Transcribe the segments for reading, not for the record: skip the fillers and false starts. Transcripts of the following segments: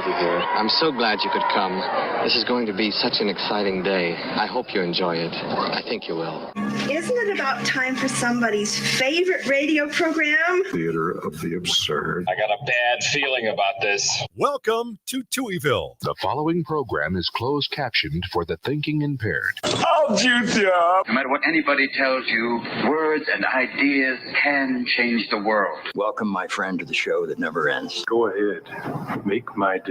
have you here. I'm so glad you could come. This is going to be such an exciting day. I hope you enjoy it. I think you will. Isn't it about time for somebody's favorite radio program? Theater of the absurd. I got a bad feeling about this. Welcome to Touhyville. The following program is closed captioned for the thinking impaired. I'll juice you up. No matter what anybody tells you, words and ideas can change the world. Welcome, my friend, to the show that never ends. Go ahead. Make my day.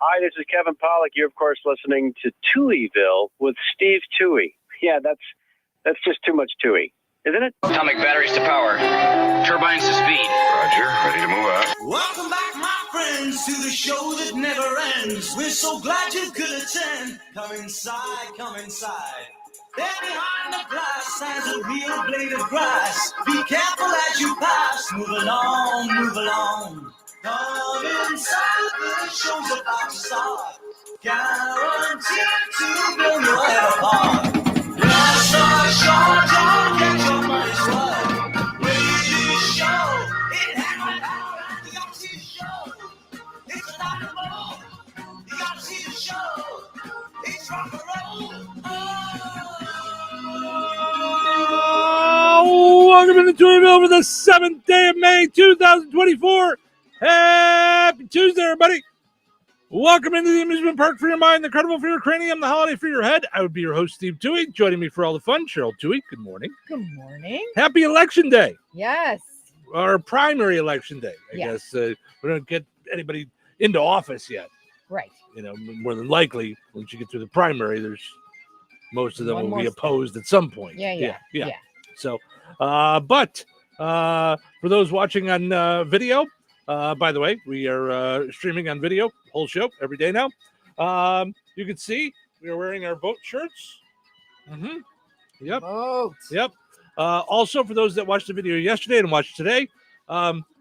Hi, this is Kevin Pollak. You're, of course, listening to Touhyville with Steve Touhy. Yeah, that's just too much Touhy, isn't it? Atomic batteries to power. Turbines to speed. Roger, ready to move out. Welcome back, my friends, to the show that never ends. We're so glad you could attend. Come inside, come inside. There behind the glass stands a real blade of grass. Be careful as you pass. Move along, move along. Come inside, the show's about to start. Guaranteed to blow your head apart. Yes, sure, don't get your money's worth. Radio show, it has an hour and you gotta see the show. It's not a roll, you gotta see the show. It's rock and roll. Welcome to Touhyville for the 7th day of May, 2024. Happy Tuesday, everybody. Welcome into the amusement park for your mind, the credible for your cranium, the holiday for your head. I would be your host, Steve Touhy. Joining me for all the fun, Cheryl Touhy. Good morning. Good morning. Happy Election Day. Yes. Our primary election day, I Yes. guess. We don't get anybody into office yet. Right. You know, more than likely, once you get through the primary, there's most of them One will more be step. opposed at some point. Yeah. So, but for those watching on video, by the way, we are streaming on video, whole show every day now. You can see we are wearing our boat shirts. Yep. Boat. Yep. Also, for those that watched the video yesterday and watched today,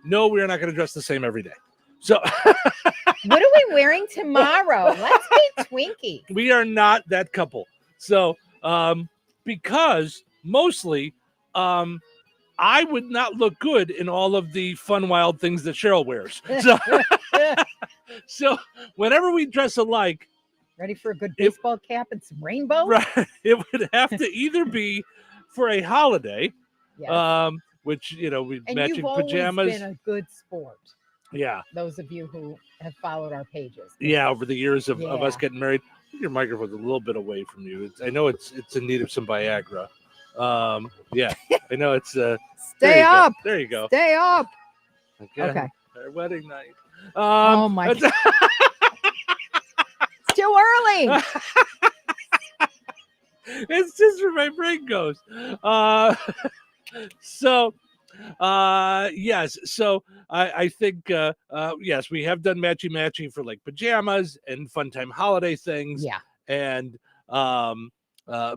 no, we are not going to dress the same every day. So What are we wearing tomorrow? Let's be Twinkie. we are not that couple. So because mostly I would not look good in all of the fun, wild things that Cheryl wears. So, so whenever we dress alike, Ready for a good baseball cap and some rainbow? right, it would have to either be for a holiday, Yes. which, you know, we And matching you've always pajamas. been a good sport. Yeah. Those of you who have followed our pages. Yeah. Over the years of us Yeah. getting married, your microphone's a little bit away from you. I know it's in need of some Viagra. Yeah, I know it's Stay up. There you go. Stay up. Again, Okay. our wedding night. Oh my God. It's too early. It's just where my brain goes. So yes. So I think yes, we have done matchy for like pajamas and fun time holiday things. Yeah. And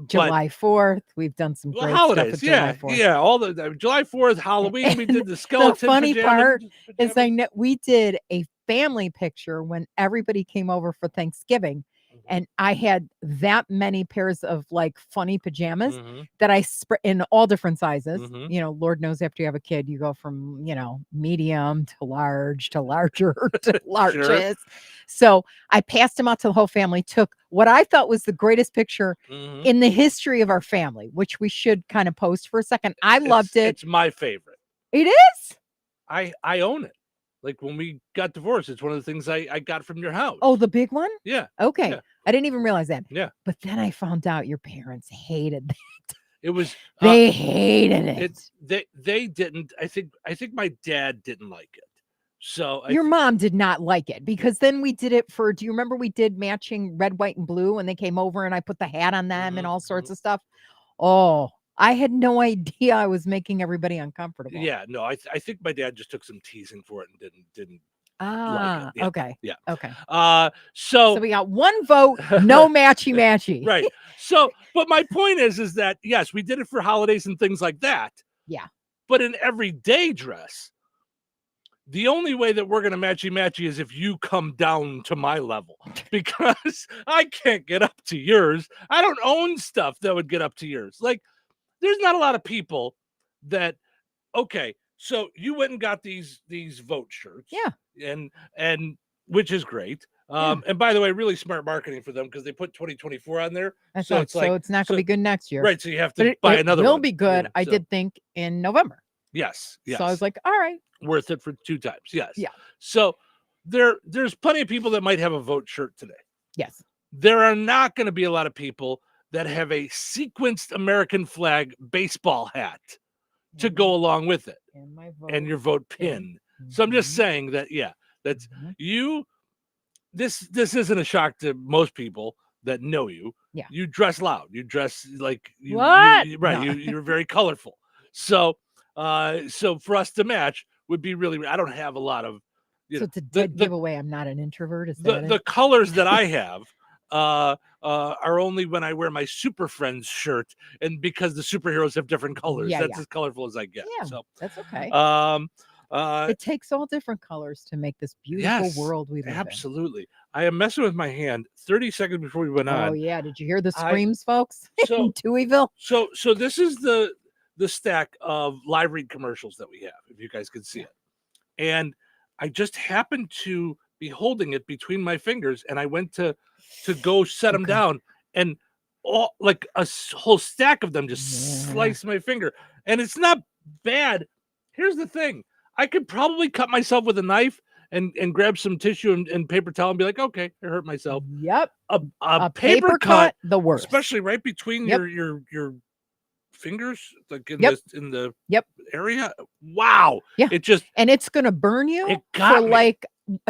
July 4th. We've done some great holidays, stuff at July 4th. yeah, all the July 4th, Halloween, we did the skeleton. The funny pajamas. part is I know we did a family picture when everybody came over for Thanksgiving, and I had that many pairs of like funny pajamas that I spread in all different sizes. You know, Lord knows after you have a kid, you go from, you know, medium to large to larger to largest. Sure. So I passed them out to the whole family, took what I thought was the greatest picture in the history of our family, which we should kind of post for a second. I loved it. It's my favorite. It is. I own it. Like when we got divorced, it's one of the things I got from your house. Oh, the big one? Yeah. Okay. Yeah. I didn't even realize that. Yeah. But then I found out your parents hated that. It was They hated it. They didn't. I think my dad didn't like it. So Your mom did not like it because then we did it for, do you remember we did matching red, white, and blue and they came over and I put the hat on them and all sorts of stuff? Oh, I had no idea I was making everybody uncomfortable. Yeah, no, I think my dad just took some teasing for it and didn't Ah, like it. Yeah, okay. Yeah. Okay. So we got one vote, no matchy. Right. So, but my point is that yes, we did it for holidays and things like that. Yeah. But in everyday dress, the only way that we're going to matchy is if you come down to my level, because I can't get up to yours. I don't own stuff that would get up to yours. Like, there's not a lot of people that, okay, so you went and got these vote shirts. Yeah. And which is great. And by the way, really smart marketing for them because they put 2024 on there. That's So not, it's like, so it's not going to be good next year. right. So you have But to buy it another will one. be good, Yeah, I so- did think, in November. Yes. Yes. So I was like, all right. Worth it for 2 times. Yes. Yeah. So there's plenty of people that might have a vote shirt today. Yes. There are not going to be a lot of people that have a sequenced American flag baseball hat to go along with it And my vote. and your vote pin. So I'm just saying that, that's you. This isn't a shock to most people that know you. Yeah. You dress loud. You dress like you, What? right. No. You're very colorful. So so for us to match would be really. I don't have a lot of. So it's a dead giveaway. I'm not an introvert. Is that The it? colors that I have are only when I wear my Super Friends shirt, and because the superheroes have different colors. Yeah, That's yeah. as colorful as I get. Yeah, So that's okay. it takes all different colors to make this beautiful world we live absolutely. I am messing with my hand 30 seconds before we went in. on. Oh yeah, did you hear the screams, folks? So- In Touhyville. So this is the stack of live read commercials that we have, if you guys can see it. And I just happened to be holding it between my fingers, and I went to go set them down, and all like a whole stack of them just sliced my finger. And it's not bad. Here's the thing: I could probably cut myself with a knife and grab some tissue and paper towel and be like, okay, I hurt myself. Yep. A paper cut, the worst. especially right between Yep. your fingers, like in Yep. in the Yep. area. Wow. Yeah. It just And it's gonna burn you It got for me. like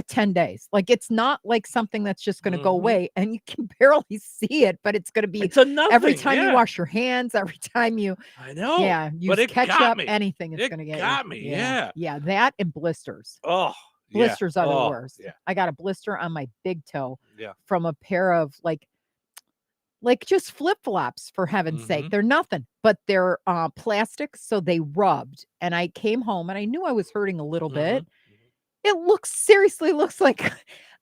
10 days. Like it's not like something that's just gonna go Mhm. away and you can barely see it, but it's gonna be it's enough every time you wash your hands, every time you I know. use but it got ketchup, me. anything, it's It gonna get got you. me, yeah. Yeah, that and blisters. Oh, yeah. Blisters are the Oh, worst. Yeah. I got a blister on my big toe Yeah. from a pair of like just flip-flops, for heaven's sake. Mhm. They're nothing, but they're plastic, so they rubbed. And I came home and I knew I was hurting a little bit. It seriously looks like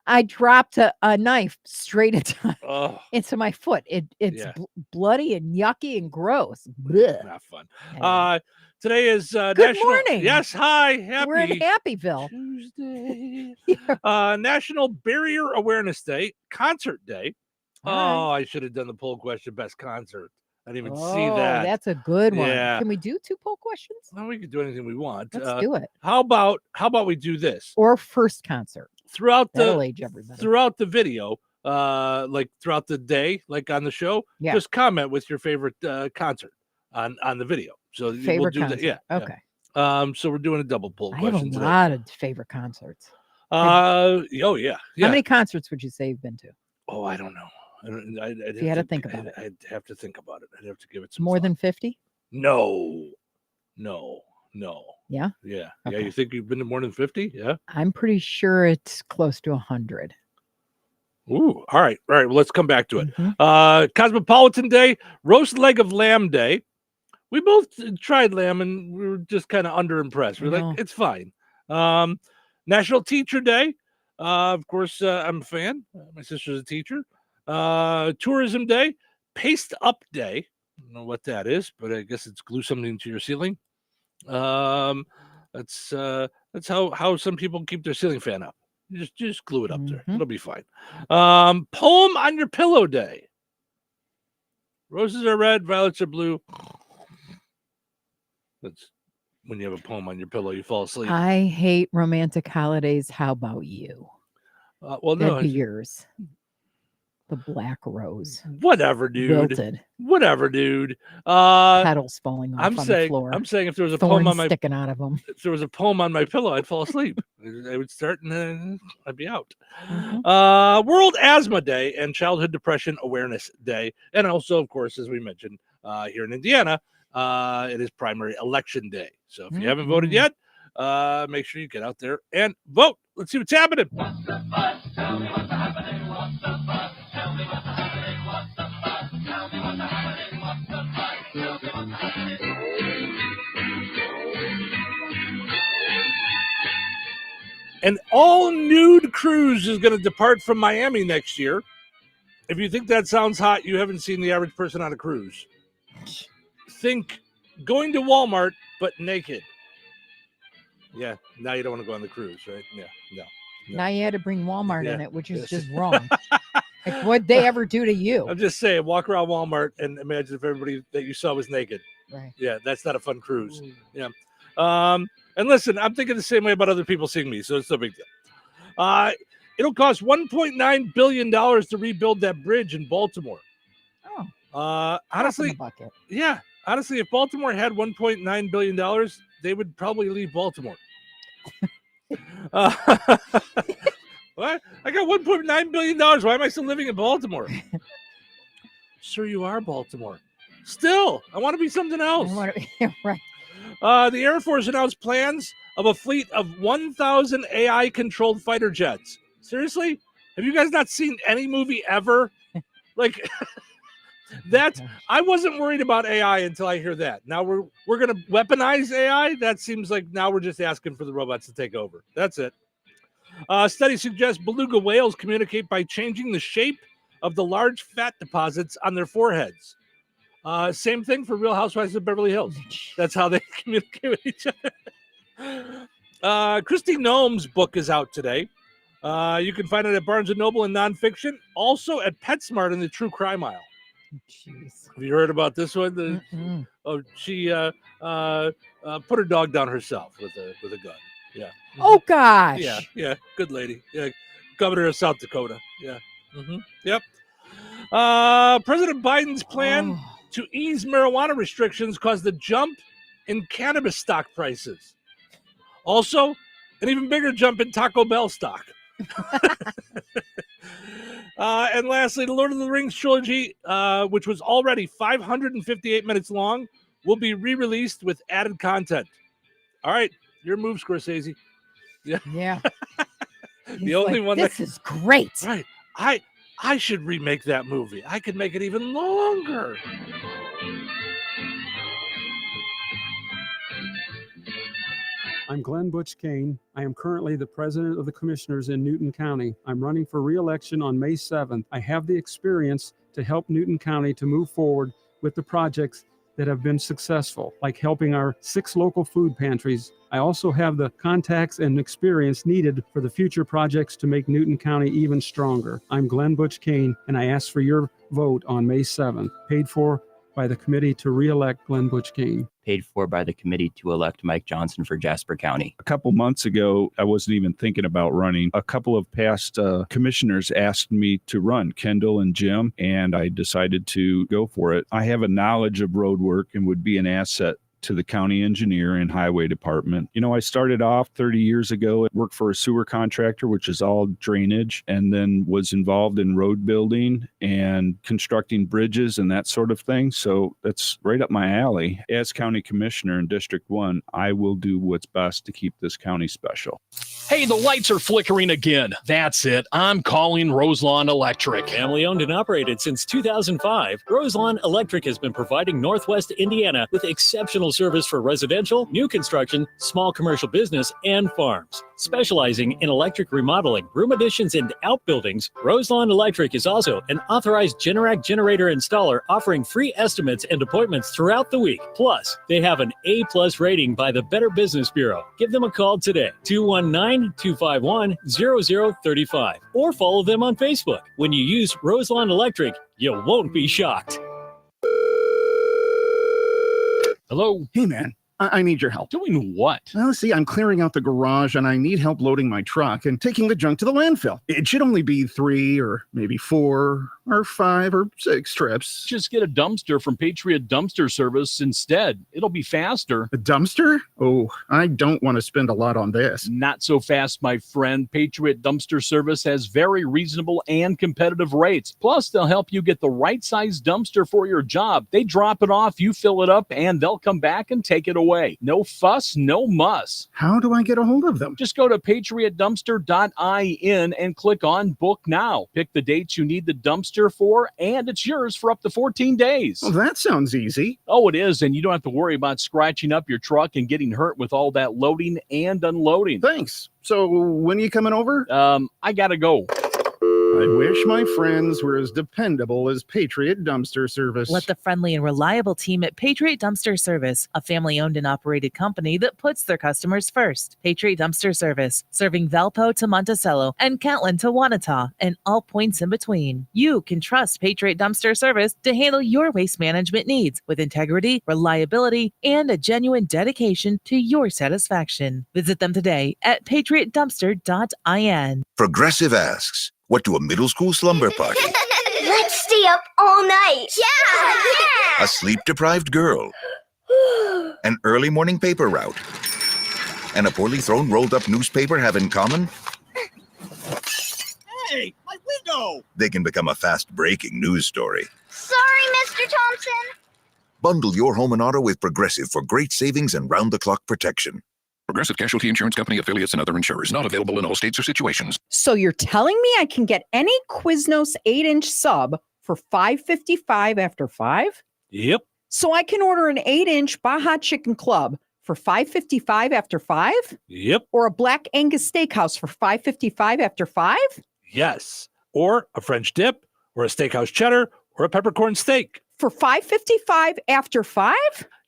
I dropped a knife straight into my foot. It's Yeah. bloody and yucky and gross. Blech. Not fun. Anyway. Today is Good National. morning. Yes, hi, happy We're in Happyville. Tuesday. Yeah. National Barrier Awareness Day, Concert Day. All right. Oh, I should have done the poll question, best concert. I didn't even see Oh, that. that's a good one. Yeah. Can we do 2 poll questions? Well, we can do anything we want. Let's do it. How about we do this Or first concert. throughout That'll the age everybody. throughout the video, like throughout the day, like on the show. Yeah. Just comment with your favorite concert on the video. So we'll Favorite do concert. that. Yeah. Okay. Yeah. So we're doing a double poll I have a question today. lot of favorite concerts. Oh yeah. How many concerts would you say you've been to? Oh, I don't know. I'd If you had to think about it. I'd have to think about it. I'd have to give it some More thought. than 50? No. Yeah. Yeah. Okay. You think you've been to more than 50? Yeah. I'm pretty sure it's close to 100. Ooh. All right. Well, let's come back to it. Mhm. Cosmopolitan Day, roast leg of lamb day. We both tried lamb and we were just kind of underimpressed. We're No. like, it's fine. National Teacher Day. Of course, I'm a fan. My sister's a teacher. Tourism Day, Paste Up Day. I don't know what that is, but I guess it's glue something to your ceiling. That's how some people keep their ceiling fan up. You just glue it up there. Mhm. It'll be fine. Poem on your pillow day. Roses are red, violets are blue. That's when you have a poem on your pillow, you fall asleep. I hate romantic holidays. How about you? Well, no, That'd be yours. The black rose. whatever, dude. Wilted. Whatever, dude. Petals falling off I'm on saying, the floor. I'm saying, if there was a Thorns poem on my sticking out of them. if there was a poem on my pillow, I'd fall asleep. I would start and then I'd be out. Mhm. World Asthma Day and Childhood Depression Awareness Day, and also, of course, as we mentioned, here in Indiana, it is primary election day. So if you haven't voted Mhm. yet, make sure you get out there and vote. Let's see what's happening. An all-nude cruise is going to depart from Miami next year. If you think that sounds hot, you haven't seen the average person on a cruise. Think going to Walmart, but naked. Yeah, now you don't want to go on the cruise, right? Yeah, no. Now you had to bring Walmart in Yeah. it, which is just wrong. Like, what'd they ever do to you? I'm just saying, walk around Walmart and imagine if everybody that you saw was naked. Right. Yeah, that's not a fun cruise. Ooh. Yeah. And listen, I'm thinking the same way about other people seeing me, so it's no big deal. It'll cost $1.9 billion to rebuild that bridge in Baltimore. Oh. Honestly, bucket. yeah. Honestly, if Baltimore had $1.9 billion, they would probably leave Baltimore. What? I got $1.9 billion. Why am I still living in Baltimore? Sure, you are Baltimore. Still, I want to be something else. Right. The Air Force announced plans of a fleet of 1,000 AI-controlled fighter jets. Seriously? Have you guys not seen any movie ever? Like, I wasn't worried about AI until I hear that. Now we're going to weaponize AI? That seems like now we're just asking for the robots to take over. That's it. Study suggests beluga whales communicate by changing the shape of the large fat deposits on their foreheads. Same thing for Real Housewives of Beverly Hills. That's how they communicate with each other. Christy Noem's book is out today. You can find it at Barnes & Noble in nonfiction, also at PetSmart in the True Crime aisle. Jeez. Have you heard about this one? She put her dog down herself with a gun. Yeah. Oh, gosh. Yeah. Good lady. Yeah. Governor of South Dakota. Yeah. Yep. President Biden's plan to ease marijuana restrictions caused a jump in cannabis stock prices. Also, an even bigger jump in Taco Bell stock. And lastly, the Lord of the Rings trilogy, which was already 558 minutes long, will be re-released with added content. All right, your move, Scorsese. Yeah. The only one this is great. Right. I should remake that movie. I could make it even longer. I'm Glenn Butch Kane. I am currently the president of the commissioners in Newton County. I'm running for re-election on May 7th. I have the experience to help Newton County to move forward with the projects that have been successful, like helping our 6 local food pantries. I also have the contacts and experience needed for the future projects to make Newton County even stronger. I'm Glenn Butch Kane, and I ask for your vote on May 7th, paid for by the committee to re-elect Glenn Butch Kane. Paid for by the committee to elect Mike Johnson for Jasper County. A couple months ago, I wasn't even thinking about running. A couple of past commissioners asked me to run, Kendall and Jim, and I decided to go for it. I have a knowledge of road work and would be an asset to the county engineer and highway department. You know, I started off 30 years ago, worked for a sewer contractor, which is all drainage, and then was involved in road building and constructing bridges and that sort of thing. So that's right up my alley. As county commissioner in District 1, I will do what's best to keep this county special. Hey, the lights are flickering again. That's it. I'm calling Roselawn Electric. Family owned and operated since 2005, Roselawn Electric has been providing Northwest Indiana with exceptional service for residential, new construction, small commercial business, and farms. Specializing in electric remodeling, room additions, and outbuildings, Roselawn Electric is also an authorized Generac generator installer offering free estimates and appointments throughout the week. Plus, they have an A+ rating by the Better Business Bureau. Give them a call today, 219-251-0035, or follow them on Facebook. When you use Roselawn Electric, you won't be shocked. Hello? Hey, man. I need your help. Doing what? Well, see, I'm clearing out the garage and I need help loading my truck and taking the junk to the landfill. It should only be 3 or maybe 4 or 5 or 6 trips. Just get a dumpster from Patriot Dumpster Service instead. It'll be faster. A dumpster? Oh, I don't want to spend a lot on this. Not so fast, my friend. Patriot Dumpster Service has very reasonable and competitive rates. Plus, they'll help you get the right size dumpster for your job. They drop it off, you fill it up, and they'll come back and take it away. No fuss, no muss. How do I get a hold of them? Just go to patriotdumpster.in and click on Book Now. Pick the dates you need the dumpster for, and it's yours for up to 14 days. Well, that sounds easy. Oh, it is, and you don't have to worry about scratching up your truck and getting hurt with all that loading and unloading. Thanks. So when are you coming over? I gotta go. I wish my friends were as dependable as Patriot Dumpster Service. Let the friendly and reliable team at Patriot Dumpster Service, a family-owned and operated company that puts their customers first. Patriot Dumpster Service, serving Valpo to Monticello and Catlin to Wanata and all points in between. You can trust Patriot Dumpster Service to handle your waste management needs with integrity, reliability, and a genuine dedication to your satisfaction. Visit them today at patriotdumpster.in. Progressive asks, what do a middle school slumber party, Let's stay up all night. Yeah! a sleep-deprived girl, an early morning paper route, and a poorly thrown rolled-up newspaper have in common? Hey, my window! They can become a fast-breaking news story. Sorry, Mr. Thompson. Bundle your home and auto with Progressive for great savings and round-the-clock protection. Progressive Casualty Insurance Company, affiliates, and other insurers. Not available in all states or situations. So you're telling me I can get any Quiznos 8-inch sub for $5.55 after 5? Yep. So I can order an 8-inch Baja Chicken Club for $5.55 after 5? Yep. Or a Black Angus Steakhouse for $5.55 after 5? Yes. Or a French dip, or a steakhouse cheddar, or a peppercorn steak. For $5.55 after 5?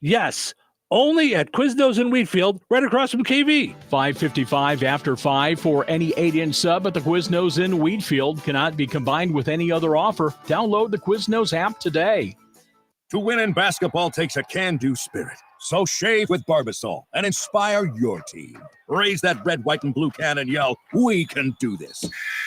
Yes. Only at Quiznos in Wheatfield, right across from KV. $5.55 after 5 for any 8-inch sub at the Quiznos in Wheatfield. Cannot be combined with any other offer. Download the Quiznos app today. To win in basketball takes a can-do spirit. So shave with Barbasol and inspire your team. Raise that red, white, and blue can and yell, "We can do this."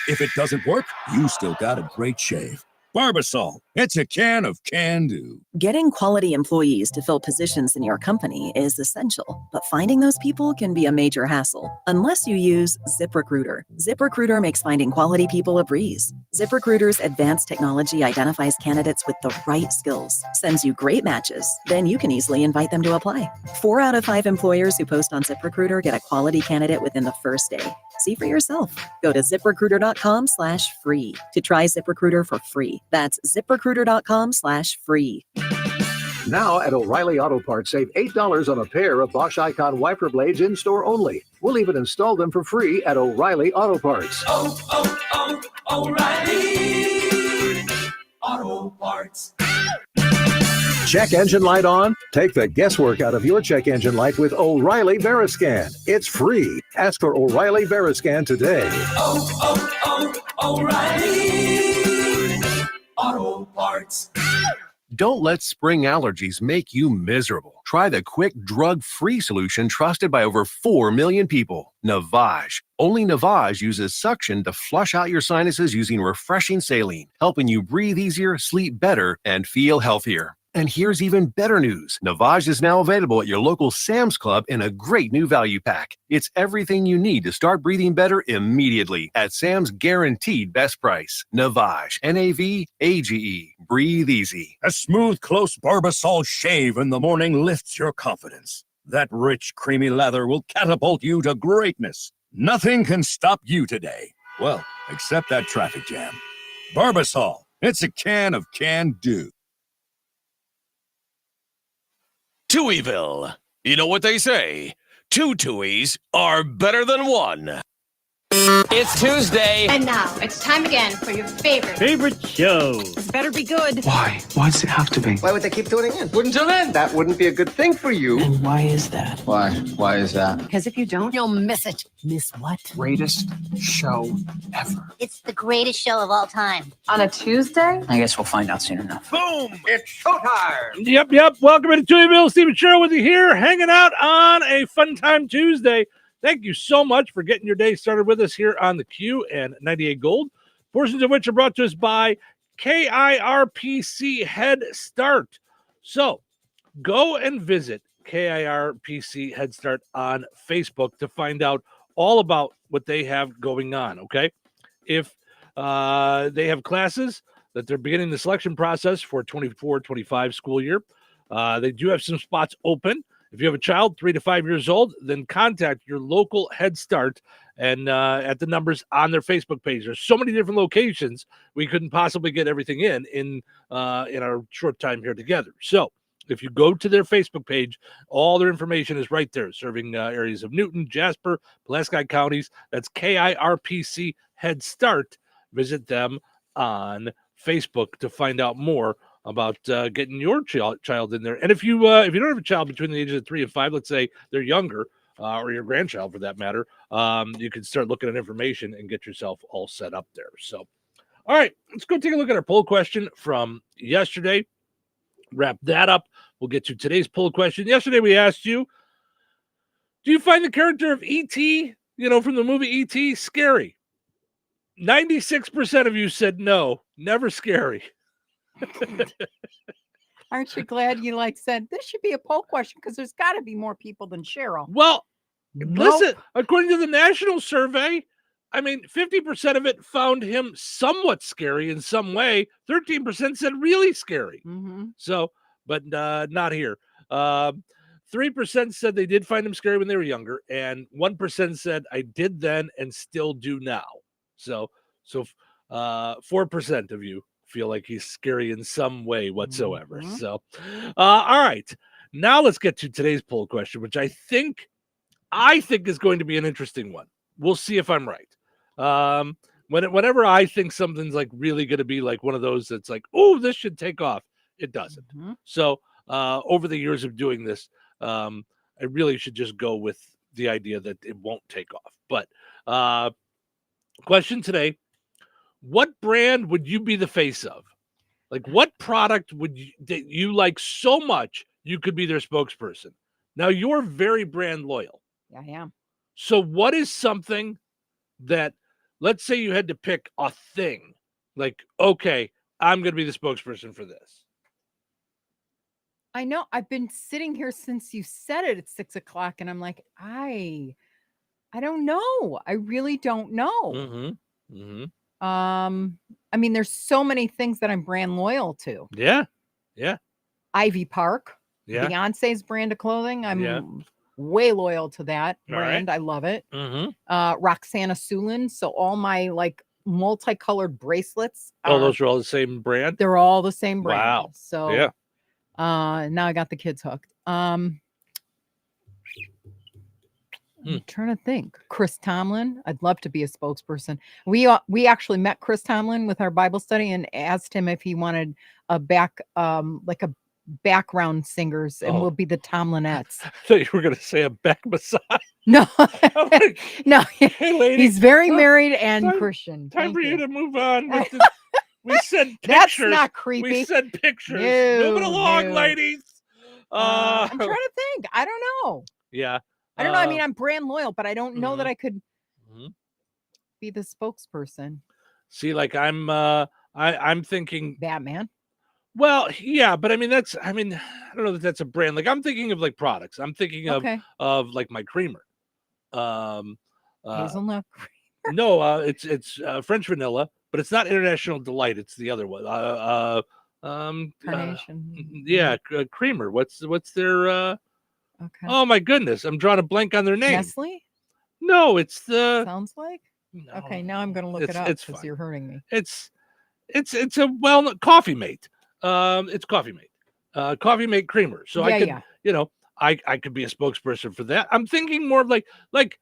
If it doesn't work, you still got a great shave. Barbasol, it's a can of can-do. Getting quality employees to fill positions in your company is essential, but finding those people can be a major hassle unless you use ZipRecruiter. ZipRecruiter makes finding quality people a breeze. ZipRecruiter's advanced technology identifies candidates with the right skills, sends you great matches, then you can easily invite them to apply. 4 out of 5 employers who post on ZipRecruiter get a quality candidate within the first day. See for yourself. Go to ZipRecruiter.com/free to try ZipRecruiter for free. That's ZipRecruiter.com/free. Now at O'Reilly Auto Parts, save $8 on a pair of Bosch Icon wiper blades in-store only. We'll even install them for free at O'Reilly Auto Parts. O'Reilly Auto Parts. Check engine light on? Take the guesswork out of your check engine light with O'Reilly Veriscan. It's free. Ask for O'Reilly Veriscan today. O'Reilly Auto Parts. Don't let spring allergies make you miserable. Try the quick, drug-free solution trusted by over 4 million people, Navage. Only Navage uses suction to flush out your sinuses using refreshing saline, helping you breathe easier, sleep better, and feel healthier. And here's even better news. Navage is now available at your local Sam's Club in a great new value pack. It's everything you need to start breathing better immediately at Sam's guaranteed best price. Navage, Navage, breathe easy. A smooth, close Barbasol shave in the morning lifts your confidence. That rich, creamy lather will catapult you to greatness. Nothing can stop you today. Well, except that traffic jam. Barbasol, it's a can of can-do. Touhyville. You know what they say? 2 Touhies are better than 1. It's Tuesday. And now it's time again for your favorite show. This better be good. Why? Why does it have to be? Why would they keep tuning in? Wouldn't tune in. That wouldn't be a good thing for you. And why is that? Why? Why is that? Because if you don't, you'll miss it. Miss what? Greatest show ever. It's the greatest show of all time. On a Tuesday? I guess we'll find out soon enough. Boom! It's showtime! Yep. Welcome to Touhyville. Steve and Cheryl with you here, hanging out on a Fun Time Tuesday. Thank you so much for getting your day started with us here on the Q and 98 Gold, portions of which are brought to us by KIRPC Head Start. So go and visit KIRPC Head Start on Facebook to find out all about what they have going on, okay? If they have classes that they're beginning the selection process for 24-25 school year, they do have some spots open. If you have a child 3 to 5 years old, then contact your local Head Start and at the numbers on their Facebook page. There's so many different locations, we couldn't possibly get everything in our short time here together. So if you go to their Facebook page, all their information is right there, serving areas of Newton, Jasper, Pulaski counties. That's KIRPC Head Start. visit them on Facebook to find out more about getting your child in there. And if you don't have a child between the ages of 3 and 5, let's say they're younger, or your grandchild for that matter, you can start looking at information and get yourself all set up there. So, all right, let's go take a look at our poll question from yesterday. Wrap that up. We'll get to today's poll question. Yesterday we asked you, do you find the character of E.T., from the movie E.T., scary? 96% of you said no, never scary. Aren't you glad you said this should be a poll question, because there's got to be more people than Cheryl? Well, listen, according to the national survey, 50% of it found him somewhat scary in some way. 13% said really scary. So, but not here. 3% said they did find him scary when they were younger, and 1% said I did then and still do now. So 4% of you feel like he's scary in some way whatsoever. So, all right, now let's get to today's poll question, which I think is going to be an interesting one. We'll see if I'm right. Whenever I think something's really going to be one of those that's oh, this should take off, it doesn't. So over the years of doing this, I really should just go with the idea that it won't take off. But question today: what brand would you be the face of? What product would that you like so much you could be their spokesperson? Now, you're very brand loyal. Yeah, I am. So what is something that, let's say you had to pick a thing, okay, I'm going to be the spokesperson for this. I know. I've been sitting here since you said it at 6 o'clock, and I'm like, I don't know. I really don't know. There's so many things that I'm brand loyal to. Yeah. Ivy Park, yeah. Beyonce's brand of clothing. I'm way loyal to that brand. Right. I love it. Roxana Sulin. So all my multicolored bracelets. Those are all the same brand? They're all the same brand. Wow. So yeah. Now I got the kids hooked. I'm trying to think. Chris Tomlin. I'd love to be a spokesperson. We actually met Chris Tomlin with our Bible study and asked him if he wanted a background singers, and we'll be the Tomlinettes. I thought you were going to say a back massage. No, no. Hey, lady, he's very married and Christian. Time for you to move on. We said pictures. That's not creepy. We said pictures. No, Moving along, ladies. I'm trying to think. I don't know. Yeah. I don't know. I'm brand loyal, but I don't know that I could be the spokesperson. See, I'm thinking Batman. Well, yeah, but I don't know that that's a brand. I'm thinking of products. I'm thinking of my creamer. Hazelnut creamer. No, it's French vanilla, but it's not International Delight. It's the other one. Carnation. Creamer. What's their? Okay. Oh my goodness, I'm drawing a blank on their name. Nestle. No, it's the. Sounds like. No, okay, now I'm going to look it up because you're hurting me. It's a Coffee Mate. It's Coffee Mate. Coffee Mate creamer. So I could, I could be a spokesperson for that. I'm thinking more of like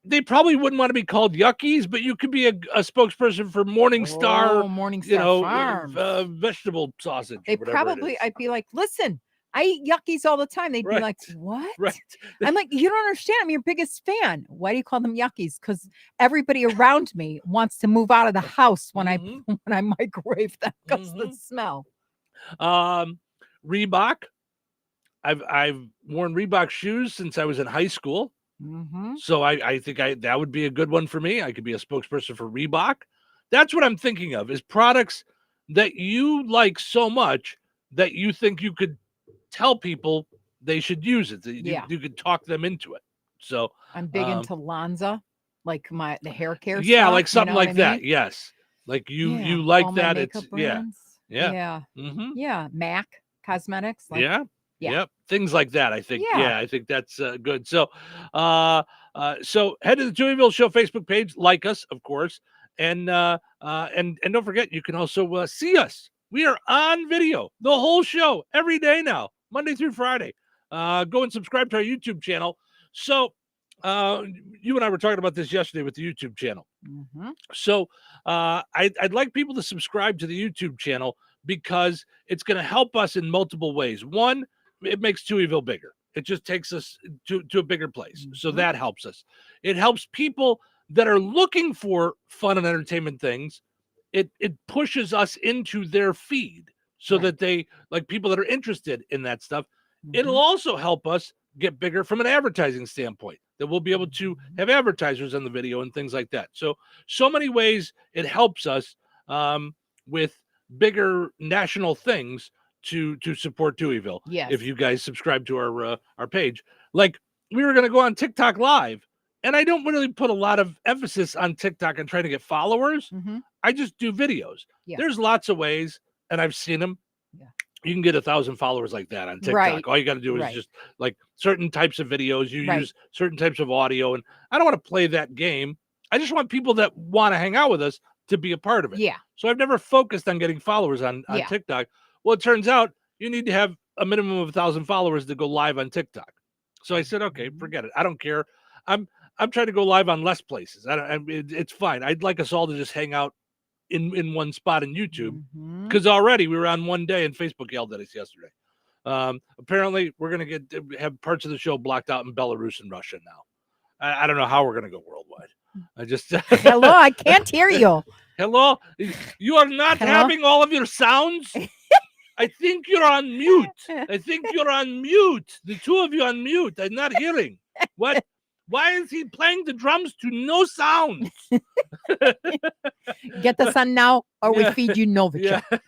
they probably wouldn't want to be called Yuckies, but you could be a spokesperson for Morningstar. Morningstar Farms. Vegetable sausage. They probably. I'd be like, listen, I eat Yuckies all the time. They'd be like, what? Right. I'm like, you don't understand. I'm your biggest fan. Why do you call them Yuckies? Because everybody around me wants to move out of the house when I microwave them because of the smell. Reebok. I've worn Reebok shoes since I was in high school. So I think that would be a good one for me. I could be a spokesperson for Reebok. That's what I'm thinking of, is products that you like so much that you think you could tell people they should use it. You could talk them into it. So I'm big into Lanza, like the hair care. Yeah, stuff, like something like that. mean? Yes. Like you like that. It's brands. Yeah. Yeah. MAC Cosmetics. Yep. Things like that. I think. Yeah, I think that's good. So, so head to the Touhyville Show Facebook page, like us, of course, and don't forget, you can also see us. We are on video, the whole show, every day now, Monday through Friday. Go and subscribe to our YouTube channel. So, you and I were talking about this yesterday with the YouTube channel. Mhm. So I'd like people to subscribe to the YouTube channel because it's going to help us in multiple ways. One, it makes Touhyville bigger. It just takes us to a bigger place. So that helps us. It helps people that are looking for fun and entertainment things. It pushes us into their feed so that they, like people that are interested in that stuff. It'll also help us get bigger from an advertising standpoint, that we'll be able to have advertisers on the video and things like that. So many ways it helps us with bigger national things to support Touhyville. Yes. If you guys subscribe to our page, like we were going to go on TikTok live, and I don't really put a lot of emphasis on TikTok and trying to get followers. I just do videos. Yeah. There's lots of ways, and I've seen them. You can get 1,000 followers like that on TikTok. Right. All you got to do is just like certain types of videos. You Right. use certain types of audio, and I don't want to play that game. I just want people that want to hang out with us to be a part of it. Yeah. So I've never focused on getting followers on Yeah. TikTok. Well, it turns out you need to have a minimum of 1,000 followers to go live on TikTok. So I said, okay, forget it. I don't care. I'm trying to go live on less places. It's fine. I'd like us all to just hang out in one spot in YouTube, because already we were on one day and Facebook yelled at us yesterday. Apparently we're going to have parts of the show blocked out in Belarus and Russia now. I don't know how we're going to go worldwide. I just Hello, I can't hear you. Hello, you are not having all of your sounds. I think you're on mute. I think you're on mute. The two of you on mute. I'm not hearing. What? Why is he playing the drums to no sound? Get the sun now, or we feed you Novichok.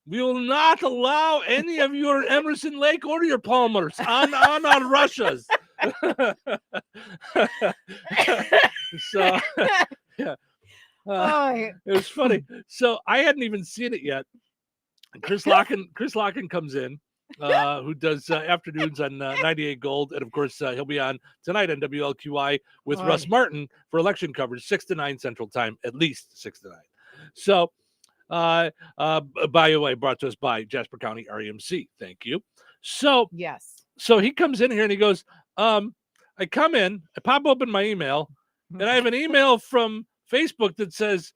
We will not allow any of your Emerson Lake or your Palmers on our Russias. So, yeah. It was funny. So I hadn't even seen it yet. Chris Locken comes in, who does afternoons on 98 Gold, and of course he'll be on tonight on WLQI with Russ Martin for election coverage, 6 to 9 Central Time, at least 6 to 9. So, by the way, brought to us by Jasper County REMC. Thank you. So yes. So he comes in here and he goes, I come in, I pop open my email, and I have an email from Facebook that says,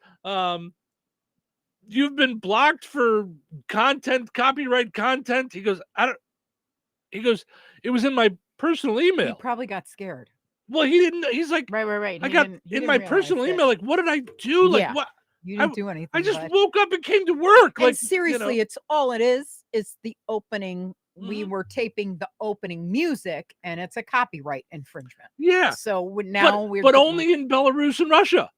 you've been blocked for copyright content. He goes, it was in my personal email. He probably got scared. Well, he didn't. He's like, right. I got in my personal email. Like, what did I do? Like, what? You didn't do anything. I just woke up and came to work. And like, seriously, it's all it is the opening. We were taping the opening music, and it's a copyright infringement. Yeah. So now but only in Belarus and Russia.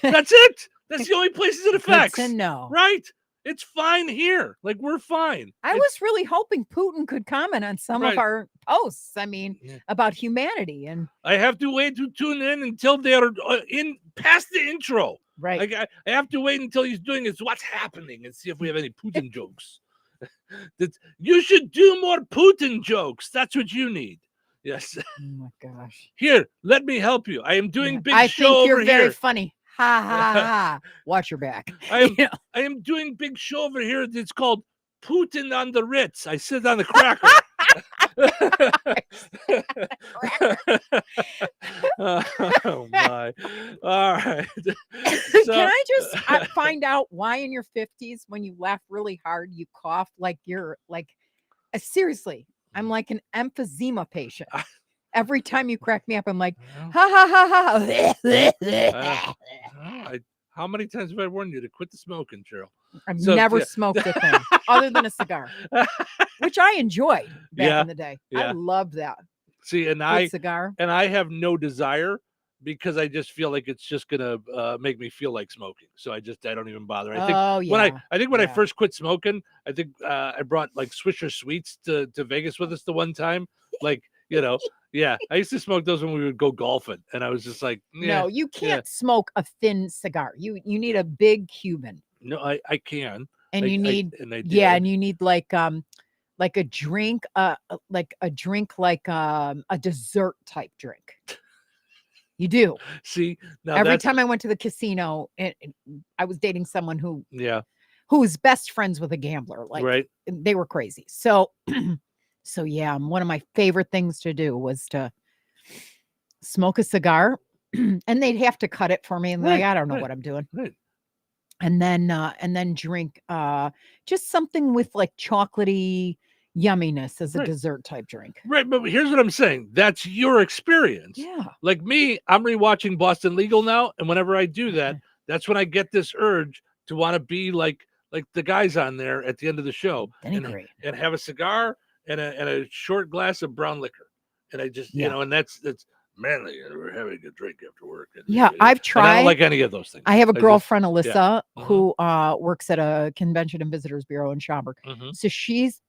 That's it. That's the only places it affects. Good to know. Right. It's fine here. Like, we're fine. I was really hoping Putin could comment on some of our posts. I mean, about humanity. And I have to wait to tune in until they're in past the intro. Right. Like, I have to wait until he's doing his what's happening and see if we have any Putin jokes. You should do more Putin jokes. That's what you need. Yes. Oh my gosh. Here, let me help you. I am doing big I show think you're over very here. funny. Ha ha ha. Watch your back. I am doing big show over here. It's called Putin on the Ritz. I sit on the cracker. Oh my. All right. So, Can I just find out why in your 50s when you laugh really hard you cough like you're like seriously, I'm like an emphysema patient. Every time you crack me up, I'm like, ha ha ha ha. How many times have I warned you to quit the smoking, Cheryl? I've never smoked a thing other than a cigar, which I enjoyed back in the day. I loved that. See, and cigar. And I have no desire because I just feel like it's just gonna make me feel like smoking. So I don't even bother. I think when I first quit smoking, I think I brought like Swisher Sweets to Vegas with us the one time. Like, I used to smoke those when we would go golfing, and I was just like, no, you can't smoke a thin cigar. You need a big Cuban. No, I can. And you need and you need like a drink, like a dessert type drink. You do. See, now every time I went to the casino, and I was dating someone who was best friends with a gambler. Like, right. They were crazy. So So yeah, one of my favorite things to do was to smoke a cigar, and they'd have to cut it for me, and like, I don't know what I'm doing. Right. And then drink just something with like chocolatey yumminess as a dessert type drink. Right, but here's what I'm saying. That's your experience. Yeah. Like me, I'm rewatching Boston Legal now, and whenever I do that, that's when I get this urge to want to be like the guys on there at the end of the show, and have a cigar and a short glass of brown liquor, and I just and that's manly. We're having a drink after work. I've tried. And I don't like any of those things. I have a girlfriend, Alyssa, who works at a convention and visitors bureau in Schaumburg. So she's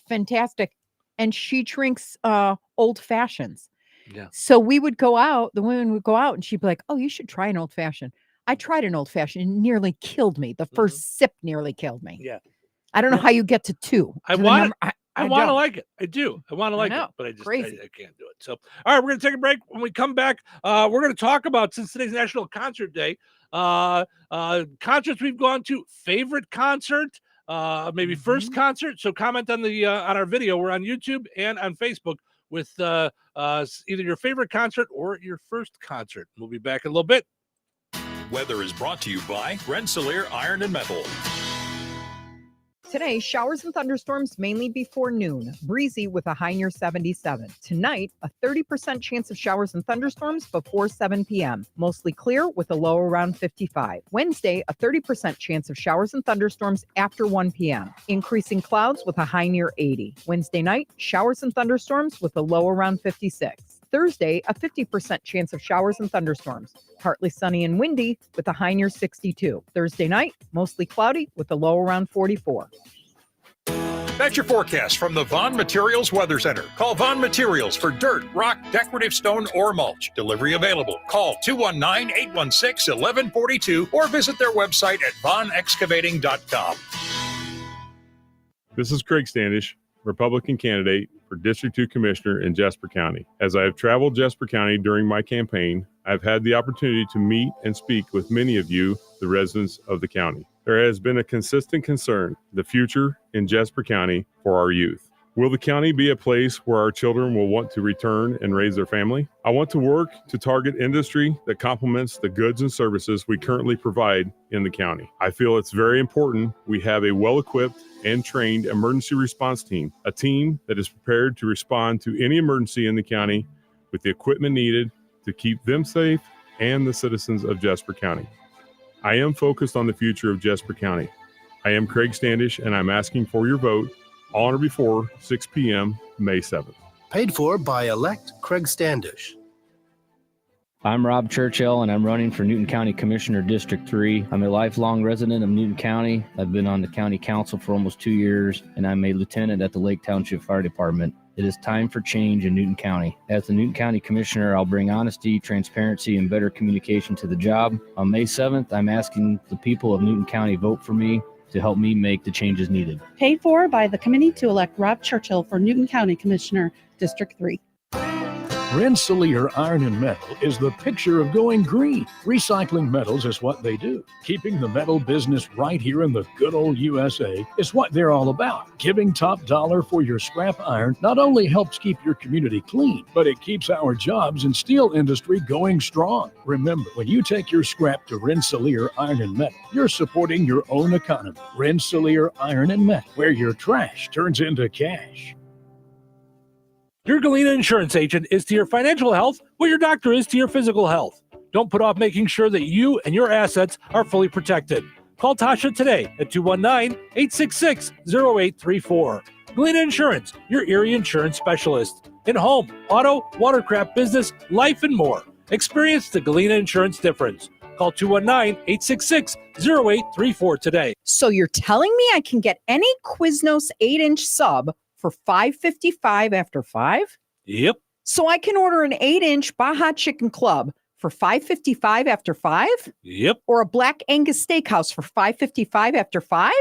fantastic, and she drinks old fashions. Yeah. So we would go out. The women would go out, and she'd be like, "Oh, you should try an old fashioned." I tried an old fashioned. It nearly killed me. The first sip nearly killed me. Yeah. I don't know how you get to 2. I want to don't. like it. I do. I want to like know. it, but I just Crazy. I can't do it. So, all right, we're going to take a break. When we come back, we're going to talk about, since today's National Concert Day, concerts we've gone to, favorite concert, maybe first concert. So comment on on our video. We're on YouTube and on Facebook with either your favorite concert or your first concert. We'll be back in a little bit. Weather is brought to you by Rensselaer Iron and Metal. Today, showers and thunderstorms mainly before noon. Breezy with a high near 77. Tonight, a 30% chance of showers and thunderstorms before 7 p.m. Mostly clear with a low around 55. Wednesday, a 30% chance of showers and thunderstorms after 1 p.m. Increasing clouds with a high near 80. Wednesday night, showers and thunderstorms with a low around 56. Thursday, a 50% chance of showers and thunderstorms. Partly sunny and windy with a high near 62. Thursday night, mostly cloudy with a low around 44. That's your forecast from the Vaughn Materials Weather Center. Call Vaughn Materials for dirt, rock, decorative stone, or mulch. Delivery available. Call 219-816-1142 or visit their website at vaughnexcavating.com. This is Craig Standish, Republican candidate for District 2 Commissioner in Jasper County. As I have traveled Jasper County during my campaign, I've had the opportunity to meet and speak with many of you, the residents of the county. There has been a consistent concern, the future in Jasper County for our youth. Will the county be a place where our children will want to return and raise their family? I want to work to target industry that complements the goods and services we currently provide in the county. I feel it's very important we have a well-equipped and trained emergency response team, a team that is prepared to respond to any emergency in the county with the equipment needed to keep them safe and the citizens of Jasper County. I am focused on the future of Jasper County. I am Craig Standish, and I'm asking for your vote on or before 6 p.m. May 7th. Paid for by elect Craig Standish. I'm Rob Churchill, and I'm running for Newton County Commissioner District 3. I'm a lifelong resident of Newton County. I've been on the county council for almost 2 years, and I'm a lieutenant at the Lake Township Fire Department. It is time for change in Newton County. As the Newton County Commissioner, I'll bring honesty, transparency, and better communication to the job. On May 7th, I'm asking the people of Newton County vote for me to help me make the changes needed. Paid for by the committee to elect Rob Churchill for Newton County Commissioner, District 3. Rensselaer Iron and Metal is the picture of going green. Recycling metals is what they do. Keeping the metal business right here in the good old USA is what they're all about. Giving top dollar for your scrap iron not only helps keep your community clean, but it keeps our jobs and steel industry going strong. Remember, when you take your scrap to Rensselaer Iron and Metal, you're supporting your own economy. Rensselaer Iron and Metal, where your trash turns into cash. Your Galena insurance agent is to your financial health what your doctor is to your physical health. Don't put off making sure that you and your assets are fully protected. Call Tasha today at 219-866-0834. Galena Insurance, your Erie insurance specialist. In home, auto, watercraft business, life, and more. Experience the Galena Insurance difference. Call 219-866-0834 today. So you're telling me I can get any Quiznos 8-inch sub for $5.55 after 5? Yep. So I can order an 8-inch Baja Chicken Club for $5.55 after 5? Yep. Or a Black Angus Steakhouse for $5.55 after 5?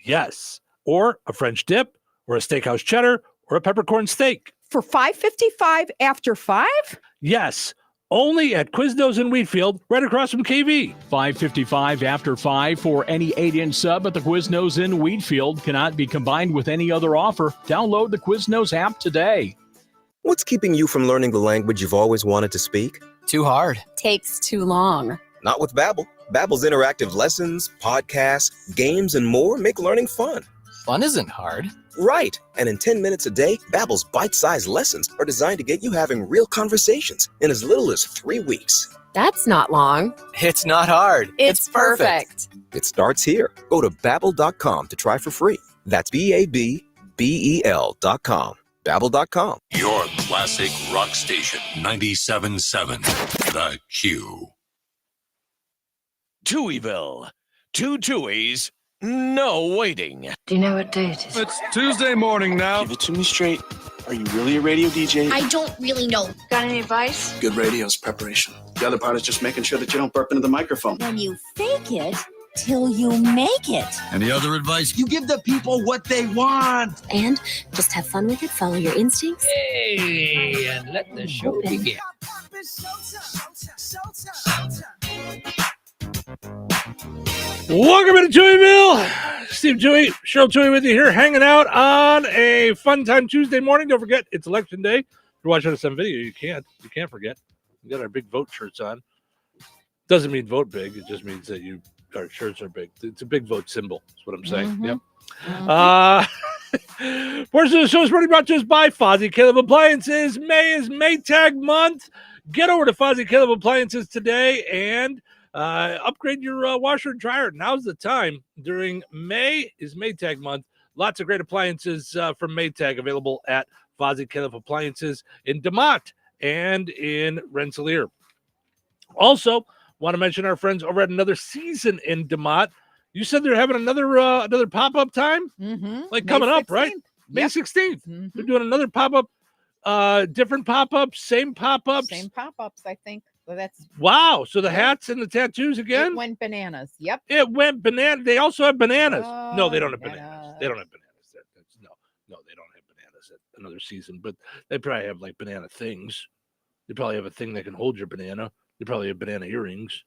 Yes. Or a French dip, or a steakhouse cheddar, or a peppercorn steak. For $5.55 after 5? Yes. Only at Quiznos in Wheatfield, right across from KV. $5.55 after 5 for any 8-inch sub at the Quiznos in Wheatfield. Cannot be combined with any other offer. Download the Quiznos app today. What's keeping you from learning the language you've always wanted to speak? Too hard. Takes too long. Not with Babbel. Babbel's interactive lessons, podcasts, games, and more make learning fun. Fun isn't hard. Right. And in 10 minutes a day, Babbel's bite-sized lessons are designed to get you having real conversations in as little as 3 weeks. That's not long. It's not hard. It's perfect. It starts here. Go to Babbel.com to try for free. That's BABBEL.com. Babbel.com. Your classic rock station, 97.7, The Q. Touhyville. 2 Touhies, no waiting. Do you know what day it is? It's Tuesday morning now. Give it to me straight. Are you really a radio DJ? I don't really know. Got any advice? Good radio is preparation. The other part is just making sure that you don't burp into the microphone. When you fake it till you make it. Any other advice? You give the people what they want. And just have fun with it. Follow your instincts. Hey, and let the show begin. Welcome to Touhyville. Steve Touhy, Cheryl Touhy with you here, hanging out on a fun time Tuesday morning. Don't forget, it's election day. If you're watching us on video, you can't forget. We got our big vote shirts on. Doesn't mean vote big. It just means that our shirts are big. It's a big vote symbol. That's what I'm saying. Mm-hmm. Yep. Portion of the show is brought to us by Fozzie Caleb Appliances. May is Maytag month. Get over to Fozzie Caleb Appliances today and upgrade your washer and dryer. Now's the time. During May is Maytag month. Lots of great appliances from Maytag available at Fozzie Caleb Appliances in DeMott and in Rensselaer. Also, want to mention our friends over at Another Season in DeMott. You said they're having another pop-up time? Mm-hmm. Like coming May 16th. up, right? May 16th. Mm-hmm. They're doing another pop-up, different pop-ups, same pop-ups. Same pop-ups, I think. So that's Wow. So the hats and the tattoos again? It went bananas. Yep. It went banana. They also have bananas. Oh, No, they don't have bananas. They don't have bananas. No, they don't have bananas at Another Season, but they probably have like banana things. They probably have a thing that can hold your banana. They probably have banana earrings,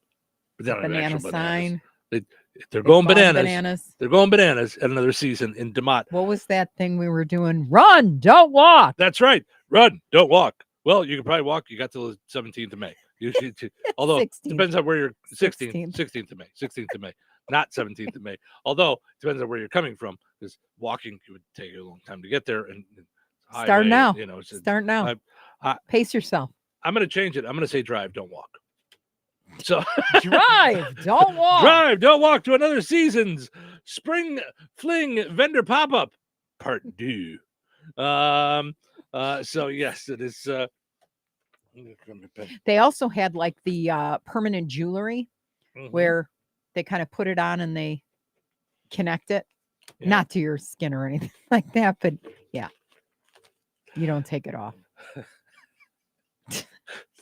but they don't have Banana actual sign. bananas. They're going bananas. Bananas. They're going bananas at Another Season in DeMott. What was that thing we were doing? Run, don't walk. That's right. Run, don't walk. Well, you can probably walk. You got till the 17th of May. Although 16th. depends on where you're 16th 16th of May, 16th of May, not 17th of May. Although depends on where you're coming from, because walking would take you a long time to get there. And Start highway, now. Start now. Pace yourself. I'm going to change it. I'm going to say drive, don't walk. So Drive, don't walk. Drive, don't walk to Another Season's Spring Fling Vendor Pop-Up Part 2. So yes, it is. They also had like the permanent jewelry Mhm. where they kind of put it on and they connect it, not to your skin or anything like that, but yeah, you don't take it off.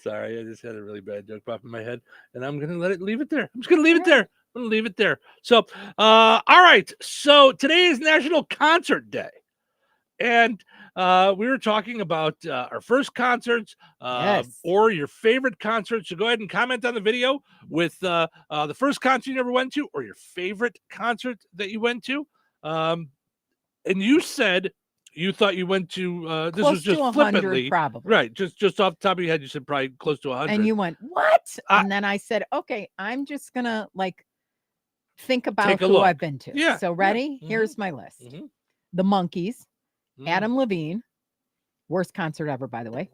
Sorry, I just had a really bad joke pop in my head, and I'm gonna leave it there. I'm just gonna leave it there. I'm gonna leave it there. So, all right. So today is National Concert Day, and we were talking about our first concerts, or your favorite concerts. So go ahead and comment on the video with the first concert you ever went to, or your favorite concert that you went to. And you said you thought you went to this Close was just to 100 flippantly, probably. right? Just off the top of your head, you said probably close to 100. And you went, what? And then I said, okay, I'm just gonna like think about Take a who look. I've been to. Yeah, So yeah. ready? Mhm. Here's my list. Mhm. The Monkees, Mhm. Adam Levine, worst concert ever, by the way.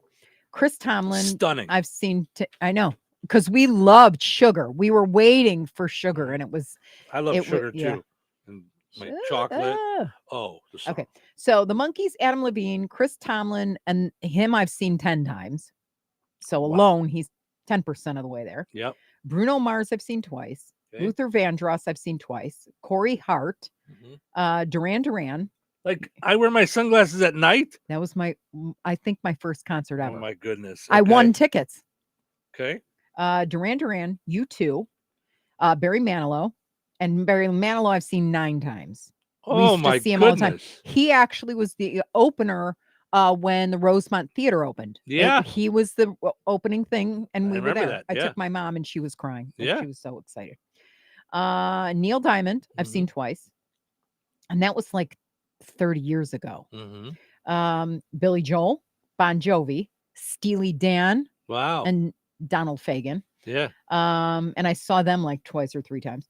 Chris Tomlin. Stunning. I've seen, I know, because we loved Sugar. We were waiting for Sugar, and it was. I love it wa- sugar yeah. too. And my chocolate. Sugar. Oh, the song. Okay. So the Monkees, Adam Levine, Chris Tomlin, and him I've seen 10 times. So alone, he's 10% of the way there. Yep. Bruno Mars, I've seen twice. Okay. Luther Vandross, I've seen twice. Corey Hart, Duran Duran. Like I wear my sunglasses at night. That was I think my first concert ever. Oh my goodness. I Okay. won tickets. Okay. Duran Duran, U2, Barry Manilow, and Barry Manilow I've seen 9 times. We Oh used to my see him all the time. goodness. He actually was the opener when the Rosemont Theater opened. Yeah. He was the opening thing, and we were remember there. that, I yeah. took my mom, and she was crying. Like, Yeah. she was so excited. Neil Diamond, I've seen twice, and that was like 30 years ago. Billy Joel, Bon Jovi, Steely Dan, Wow. and Donald Fagen. Yeah. And I saw them like twice or three times.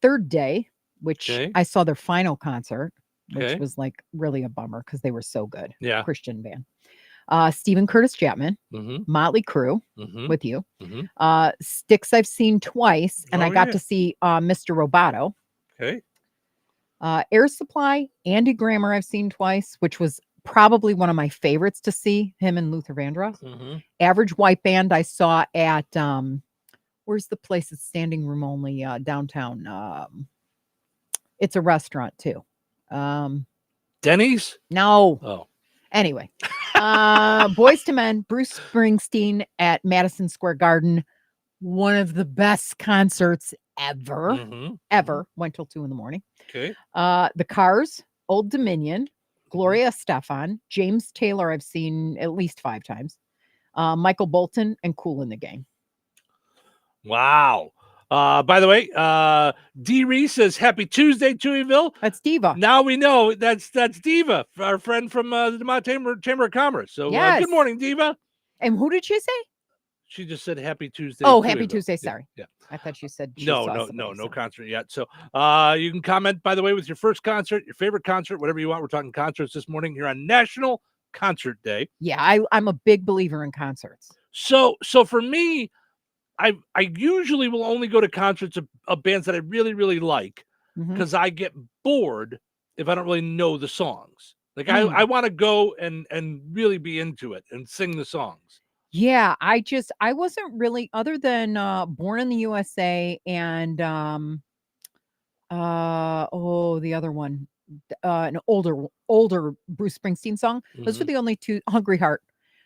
Third Day, which Okay. I saw their final concert, which Okay. was like really a bummer because they were so good. Yeah. Christian band. Stephen Curtis Chapman, Motley Crue with you. Styx I've seen twice, and Oh, I got yeah. to see Mr. Roboto. Okay. Air Supply, Andy Grammer I've seen twice, which was probably one of my favorites to see, him and Luther Vandross. Average White Band I saw at where's the place that's standing room only downtown? It's a restaurant too. Denny's? No. Oh. Anyway, Boyz II Men, Bruce Springsteen at Madison Square Garden. One of the best concerts ever. Ever. Went till 2 a.m. Okay. The Cars, Old Dominion, Gloria Estefan, James Taylor I've seen at least 5 times. Michael Bolton, and Kool and the Gang. Wow. By the way, D. Reese says, Happy Tuesday, Touhyville. That's Diva. Now we know that's Diva, our friend from the Demont Chamber of Commerce. So good morning, Diva. And who did she say? She just said Happy Tuesday. Oh, Happy Touhyville. Tuesday. Sorry. Yeah. I thought you said she No saw somebody, no concert yet. So you can comment, by the way, with your first concert, your favorite concert, whatever you want. We're talking concerts this morning here on National Concert Day. Yeah, I'm a big believer in concerts. So for me, I usually will only go to concerts of bands that I really, really like because I get bored if I don't really know the songs. Like I want to go and really be into it and sing the songs. Yeah, I wasn't really, other than Born in the USA and the other one, an older Bruce Springsteen song. Those were the only two. Hungry Heart.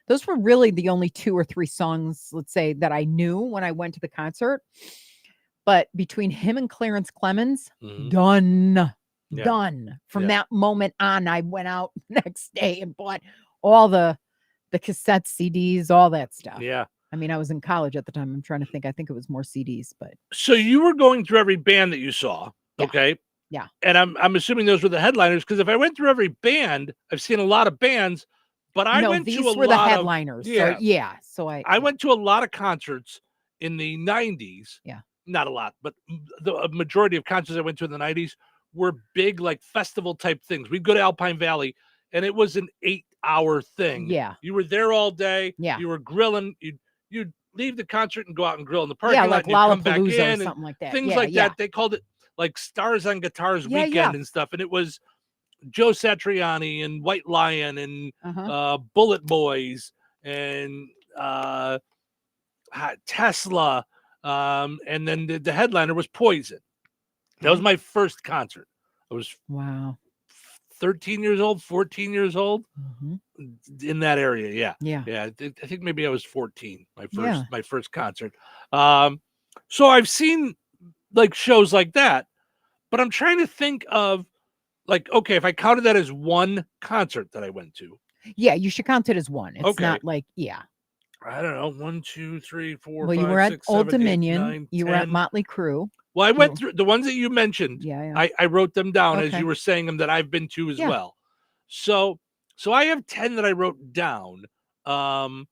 Those were really the only 2 or 3 songs, let's say, that I knew when I went to the concert. But between him and Clarence Clemens, done. From that moment on, I went out next day and bought all the cassette CDs, all that stuff. Yeah. I mean, I was in college at the time. I'm trying to think. I think it was more CDs, but. So you were going through every band that you saw, okay? Yeah. And I'm assuming those were the headliners, because if I went through every band, I've seen a lot of bands, but I went to a lot of... these were the headliners. So I went to a lot of concerts in the 90s. Yeah. Not a lot, but the majority of concerts I went to in the 90s were big, like festival type things. We'd go to Alpine Valley, and it was an 8-hour thing. Yeah. You were there all day. Yeah. You were grilling. You'd leave the concert and go out and grill in the parking lot. Like and come back Lollapalooza in or something like that. Things like that. They called it like Stars on Guitars weekend and stuff. And it was Joe Satriani and White Lion and Bullet Boys and Tesla. And then the headliner was Poison. That was my first concert. I was 13 years old, 14 years old in that area. Yeah. I think maybe I was 14. My first concert. So I've seen like shows like that, but I'm trying to think of like, okay, if I counted that as one concert that I went to. Yeah, you should count it as one. It's not like, I don't know, 1, 2, 3, 4, well, 5, you were at 6, Old 7, 8, Dominion. 9, you 10. were at Motley Crue. Well, I went through the ones that you mentioned. I wrote them down as Okay. you were saying them that I've been to as well. So I have 10 that I wrote down. 10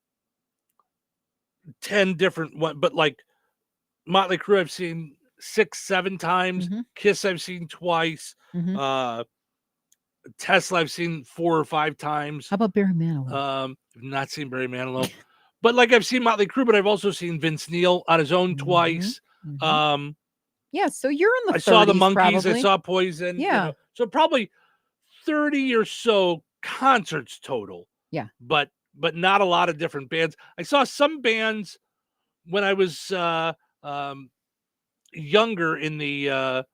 different ones, but like Motley Crue, I've seen 6, 7 times. Kiss, I've seen twice. Tesla, I've seen 4 or 5 times. How about Barry Manilow? I've not seen Barry Manilow, but like I've seen Motley Crue, but I've also seen Vince Neil on his own twice. Yeah, so you're in the 30s, I saw the Monkees, probably. I saw Poison. Yeah. So probably 30 or so concerts total. Yeah. But not a lot of different bands. I saw some bands when I was younger in the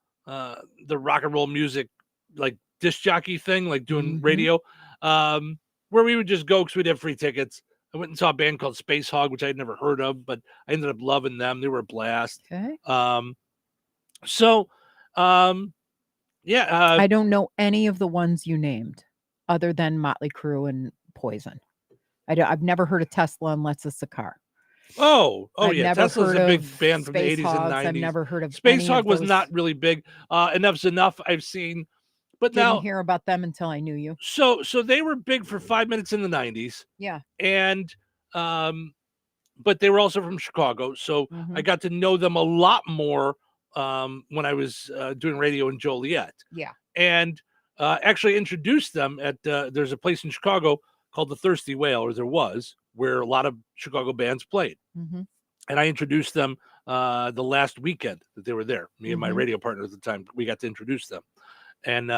rock and roll music, like disc jockey thing, like doing radio, where we would just go because we'd have free tickets. I went and saw a band called Space Hog, which I'd never heard of, but I ended up loving them. They were a blast. Okay. I don't know any of the ones you named other than Motley Crue and poison. I've never heard of Tesla unless it's a car. I've yeah. Tesla's Heard a big of band from the Space 80s Hogs. and 90s. I've never heard of Space any Hog of was those. not really big. Enough's Enough I've seen. But Didn't now hear about them until I knew you. So they were big for 5 minutes in the 90s. Yeah. And but they were also from Chicago. So Mhm. I got to know them a lot more when I was doing radio in Joliet. Yeah. And actually introduced them at there's a place in Chicago called the Thirsty Whale, or there was, where a lot of Chicago bands played. Mhm. And I introduced them the last weekend that they were there. Me and my Mhm. radio partner at the time, we got to introduce them. And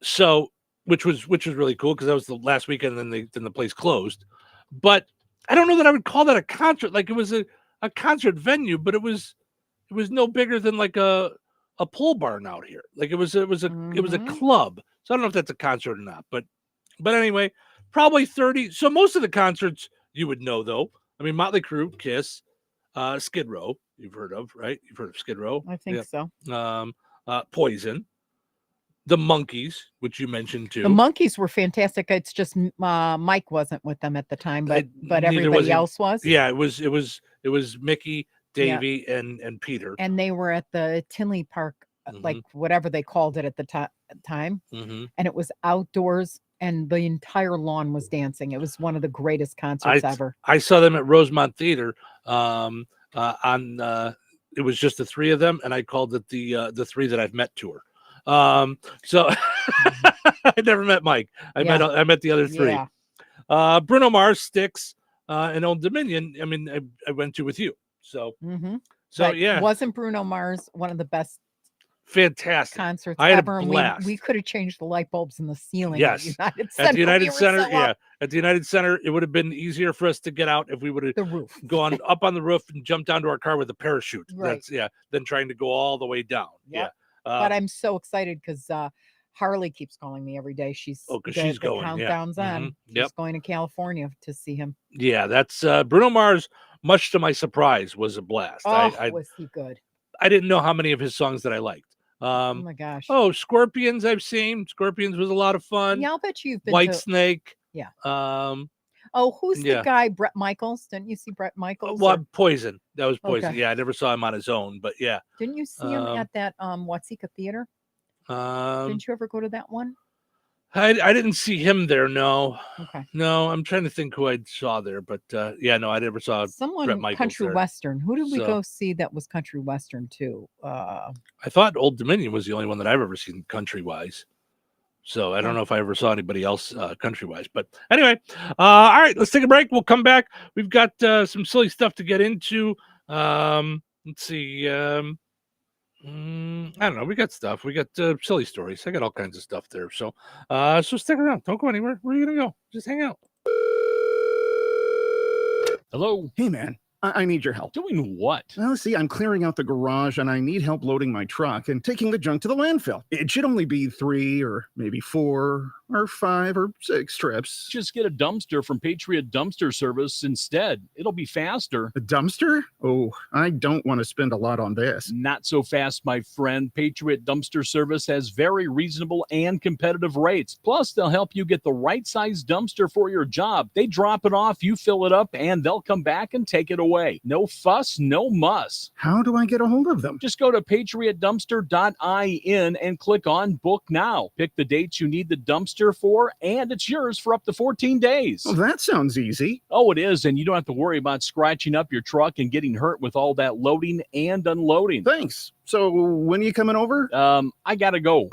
so which was really cool because that was the last weekend, and then the place closed. But I don't know that I would call that a concert. Like, it was a concert venue, but it was no bigger than like a pole barn out here. Like, it was a club. So I don't know if that's a concert or not. But anyway, probably 30. So most of the concerts you would know, though. I mean, Motley Crue, Kiss, Skid Row, you've heard of, right? You've heard of Skid Row? I think so. Poison, the Monkees, which you mentioned too. The Monkees were fantastic. It's just Mike wasn't with them at the time, but Neither everybody he. else was. Yeah, it was Mickey, Davey, and Peter. And they were at the Tinley Park, like whatever they called it at the time. Mhm. And it was outdoors, and the entire lawn was dancing. It was one of the greatest concerts ever. I saw them at Rosemont Theater. It was just the three of them, and I called it the Three That I've Met tour. So I never met Mike. I met the other three. Yeah. Bruno Mars, Styx, and Old Dominion. I mean, I went to with you. So But yeah, wasn't Bruno Mars one of the best fantastic concerts I had ever? a And blast. we could have changed the light bulbs in the ceiling. Yes, at the United at Center. the United We were Center. so Yeah, up. at the United Center, it would have been easier for us to get out if we would have the roof gone up on the roof and jumped down to our car with a parachute. Right. Than trying to go all the way down. Yep. Yeah. But I'm so excited because Harley keeps calling me every day. She's she's going. Countdown's on. Mhm. She's Yep. going to California to see him. Yeah, that's Bruno Mars. Much to my surprise, was a blast. Was he good? I didn't know how many of his songs that I liked. Oh my gosh. Scorpions I've seen. Scorpions was a lot of fun. Yeah, I'll bet you've been White to... Snake. Yeah. Who's yeah. the guy? Brett Michaels? Didn't you see Brett Michaels? Poison. That was Poison. Okay. Yeah, I never saw him on his own, but yeah. Didn't you see him at that Watsika Theater? Didn't you ever go to that one? I didn't see him there. No. Okay. No, I'm trying to think who I saw there, but no, I never saw Someone Brett Michaels country there. western. Who did we So- go see that was country western too? I thought Old Dominion was the only one that I've ever seen country wise. So I don't know if I ever saw anybody else country wise. But anyway, all right, let's take a break. We'll come back. We've got some silly stuff to get into. Let's see. I don't know. We got stuff. We got silly stories. I got all kinds of stuff there. So so stick around. Don't go anywhere. Where are you going to go? Just hang out. Hello. Hey, man. I need your help. Doing what? Well, see, I'm clearing out the garage and I need help loading my truck and taking the junk to the landfill. It should only be 3 or maybe 4 or 5 or 6 trips. Just get a dumpster from Patriot Dumpster Service instead. It'll be faster. A dumpster? Oh, I don't want to spend a lot on this. Not so fast, my friend. Patriot Dumpster Service has very reasonable and competitive rates. Plus, they'll help you get the right size dumpster for your job. They drop it off, you fill it up, and they'll come back and take it away. No fuss, no muss. How do I get a hold of them? Just go to patriotdumpster.in and click on Book Now. Pick the dates you need the dumpster for, and it's yours for up to 14 days. Well, that sounds easy. Oh, it is, and you don't have to worry about scratching up your truck and getting hurt with all that loading and unloading. Thanks. So when are you coming over? I gotta go.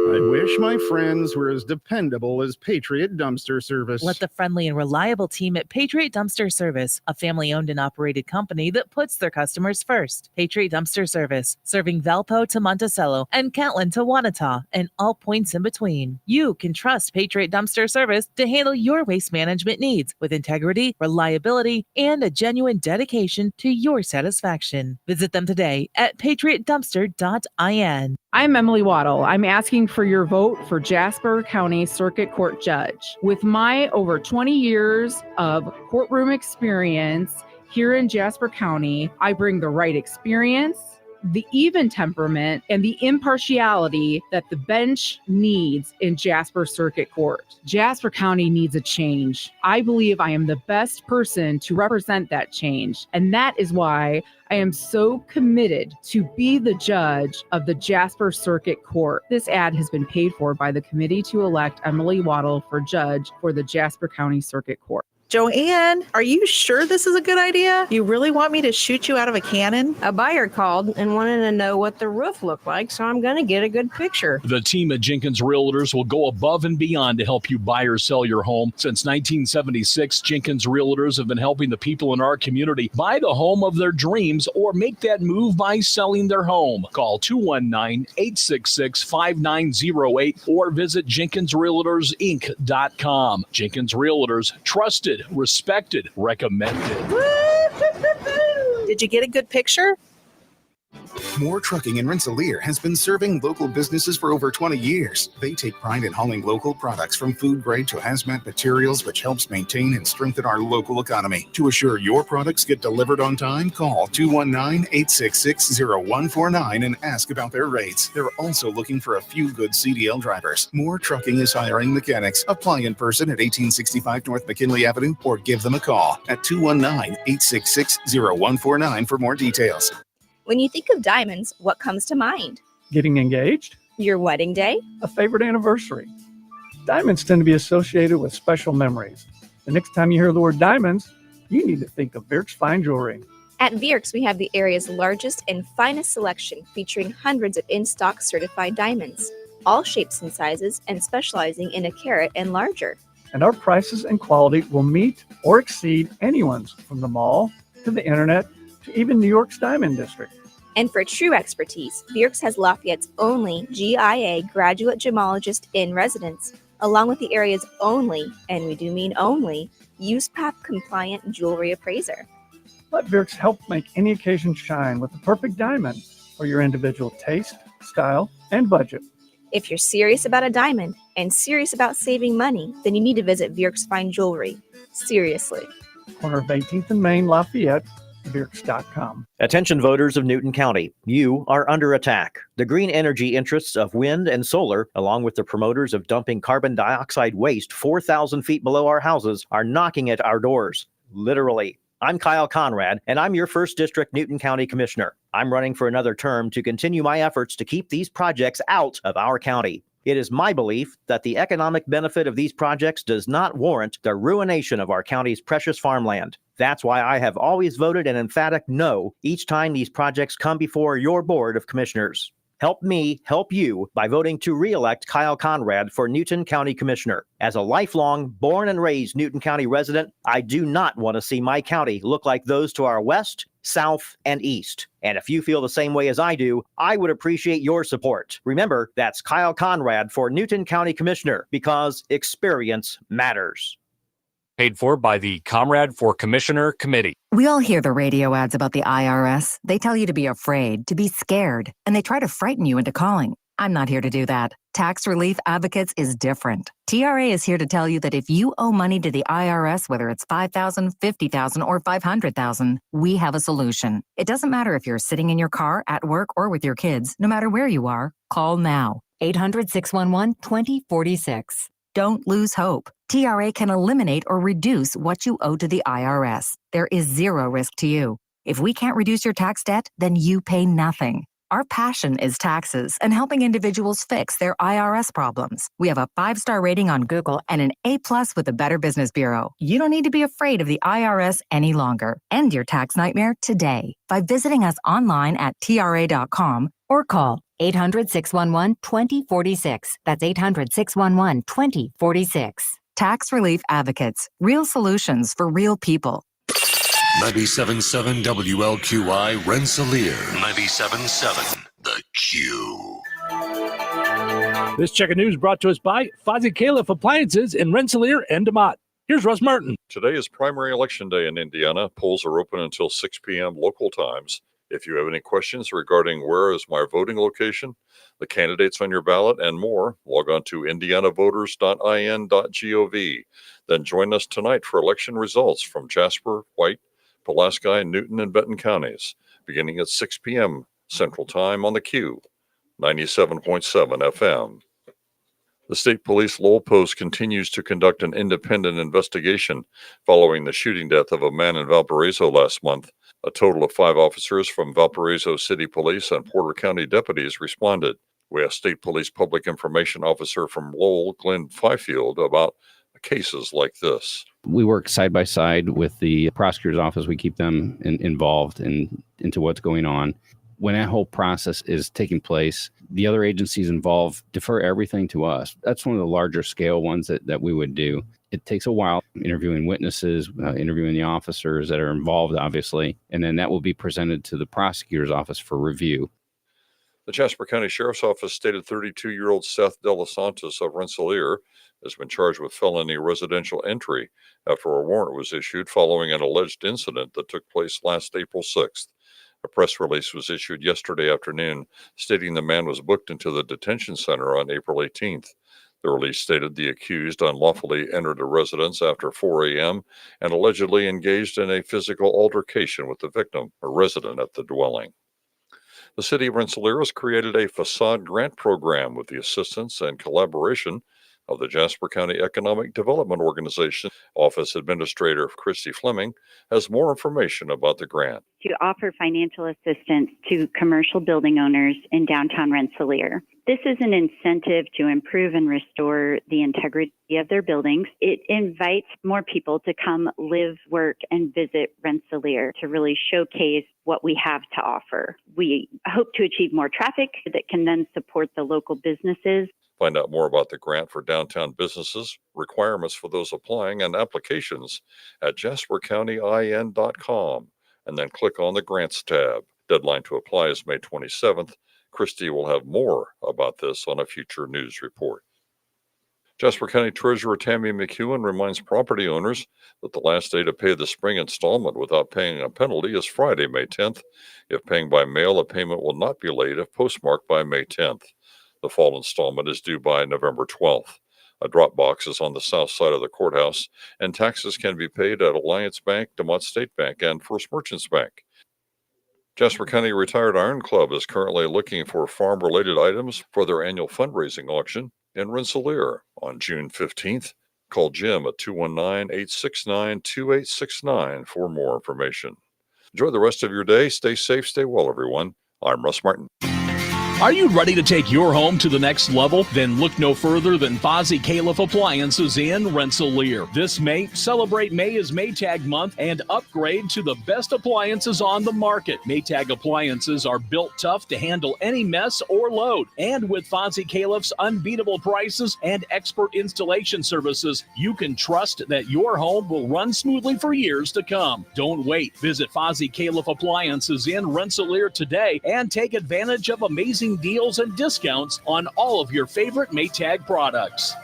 I wish my friends were as dependable as Patriot Dumpster Service. Let the friendly and reliable team at Patriot Dumpster Service, a family-owned and operated company that puts their customers first. Patriot Dumpster Service, serving Valpo to Monticello and Catlin to Wanata and all points in between. You can trust Patriot Dumpster Service to handle your waste management needs with integrity, reliability, and a genuine dedication to your satisfaction. Visit them today at patriotdumpster.in. I'm Emily Waddle. I'm asking for your vote for Jasper County Circuit Court Judge. With my over 20 years of courtroom experience here in Jasper County, I bring the right experience, the even temperament and the impartiality that the bench needs in Jasper Circuit Court. Jasper County needs a change. I believe I am the best person to represent that change, and that is why I am so committed to be the judge of the Jasper Circuit Court. This ad has been paid for by the committee to elect Emily Waddle for judge for the Jasper County Circuit Court. Joanne, are you sure this is a good idea? You really want me to shoot you out of a cannon? A buyer called and wanted to know what the roof looked like, so I'm going to get a good picture. The team at Jenkins Realtors will go above and beyond to help you buy or sell your home. Since 1976, Jenkins Realtors have been helping the people in our community buy the home of their dreams or make that move by selling their home. Call 219-866-5908 or visit JenkinsRealtorsInc.com. Jenkins Realtors, trusted, respected, recommended. Did you get a good picture? Moore Trucking in Rensselaer has been serving local businesses for over 20 years. They take pride in hauling local products from food grade to hazmat materials, which helps maintain and strengthen our local economy. To assure your products get delivered on time, call 219-866-0149 and ask about their rates. They're also looking for a few good CDL drivers. Moore Trucking is hiring mechanics. Apply in person at 1865 North McKinley Avenue or give them a call at 219-866-0149 for more details. When you think of diamonds, what comes to mind? Getting engaged? Your wedding day? A favorite anniversary? Diamonds tend to be associated with special memories. The next time you hear the word diamonds, you need to think of Birk's Fine Jewelry. At Vierks, we have the area's largest and finest selection, featuring hundreds of in-stock certified diamonds, all shapes and sizes, and specializing in a carat and larger. And our prices and quality will meet or exceed anyone's, from the mall to the internet to even New York's Diamond District. And for true expertise, Vierks has Lafayette's only GIA graduate gemologist in residence, along with the area's only, and we do mean only, USPAP compliant jewelry appraiser. Let Vierks help make any occasion shine with the perfect diamond for your individual taste, style, and budget. If you're serious about a diamond and serious about saving money, then you need to visit Vierks Fine Jewelry. Seriously. Corner of 18th and Main, Lafayette, Vierks.com. Attention voters of Newton County, you are under attack. The green energy interests of wind and solar, along with the promoters of dumping carbon dioxide waste 4,000 feet below our houses, are knocking at our doors. Literally. I'm Kyle Conrad, and I'm your 1st District Newton County Commissioner. I'm running for another term to continue my efforts to keep these projects out of our county. It is my belief that the economic benefit of these projects does not warrant the ruination of our county's precious farmland. That's why I have always voted an emphatic no each time these projects come before your Board of Commissioners. Help me help you by voting to re-elect Kyle Conrad for Newton County Commissioner. As a lifelong, born and raised Newton County resident, I do not want to see my county look like those to our west, south, and east. And if you feel the same way as I do, I would appreciate your support. Remember, that's Kyle Conrad for Newton County Commissioner, because experience matters. Paid for by the Comrade for Commissioner Committee. We all hear the radio ads about the IRS. They tell you to be afraid, to be scared, and they try to frighten you into calling. I'm not here to do that. Tax Relief Advocates is different. TRA is here to tell you that if you owe money to the IRS, whether it's $5,000, $50,000, or $500,000, we have a solution. It doesn't matter if you're sitting in your car, at work, or with your kids. No matter where you are, call now. 800-611-2046. Don't lose hope. TRA can eliminate or reduce what you owe to the IRS. There is zero risk to you. If we can't reduce your tax debt, then you pay nothing. Our passion is taxes and helping individuals fix their IRS problems. We have a 5-star rating on Google and an A+ with the Better Business Bureau. You don't need to be afraid of the IRS any longer. End your tax nightmare today by visiting us online at TRA.com or call 800-611-2046. That's 800-611-2046. Tax Relief Advocates. Real solutions for real people. 97.7 WLQI Rensselaer. 97.7 The Q. This check of news brought to us by Fozzie Califf Appliances in Rensselaer and DeMott. Here's Russ Martin. Today is primary election day in Indiana. Polls are open until 6 p.m. local times. If you have any questions regarding where is my voting location, the candidates on your ballot, and more, log on to indianavoters.in.gov. Then join us tonight for election results from Jasper, White, Pulaski, Newton, and Benton counties, beginning at 6 p.m. Central Time on the Q, 97.7 FM. The State Police Lowell Post continues to conduct an independent investigation following the shooting death of a man in Valparaiso last month. A total of 5 officers from Valparaiso City Police and Porter County deputies responded. We asked State Police Public Information Officer from Lowell, Glenn Fifield, about cases like this. We work side by side with the prosecutor's office. We keep them involved into what's going on. When that whole process is taking place, the other agencies involved defer everything to us. That's one of the larger scale ones that we would do. It takes a while interviewing witnesses, interviewing the officers that are involved, obviously, and then that will be presented to the prosecutor's office for review. The Jasper County Sheriff's Office stated 32-year-old Seth De Los Santos of Rensselaer has been charged with felony residential entry after a warrant was issued following an alleged incident that took place last April 6th. A press release was issued yesterday afternoon stating the man was booked into the detention center on April 18th. The release stated the accused unlawfully entered a residence after 4 a.m. and allegedly engaged in a physical altercation with the victim, a resident at the dwelling. The city of Rensselaer has created a facade grant program with the assistance and collaboration of the Jasper County Economic Development Organization. Office Administrator Christy Fleming has more information about the grant. To offer financial assistance to commercial building owners in downtown Rensselaer. This is an incentive to improve and restore the integrity of their buildings. It invites more people to come live, work, and visit Rensselaer to really showcase what we have to offer. We hope to achieve more traffic that can then support the local businesses. Find out more about the grant for downtown businesses, requirements for those applying, and applications at jaspercountyin.com, and then click on the Grants tab. Deadline to apply is May 27th. Christy will have more about this on a future news report. Jasper County Treasurer Tammy McEwen reminds property owners that the last day to pay the spring installment without paying a penalty is Friday, May 10th. If paying by mail, a payment will not be late if postmarked by May 10th. The fall installment is due by November 12th. A drop box is on the south side of the courthouse, and taxes can be paid at Alliance Bank, DeMott State Bank, and First Merchants Bank. Jasper County Retired Iron Club is currently looking for farm-related items for their annual fundraising auction in Rensselaer on June 15th. Call Jim at 219-869-2869 for more information. Enjoy the rest of your day. Stay safe, stay well, everyone. I'm Russ Martin. Are you ready to take your home to the next level? Then look no further than Fozzie Califf Appliances in Rensselaer. This May, celebrate May as Maytag Month and upgrade to the best appliances on the market. Maytag appliances are built tough to handle any mess or load. And with Fozzie Califf's unbeatable prices and expert installation services, you can trust that your home will run smoothly for years to come. Don't wait. Visit Fozzie Califf Appliances in Rensselaer today and take advantage of amazing deals and discounts on all of your favorite Maytag products.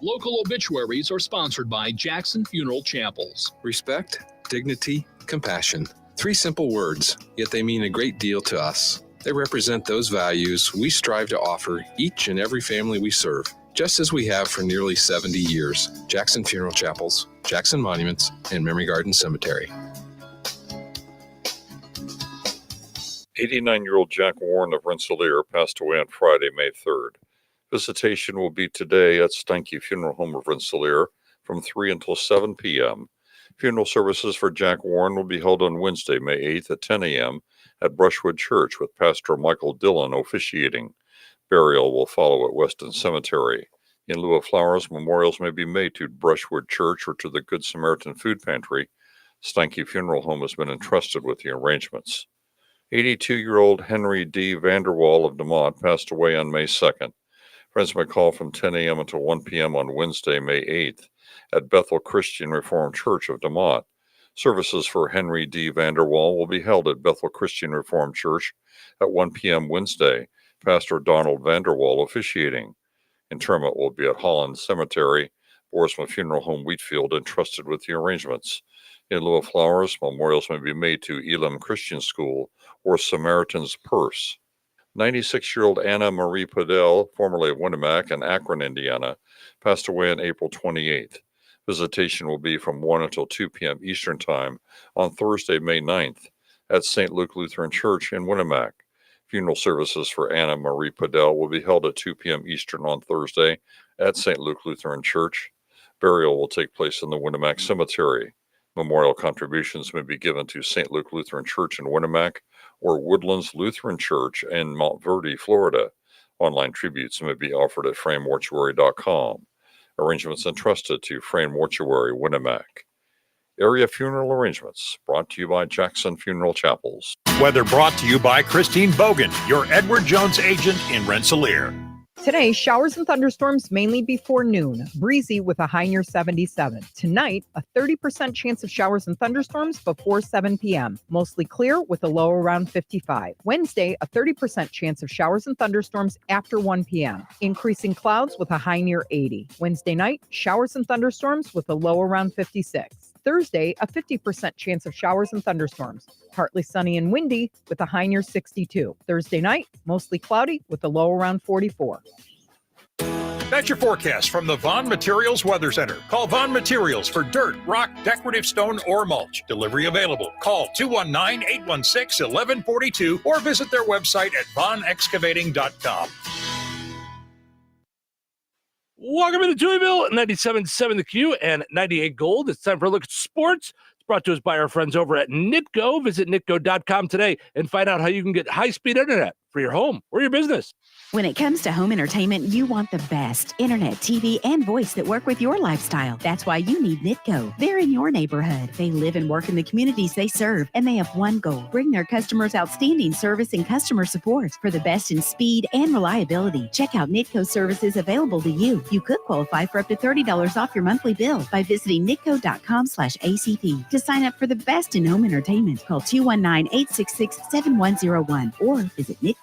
Local obituaries are sponsored by Jackson Funeral Chapels. Respect, dignity, compassion. 3 simple words, yet they mean a great deal to us. They represent those values we strive to offer each and every family we serve, just as we have for nearly 70 years. Jackson Funeral Chapels, Jackson Monuments, and Memory Garden Cemetery. 89-year-old Jack Warren of Rensselaer passed away on Friday, May 3rd. Visitation will be today at Steinke Funeral Home of Rensselaer from 3 until 7 p.m. Funeral services for Jack Warren will be held on Wednesday, May 8th at 10 a.m. at Brushwood Church with Pastor Michael Dillon officiating. Burial will follow at Weston Cemetery. In lieu of flowers, memorials may be made to Brushwood Church or to the Good Samaritan Food Pantry. Steinke Funeral Home has been entrusted with the arrangements. 82-year-old Henry D. Vanderwall of DeMott passed away on May 2nd. Friends may call from 10 a.m. until 1 p.m. on Wednesday, May 8th at Bethel Christian Reformed Church of DeMott. Services for Henry D. Vanderwall will be held at Bethel Christian Reformed Church at 1 p.m. Wednesday. Pastor Donald Vanderwall officiating. Interment will be at Holland Cemetery, Borisma Funeral Home, Wheatfield, entrusted with the arrangements. In lieu of flowers, memorials may be made to Elam Christian School or Samaritan's Purse. 96-year-old Anna Marie Padell, formerly of Winnemac and Akron, Indiana, passed away on April 28th. Visitation will be from 1 until 2 p.m. Eastern Time on Thursday, May 9th at St. Luke Lutheran Church in Winnemac. Funeral services for Anna Marie Padell will be held at 2 p.m. Eastern on Thursday at St. Luke Lutheran Church. Burial will take place in the Winnemac Cemetery. Memorial contributions may be given to St. Luke Lutheran Church in Winnemac or Woodlands Lutheran Church in Montverde, Florida. Online tributes may be offered at franemortuary.com. Arrangements entrusted to Frame Mortuary, Winnemac. Area funeral arrangements brought to you by Jackson Funeral Chapels. Weather brought to you by Christine Bogan, your Edward Jones agent in Rensselaer. Today, showers and thunderstorms mainly before noon. Breezy with a high near 77. Tonight, a 30% chance of showers and thunderstorms before 7 p.m. Mostly clear with a low around 55. Wednesday, a 30% chance of showers and thunderstorms after 1 p.m. Increasing clouds with a high near 80. Wednesday night, showers and thunderstorms with a low around 56. Thursday, a 50% chance of showers and thunderstorms. Partly sunny and windy with a high near 62. Thursday night, mostly cloudy with a low around 44. That's your forecast from the Vaughn Materials Weather Center. Call Vaughn Materials for dirt, rock, decorative stone, or mulch. Delivery available. Call 219-816-1142 or visit their website at vaughnexcavating.com. Welcome to Touhyville, 97.7 The Q and 98 Gold. It's time for a look at sports. It's brought to us by our friends over at Nitco. Visit nitco.com today and find out how you can get high-speed internet for your home or your business. When it comes to home entertainment, you want the best internet, TV, and voice that work with your lifestyle. That's why you need Nitco. They're in your neighborhood. They live and work in the communities they serve, and they have one goal: bring their customers outstanding service and customer support for the best in speed and reliability. Check out Nitco services available to you. You could qualify for up to $30 off your monthly bill by visiting nitco.com/ACP. To sign up for the best in home entertainment, call 219-866-7101 or visit nitco.com.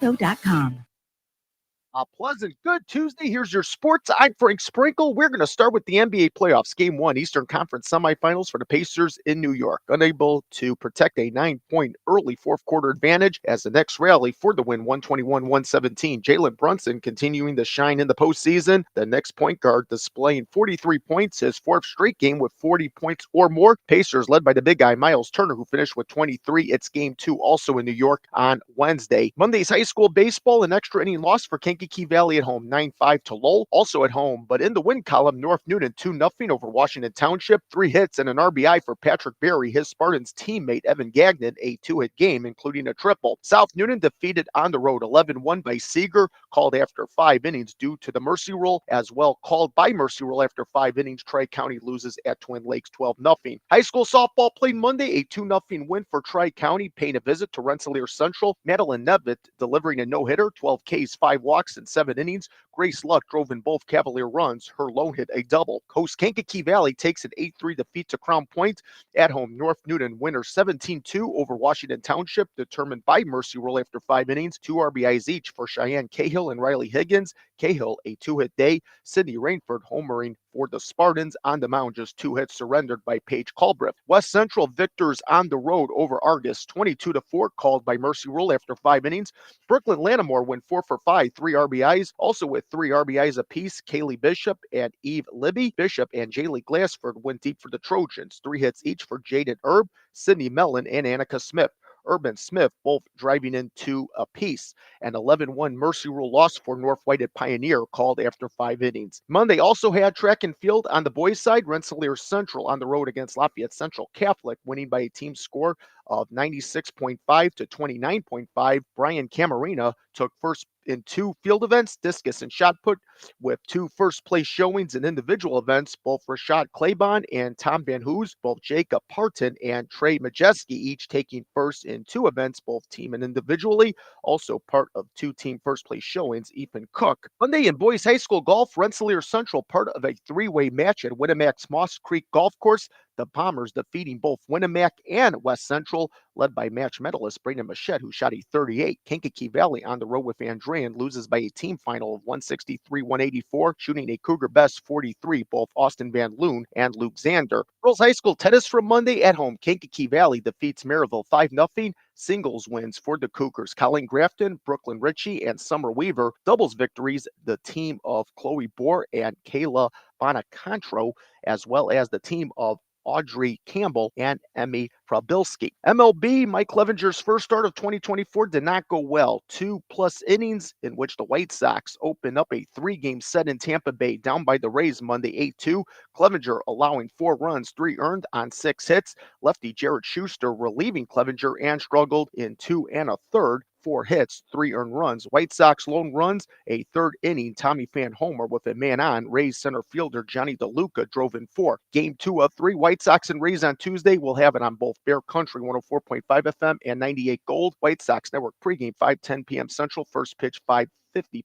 A pleasant good Tuesday. Here's your sports. I'm Frank Sprinkle. We're going to start with the NBA playoffs. Game 1, Eastern Conference semifinals for the Pacers in New York. Unable to protect a 9-point early fourth quarter advantage as the Knicks rally for the win, 121-117. Jalen Brunson continuing to shine in the postseason. The Knicks point guard displaying 43 points, his fourth straight game with 40 points or more. Pacers led by the big guy, Miles Turner, who finished with 23. It's game 2 also in New York on Wednesday. Monday's high school baseball, an extra inning loss for Kankakee Valley at home, 9-5 to Lowell, also at home. But in the win column, North Newton 2-0 over Washington Township. 3 hits and an RBI for Patrick Berry, his Spartans teammate Evan Gagnon, a 2-hit game, including a triple. South Newton defeated on the road 11-1 by Seeger, called after 5 innings due to the mercy rule, as well called by mercy rule after 5 innings. Tri-County loses at Twin Lakes 12-0. High school softball played Monday, a 2-0 win for Tri-County, paying a visit to Rensselaer Central. Madeline Nevitt delivering a no-hitter, 12 Ks, 5 walks, in 7 innings. Grace Luck drove in both Cavalier runs. Her lone hit a double. Coast Kankakee Valley takes an 8-3 defeat to Crown Point. At home, North Newton winner 17-2 over Washington Township, determined by mercy rule after 5 innings. 2 RBIs each for Cheyenne Cahill and Riley Higgins. Cahill, a 2-hit day. Sydney Rainford homering for the Spartans. On the mound, just 2 hits surrendered by Paige Culbreth. West Central victors on the road over Argus, 22-4, called by mercy rule after 5 innings. Brooklyn Lattimore went 4 for 5, 3 RBIs. Also with 3 RBIs apiece, Kaylee Bishop and Eve Libby. Bishop and Jaylee Glassford went deep for the Trojans. 3 hits each for Jaden Erb, Sydney Mellon, and Annika Smith. Urban Smith both driving in 2 apiece. An 11-1 mercy rule loss for North White at Pioneer, called after 5 innings. Monday also had track and field on the boys' side. Rensselaer Central on the road against Lafayette Central Catholic, winning by a team score of 96.5 to 29.5. Brian Camarina took first in 2 field events, discus and shot put, with 2 first-place showings in individual events. Both Rashad Claybon and Tom Van Hoos, both Jacob Parton and Trey Majeski, each taking first in 2 events, both team and individually. Also part of 2 team first-place showings, Ethan Cook. Monday in boys high school golf, Rensselaer Central part of a 3-way match at Winnemac Moss Creek Golf Course. The Bombers defeating both Winnemac and West Central, led by match medalist Brandon Machette, who shot a 38. Kankakee Valley on the road with Andrean loses by a team final of 163-184, shooting a Cougar best 43, both Austin Van Loon and Luke Zander. Girls high school tennis from Monday at home. Kankakee Valley defeats Maryville 5-0. Singles wins for the Cougars. Colleen Grafton, Brooklyn Ritchie, and Summer Weaver. Doubles victories, the team of Chloe Bohr and Kayla Bonacontro, as well as the team of Audrey Campbell, and Emmy Prabilski. MLB, Mike Clevenger's first start of 2024 did not go well. 2+ innings in which the White Sox opened up a 3-game set in Tampa Bay, down by the Rays Monday 8-2. Clevenger allowing 4 runs, 3 earned on 6 hits. Lefty Jared Schuster relieving Clevenger and struggled in 2 1/3. 4 hits, 3 earned runs. White Sox lone runs, a 3rd inning Tommy Pham homer with a man on. Rays center fielder Johnny DeLuca drove in 4. Game 2 of 3, White Sox and Rays on Tuesday. We'll have it on both Bear Country 104.5 FM and 98 Gold. White Sox Network pregame 5:10 p.m. Central. First pitch 5:50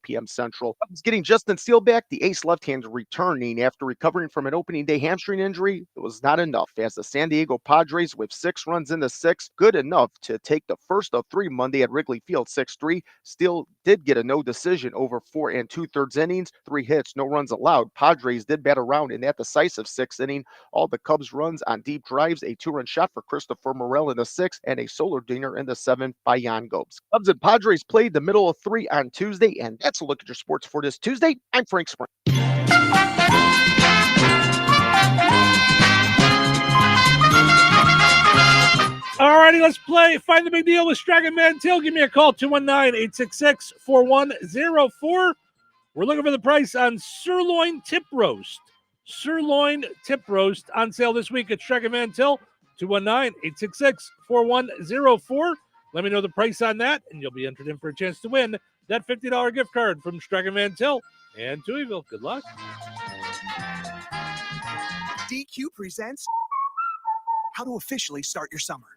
p.m. Central. Cubs getting Justin Steele back. The ace left-hander returning after recovering from an opening day hamstring injury. It was not enough as the San Diego Padres, with 6 runs in the 6th, good enough to take the first of 3 Monday at Wrigley Field 6-3. Steele did get a no decision over 4 2/3 innings, 3 hits, no runs allowed. Padres did bat around in that decisive 6th inning. All the Cubs runs on deep drives, a 2-run shot for Christopher Morel in the 6th, and a solar dinger in the 7th by Yan Gobes. Cubs and Padres played the middle of 3 on Tuesday, and that's a look at your sports for this Tuesday. I'm Frank Spring. All righty, let's play Find the Big Deal with Stragan Mantil. Give me a call, 219-866-4104. We're looking for the price on sirloin tip roast. Sirloin tip roast on sale this week at Stragan Mantil, 219-866-4104. Let me know the price on that, and you'll be entered in for a chance to win that $50 gift card from Stragan Mantil and Touhyville. Good luck. DQ presents how to officially start your summer.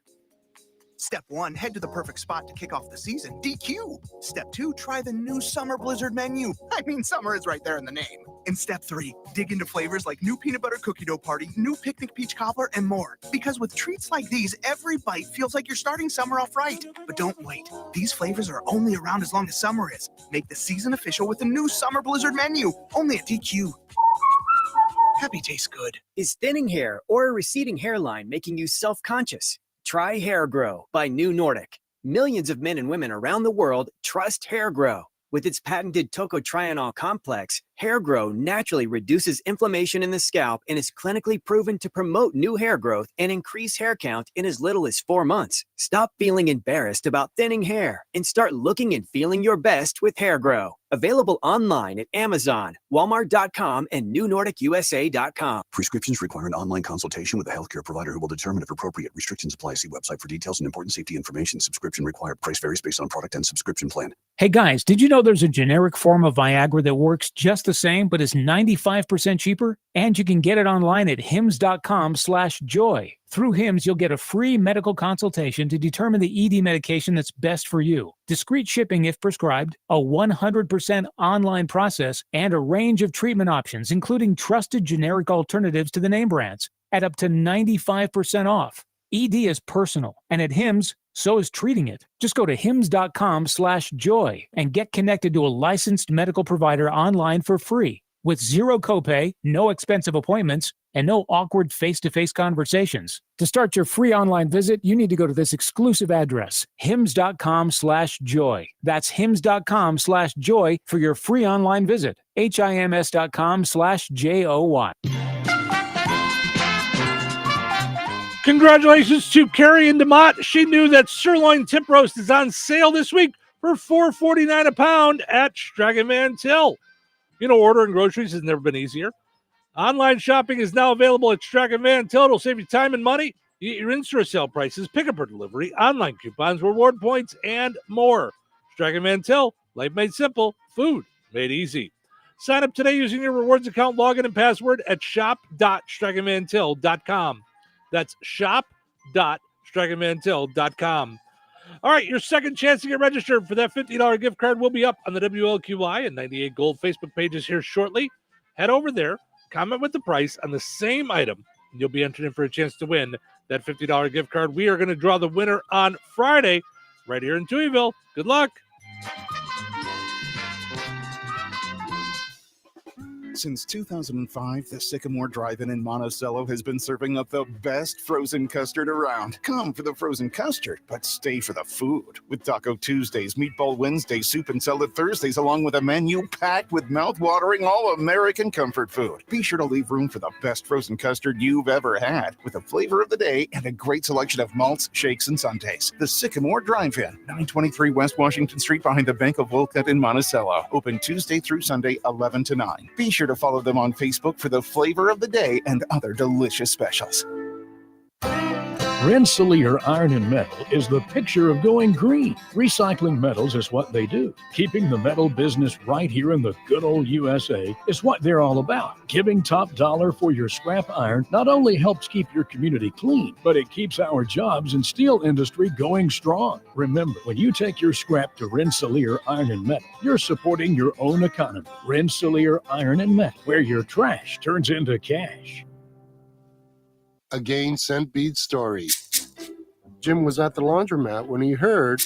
Step 1, head to the perfect spot to kick off the season, DQ. Step 2, try the new Summer Blizzard menu. I mean, summer is right there in the name. And Step 3, dig into flavors like new peanut butter cookie dough party, new picnic peach cobbler, and more. Because with treats like these, every bite feels like you're starting summer off right. But don't wait. These flavors are only around as long as summer is. Make the season official with the new Summer Blizzard menu, only at DQ. Happy tastes good. Is thinning hair or a receding hairline making you self-conscious? Try Hair Grow by New Nordic. Millions of men and women around the world trust Hair Grow. With its patented tocotrienol complex, Hair Grow naturally reduces inflammation in the scalp and is clinically proven to promote new hair growth and increase hair count in as little as 4 months. Stop feeling embarrassed about thinning hair and start looking and feeling your best with Hair Grow. Available online at Amazon, Walmart.com, and NewNordicUSA.com. Prescriptions require an online consultation with a healthcare provider who will determine if appropriate. Restrictions apply. See website for details and important safety information. Subscription required. Price varies based on product and subscription plan. Hey guys, did you know there's a generic form of Viagra that works just the same but is 95% cheaper? And you can get it online at hims.com/joy. Through Hims, you'll get a free medical consultation to determine the ED medication that's best for you. Discreet shipping if prescribed, a 100% online process, and a range of treatment options, including trusted generic alternatives to the name brands, at up to 95% off. ED is personal, and at Hims, so is treating it. Just go to hims.com/joy and get connected to a licensed medical provider online for free, with zero copay, no expensive appointments, and no awkward face-to-face conversations. To start your free online visit, you need to go to this exclusive address, hims.com/joy. That's hims.com/joy for your free online visit. hims.com/joy. Congratulations to Carrie and DeMott. She knew that sirloin tip roast is on sale this week for $4.49 a pound at Stragan Mantil. You know, ordering groceries has never been easier. Online shopping is now available at Stragan Mantil. It'll save you time and money. You get your in-store sale prices, pickup or delivery, online coupons, reward points, and more. Stragan Mantil, life made simple, food made easy. Sign up today using your rewards account login and password at shop.straganmantil.com. That's shop.straganmantil.com. All right, your second chance to get registered for that $50 gift card will be up on the WLQI and 98 Gold Facebook pages here shortly. Head over there, comment with the price on the same item, and you'll be entered in for a chance to win that $50 gift card. We are going to draw the winner on Friday right here in Touhyville. Good luck. Since 2005, the Sycamore Drive-In in Monticello has been serving up the best frozen custard around. Come for the frozen custard, but stay for the food. With Taco Tuesdays, Meatball Wednesdays, Soup and Salad Thursdays, along with a menu packed with mouth-watering all-American comfort food. Be sure to leave room for the best frozen custard you've ever had, with a flavor of the day and a great selection of malts, shakes, and sundaes. The Sycamore Drive-In, 923 West Washington Street behind the Bank of Wolcott in Monticello. Open Tuesday through Sunday, 11 to 9. Be sure to follow them on Facebook for the flavor of the day and other delicious specials. Rensselaer Iron and Metal is the picture of going green. Recycling metals is what they do. Keeping the metal business right here in the good old USA is what they're all about. Giving top dollar for your scrap iron not only helps keep your community clean, but it keeps our jobs and steel industry going strong. Remember, when you take your scrap to Rensselaer Iron and Metal, you're supporting your own economy. Rensselaer Iron and Metal, where your trash turns into cash. A gain scent bead story. Jim was at the laundromat when he heard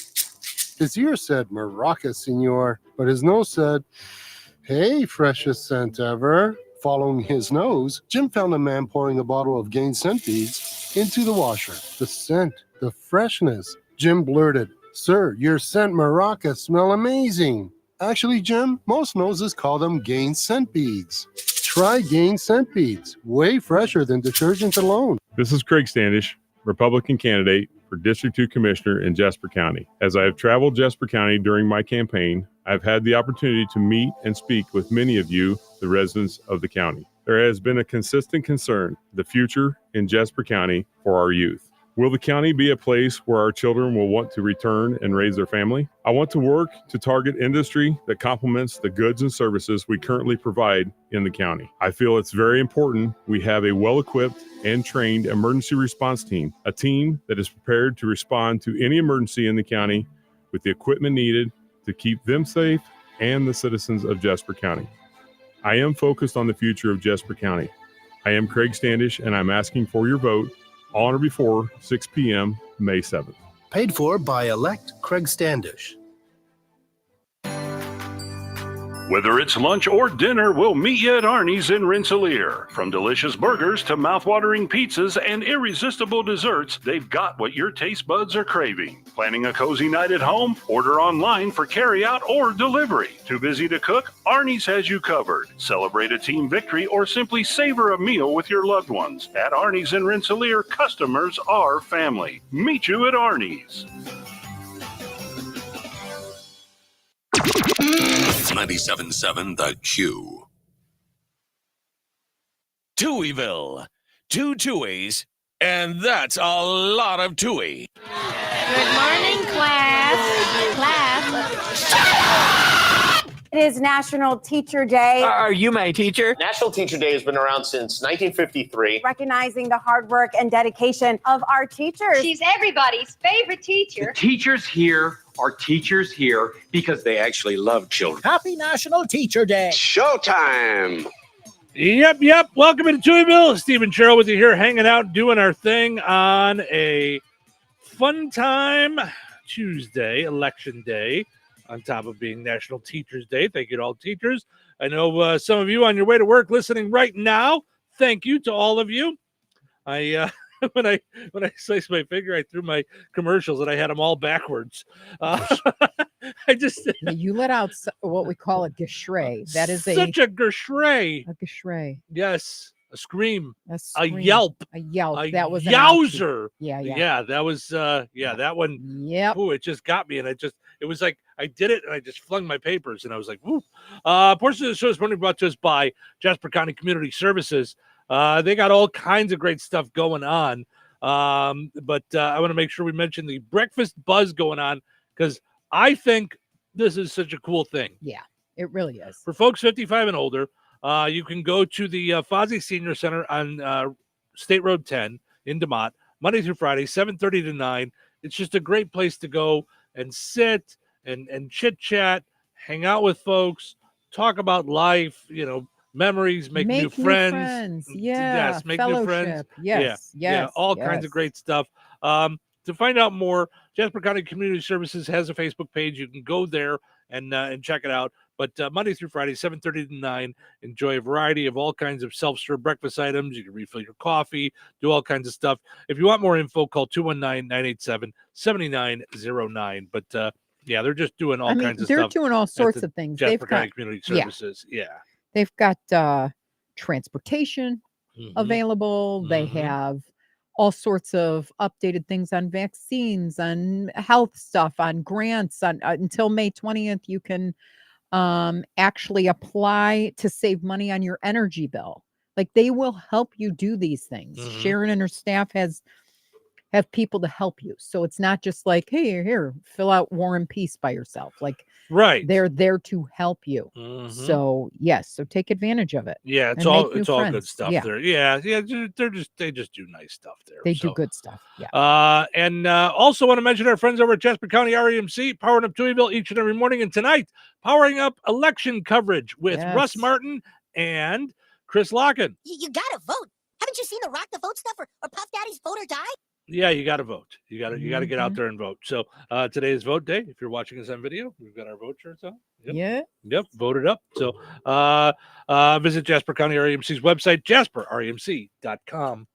his ear said Maraca, senor, but his nose said, hey, freshest scent ever. Following his nose, Jim found a man pouring a bottle of Gain scent beads into the washer. The scent, the freshness. Jim blurted, sir, your scent Maraca smell amazing. Actually, Jim, most noses call them Gain scent beads. Try Gain scent beads, way fresher than detergent alone. This is Craig Standish, Republican candidate for District 2 Commissioner in Jasper County. As I have traveled Jasper County during my campaign, I've had the opportunity to meet and speak with many of you, the residents of the county. There has been a consistent concern, the future in Jasper County for our youth. Will the county be a place where our children will want to return and raise their family? I want to work to target industry that complements the goods and services we currently provide in the county. I feel it's very important we have a well-equipped and trained emergency response team, a team that is prepared to respond to any emergency in the county with the equipment needed to keep them safe and the citizens of Jasper County. I am focused on the future of Jasper County. I am Craig Standish, and I'm asking for your vote on or before 6 p.m. May 7th. Paid for by elect Craig Standish. Whether it's lunch or dinner, we'll meet you at Arnie's in Rensselaer. From delicious burgers to mouth-watering pizzas and irresistible desserts, they've got what your taste buds are craving. Planning a cozy night at home? Order online for carryout or delivery. Too busy to cook? Arnie's has you covered. Celebrate a team victory or simply savor a meal with your loved ones. At Arnie's in Rensselaer, customers are family. Meet you at Arnie's. 97.7 The Q. Touhyville. 2 Touhies, and that's a lot of Touhy. Good morning, class. It is National Teacher Day. Are you my teacher? National Teacher Day has been around since 1953. Recognizing the hard work and dedication of our teachers. She's everybody's favorite teacher. The teachers here are teachers here because they actually love children. Happy National Teacher Day. Showtime. Yep. Welcome to Touhyville. Steve and Cheryl with you here, hanging out, doing our thing on a fun time Tuesday, Election Day, on top of being National Teachers Day. Thank you to all teachers. I know some of you on your way to work listening right now. Thank you to all of you. When I sliced my finger, I threw my commercials and I had them all backwards. You let out what we call a geshray. That is such a geshray. A geshray. Yes, a scream. A yelp. A yelp. That was yowzer. Yeah. That was that one. Yep. Ooh, it just got me, and it was like I did it, and I just flung my papers, and I was like, woo. Portion of the show is brought to us by Jasper County Community Services. They got all kinds of great stuff going on. But I want to make sure we mention the breakfast buzz going on, because I think this is such a cool thing. Yeah, it really is. For folks 55 and older, you can go to the Fozzie Senior Center on State Road 10 in DeMott, Monday through Friday, 7:30 to 9. It's just a great place to go and sit and chit-chat, hang out with folks, talk about life, memories, make new friends. Yeah. Yes, make Fellowship. new friends. Yes. Yeah. All kinds of great stuff. To find out more, Jasper County Community Services has a Facebook page. You can go there and check it out. But Monday through Friday, 7:30 to 9, enjoy a variety of all kinds of self-serve breakfast items. You can refill your coffee, do all kinds of stuff. If you want more info, call 219-987-7909. But yeah, they're just doing all kinds of stuff. They're doing all sorts of things. Jasper County Community Services. Yeah. They've got transportation available. They have all sorts of updated things on vaccines, on health stuff, on grants. On until May 20th, you can actually apply to save money on your energy bill. Like, they will help you do these things. Sharon and her staff have people to help you. So it's not just like, hey, here, fill out War and Peace by yourself. Like, they're there to help you. So yes, so take advantage of it. Yeah, it's and all make new it's all good friends. stuff Yeah. there. Yeah, they just do nice stuff there. They do good stuff. Yeah. And also want to mention our friends over at Jasper County REMC, powering up Touhyville each and every morning. And tonight, powering up election coverage with Russ Martin and Chris Locken. You gotta vote. Haven't you seen the Rock the Vote stuff or Puff Daddy's Vote or Die? Yeah, you got to vote. You got to get out there and vote. So today is vote day. If you're watching us on video, we've got our vote shirts on. Yep, voted up. So visit Jasper County REMC's website, jasperremc.com.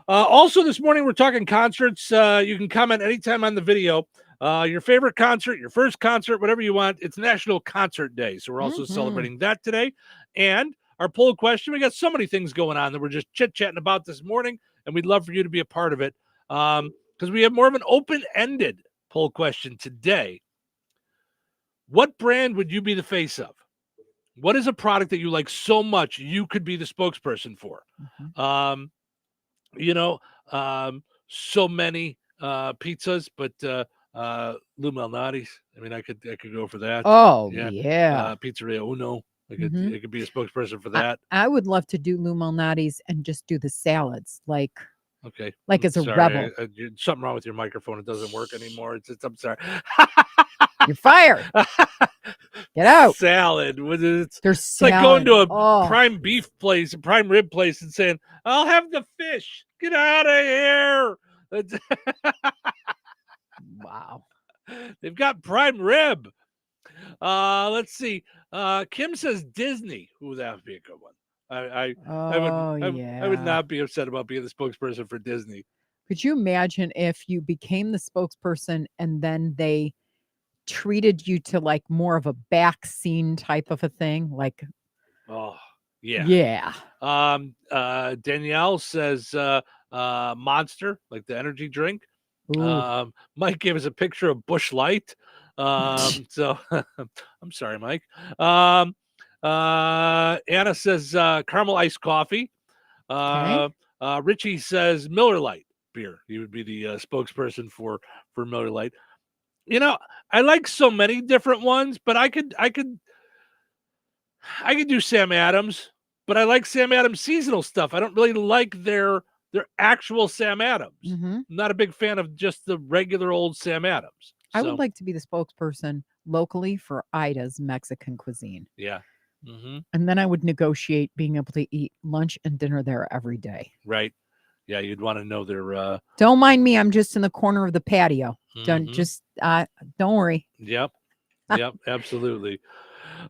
Also this morning, we're talking concerts. You can comment anytime on the video. Your favorite concert, your first concert, whatever you want. It's National Concert Day. So we're also celebrating that today. And our poll question, we got so many things going on that we're just chit-chatting about this morning. And we'd love for you to be a part of it because we have more of an open-ended poll question today. What brand would you be the face of? What is a product that you like so much you could be the spokesperson for? So many pizzas, but Lou Malnati's. I mean, I could go for that. Oh, yeah. Pizzeria Uno. I could be a spokesperson for that. I would love to do Lou Malnati's and just do the salads, like as a Sorry, rebel. Something wrong with your microphone. It doesn't work anymore. I'm sorry. You're fired. Get out. Salad. It's salad. like going to a prime beef place, a prime rib place, and saying, "I'll have the fish. Get out of here." Wow. They've got prime rib. Let's see. Kim says Disney. Ooh, that would be a good one. I would not be upset about being the spokesperson for Disney. Could you imagine if you became the spokesperson and then they treated you to like more of a back scene type of a thing? Like, yeah. Danielle says Monster, like the energy drink. Mike gave us a picture of Busch Light. So I'm sorry, Mike. Anna says caramel iced coffee. Richie says Miller Lite beer. He would be the spokesperson for Miller Lite. You know, I like so many different ones, but I could do Sam Adams, but I like Sam Adams seasonal stuff. I don't really like their actual Sam Adams. I'm not a big fan of just the regular old Sam Adams. I would like to be the spokesperson locally for Ida's Mexican cuisine. Yeah. And then I would negotiate being able to eat lunch and dinner there every day. Right. Yeah, you'd want to know their Don't mind me, I'm just in the corner of the patio. Don't worry. Yep, absolutely.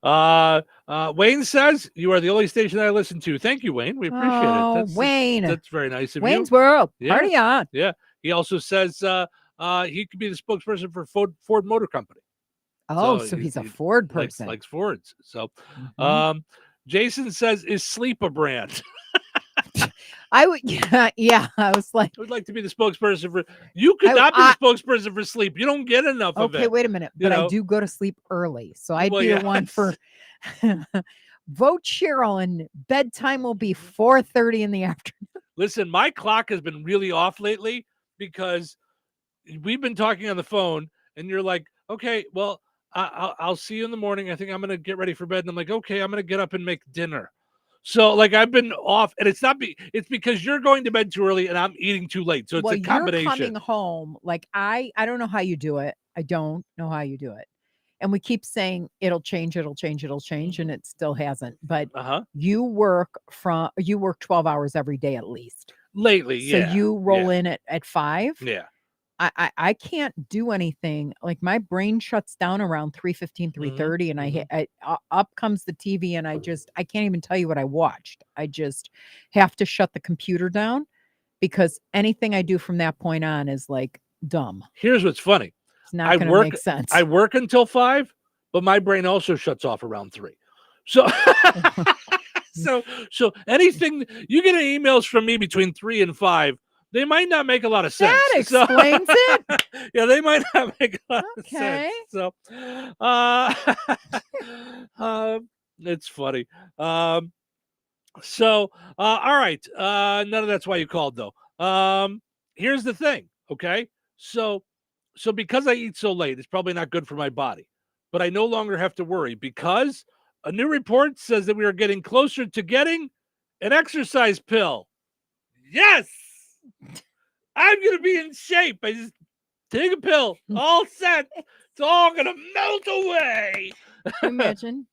Wayne says you are the only station I listen to. Thank you, Wayne. We appreciate it. Wayne. That's very nice of Wayne's you. World. Yeah. Party on. Yeah. He also says he could be the spokesperson for Ford Motor Company. Oh, so he's a Ford person. Likes Fords. So Jason says, is sleep a brand? I would, yeah. I was like, I would like to be the spokesperson for. You could not be the spokesperson for sleep. You don't get enough of it. Okay, wait a minute. But I do go to sleep early, so I'd be the one for. Vote Cheryl, and bedtime will be 4:30 in the afternoon. Listen, my clock has been really off lately because we've been talking on the phone, and you're like, okay, well, I'll see you in the morning. I think I'm going to get ready for bed. And I'm like, okay, I'm going to get up and make dinner. So like I've been off, and it's because you're going to bed too early and I'm eating too late. So it's a combination. You're coming home. Like I don't know how you do it. I don't know how you do it. And we keep saying it'll change, and it still hasn't. But you work 12 hours every day at least. Lately, yeah. So you roll in at 5. Yeah. I can't do anything. Like my brain shuts down around 3:15, 3:30, and I hit up comes the TV, and I can't even tell you what I watched. I just have to shut the computer down because anything I do from that point on is like dumb. Here's what's funny. It's not going to make sense. I work until 5, but my brain also shuts off around 3. So so anything you get emails from me between 3 and 5, they might not make a lot of sense. That explains it. Yeah, they might not make a lot of Okay. sense. So it's funny. All right. None of that's why you called though. Here's the thing, okay? So because I eat so late, it's probably not good for my body. But I no longer have to worry because a new report says that we are getting closer to getting an exercise pill. Yes! I'm going to be in shape. I just take a pill, all set. It's all going to melt away. Imagine.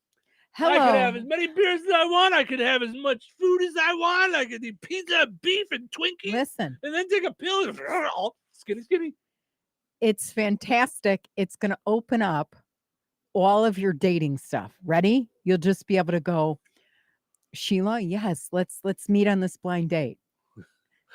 Hello. I can have as many beers as I want. I can have as much food as I want. I can eat pizza, beef, and Twinkies. Listen. And then take a pill and skinny. It's fantastic. It's going to open up all of your dating stuff. Ready? You'll just be able to go, Sheila, yes, let's meet on this blind date.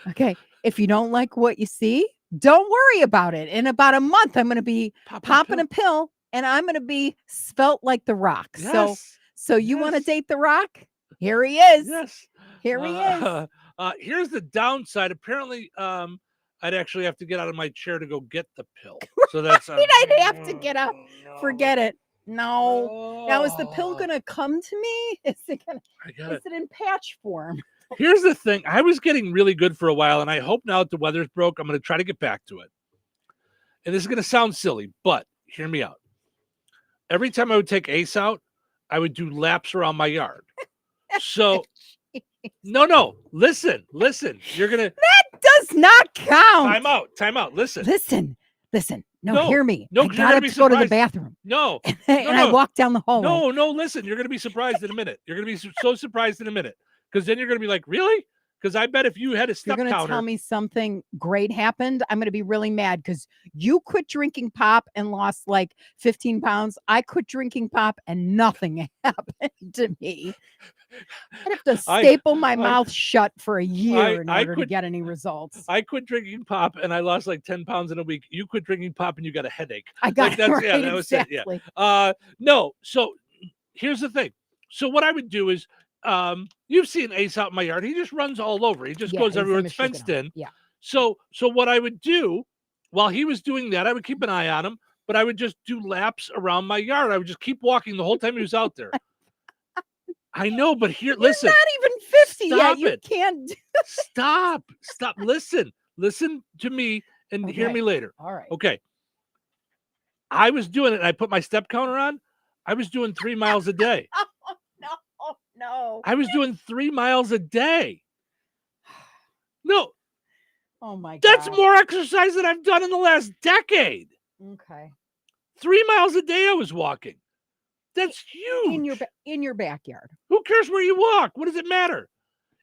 Okay. If you don't like what you see, don't worry about it. In about a month, I'm going to be popping a pill and I'm going to be spelt like The Rock. Yes. So you want to date The Rock? Here he is. Yes. Here he is. Here's the downside. Apparently, I'd actually have to get out of my chair to go get the pill. So that's I'd have to get up. Forget it. No. Now is the pill gonna come to me? Is it in patch form? Here's the thing. I was getting really good for a while, and I hope now that the weather's broke, I'm going to try to get back to it. And this is going to sound silly, but hear me out. Every time I would take Ace out, I would do laps around my yard. So, no. Listen. You're going to... That does not count. Time out. Listen. No, hear me. No, I gotta go to the bathroom. No. And I walk down the hallway. No, listen. You're going to be surprised in a minute. You're going to be so surprised in a minute. Because then you're going to be like, really? Because I bet if you had a step You're going to tell me something great happened, I'm going to be really mad because you quit drinking pop and lost like 15 pounds. I quit drinking pop and nothing happened to me. I'd have to staple my mouth shut for a year in order to get any results. I quit drinking pop and I lost like 10 pounds in a week. You quit drinking pop and you got a headache. I got that right, was exactly. it. Yeah. No. So here's the thing. So what I would do is, you've seen Ace out in my yard. He just runs all over. He just goes everywhere. It's fenced in. Yeah. So what I would do while he was doing that, I would keep an eye on him, but I would just do laps around my yard. I would just keep walking the whole time he was out there. I know, but listen. You're not even 50 yet. You can't do it. Stop. Listen to me and hear me later. All right. Okay. I was doing it and I put my step counter on. I was doing 3 miles a day. No. I was doing 3 miles a day. No. Oh my God. That's more exercise than I've done in the last decade. Okay. 3 miles a day I was walking. That's huge. In your backyard. Who cares where you walk? What does it matter?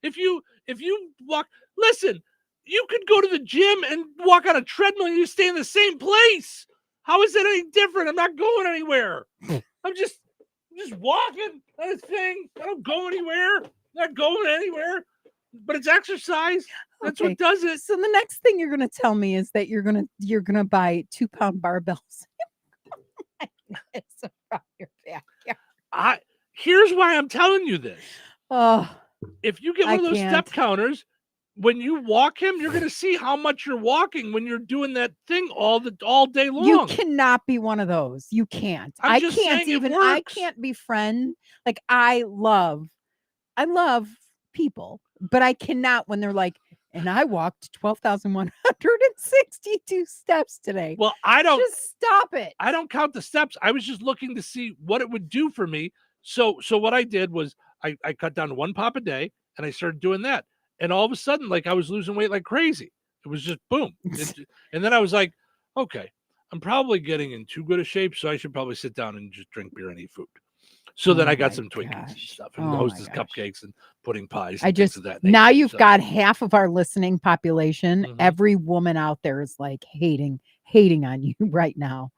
If you walk, listen, you could go to the gym and walk on a treadmill and you stay in the same place. How is it any different? I'm not going anywhere. I'm just walking on this thing. I don't go anywhere. Not going anywhere. But it's exercise. That's what does it. So the next thing you're gonna tell me is that you're gonna buy 2-pound barbells. It's around your backyard. Here's why I'm telling you this. Oh, if you get one of those step counters, when you walk him, you're going to see how much you're walking when you're doing that thing all day long. You cannot be one of those. You can't. I can't befriend. Like I love people, but I cannot when they're like, and I walked 12,162 steps today. Well, I don't just stop it. I don't count the steps. I was just looking to see what it would do for me. So what I did was I cut down to 1 pop a day and I started doing that. And all of a sudden, like I was losing weight like crazy. It was just boom. And then I was like, okay, I'm probably getting in too good a shape. So I should probably sit down and just drink beer and eat food. So then Oh I got my some Twinkies and gosh. stuff, and Oh my Hostess gosh. cupcakes and pudding pies. I And things just of that now nature, you've so. got half of our listening population. Mhm. Every woman out there is like hating on you right now.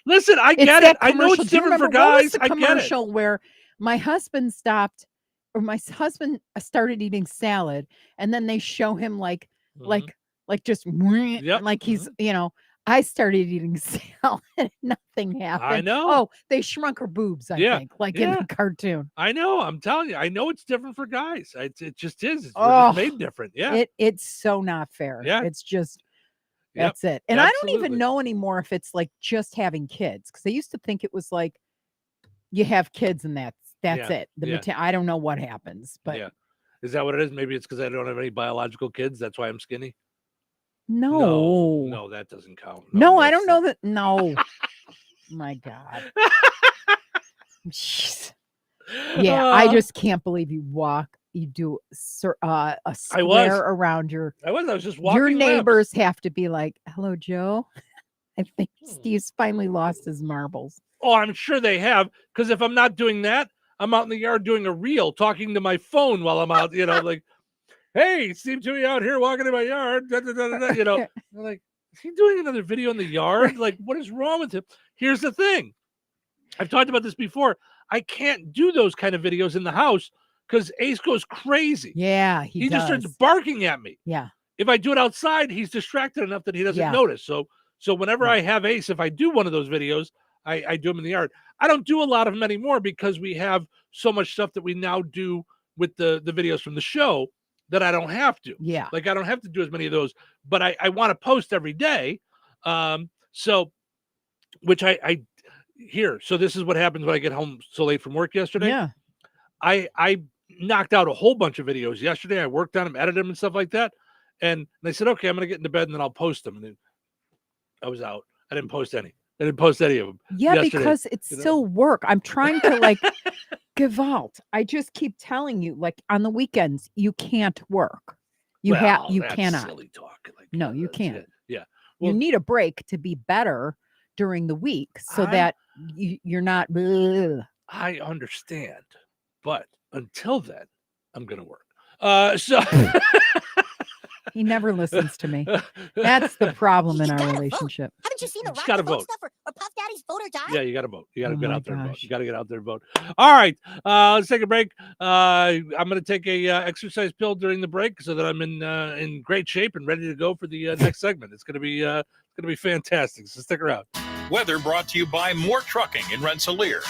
Listen, I It's get that it. I know commercial. it's Do you different for remember what was guys. the I get it. commercial where my husband stopped, or my husband started eating salad, and then they show him like just Yep. like he's I started eating salad, and nothing happened. I know. Oh, they shrunk her boobs, I Yeah, think, like in yeah. the cartoon. I know. I'm telling you. I know it's different for guys. It just is. We're Oh, just made different. Yeah. it's so not fair. Yeah. It's just Yep. that's it. And I don't Absolutely. even know anymore if it's like just having kids, because I used to think it was like you have kids and that's Yeah, it. yeah. I don't know what happens, but Yeah. Is that what it is? Maybe it's because I don't have any biological kids. That's why I'm skinny. no, No, that doesn't count. no, I that's don't know that. No, my God. Jeez. Yeah, I just can't believe you do a I was. square around your. I was just walking. Your laps. neighbors have to be like, "Hello, Joe." I think Hmm. Steve's finally lost his marbles. Oh, I'm sure they have. Because if I'm not doing that, I'm out in the yard doing a reel, talking to my phone while I'm out. Like, hey, Steve Touhy out here walking in my yard. Da, da, da, da, da, I'm like, is he doing another video in the yard? Like, what is wrong with him? Here's the thing. I've talked about this before. I can't do those kind of videos in the house because Ace goes crazy. Yeah, He does. just starts barking at me. Yeah. If I do it outside, he's distracted enough that he doesn't Yeah. notice. So whenever I have Ace, if I do one of those videos, I do them in the yard. I don't do a lot of them anymore because we have so much stuff that we now do with the videos from the show that I don't have to. Yeah. Like I don't have to do as many of those, but I want to post every day. So which I here. So this is what happens when I get home so late from work yesterday. Yeah. I knocked out a whole bunch of videos yesterday. I worked on them, edited them and stuff like that. And I said, okay, I'm going to get into bed and then I'll post them. And then I was out. I didn't post any. I didn't post any of them. Yeah, yesterday, because it's still work. I'm trying to like give out. I just keep telling you, like on the weekends, you can't work. You that's cannot. Silly talk. Like, No, you that's can't. it. Yeah. You need a break to be better during the week so that you're not. Ugh. I understand, but until then, I'm going to work. So He never listens to me. That's the problem in our relationship. Haven't you seen the Just Rock gotta the Vote vote. stuff or Puff Daddy's Vote or Die? yeah, you got to vote. You got to Oh get my out there and vote. gosh. You got to get out there and vote. All right. Let's take a break. I'm going to take a exercise pill during the break so that I'm in great shape and ready to go for the next segment. It's going to be fantastic. So stick around. Weather brought to you by More Trucking in Rensselaer.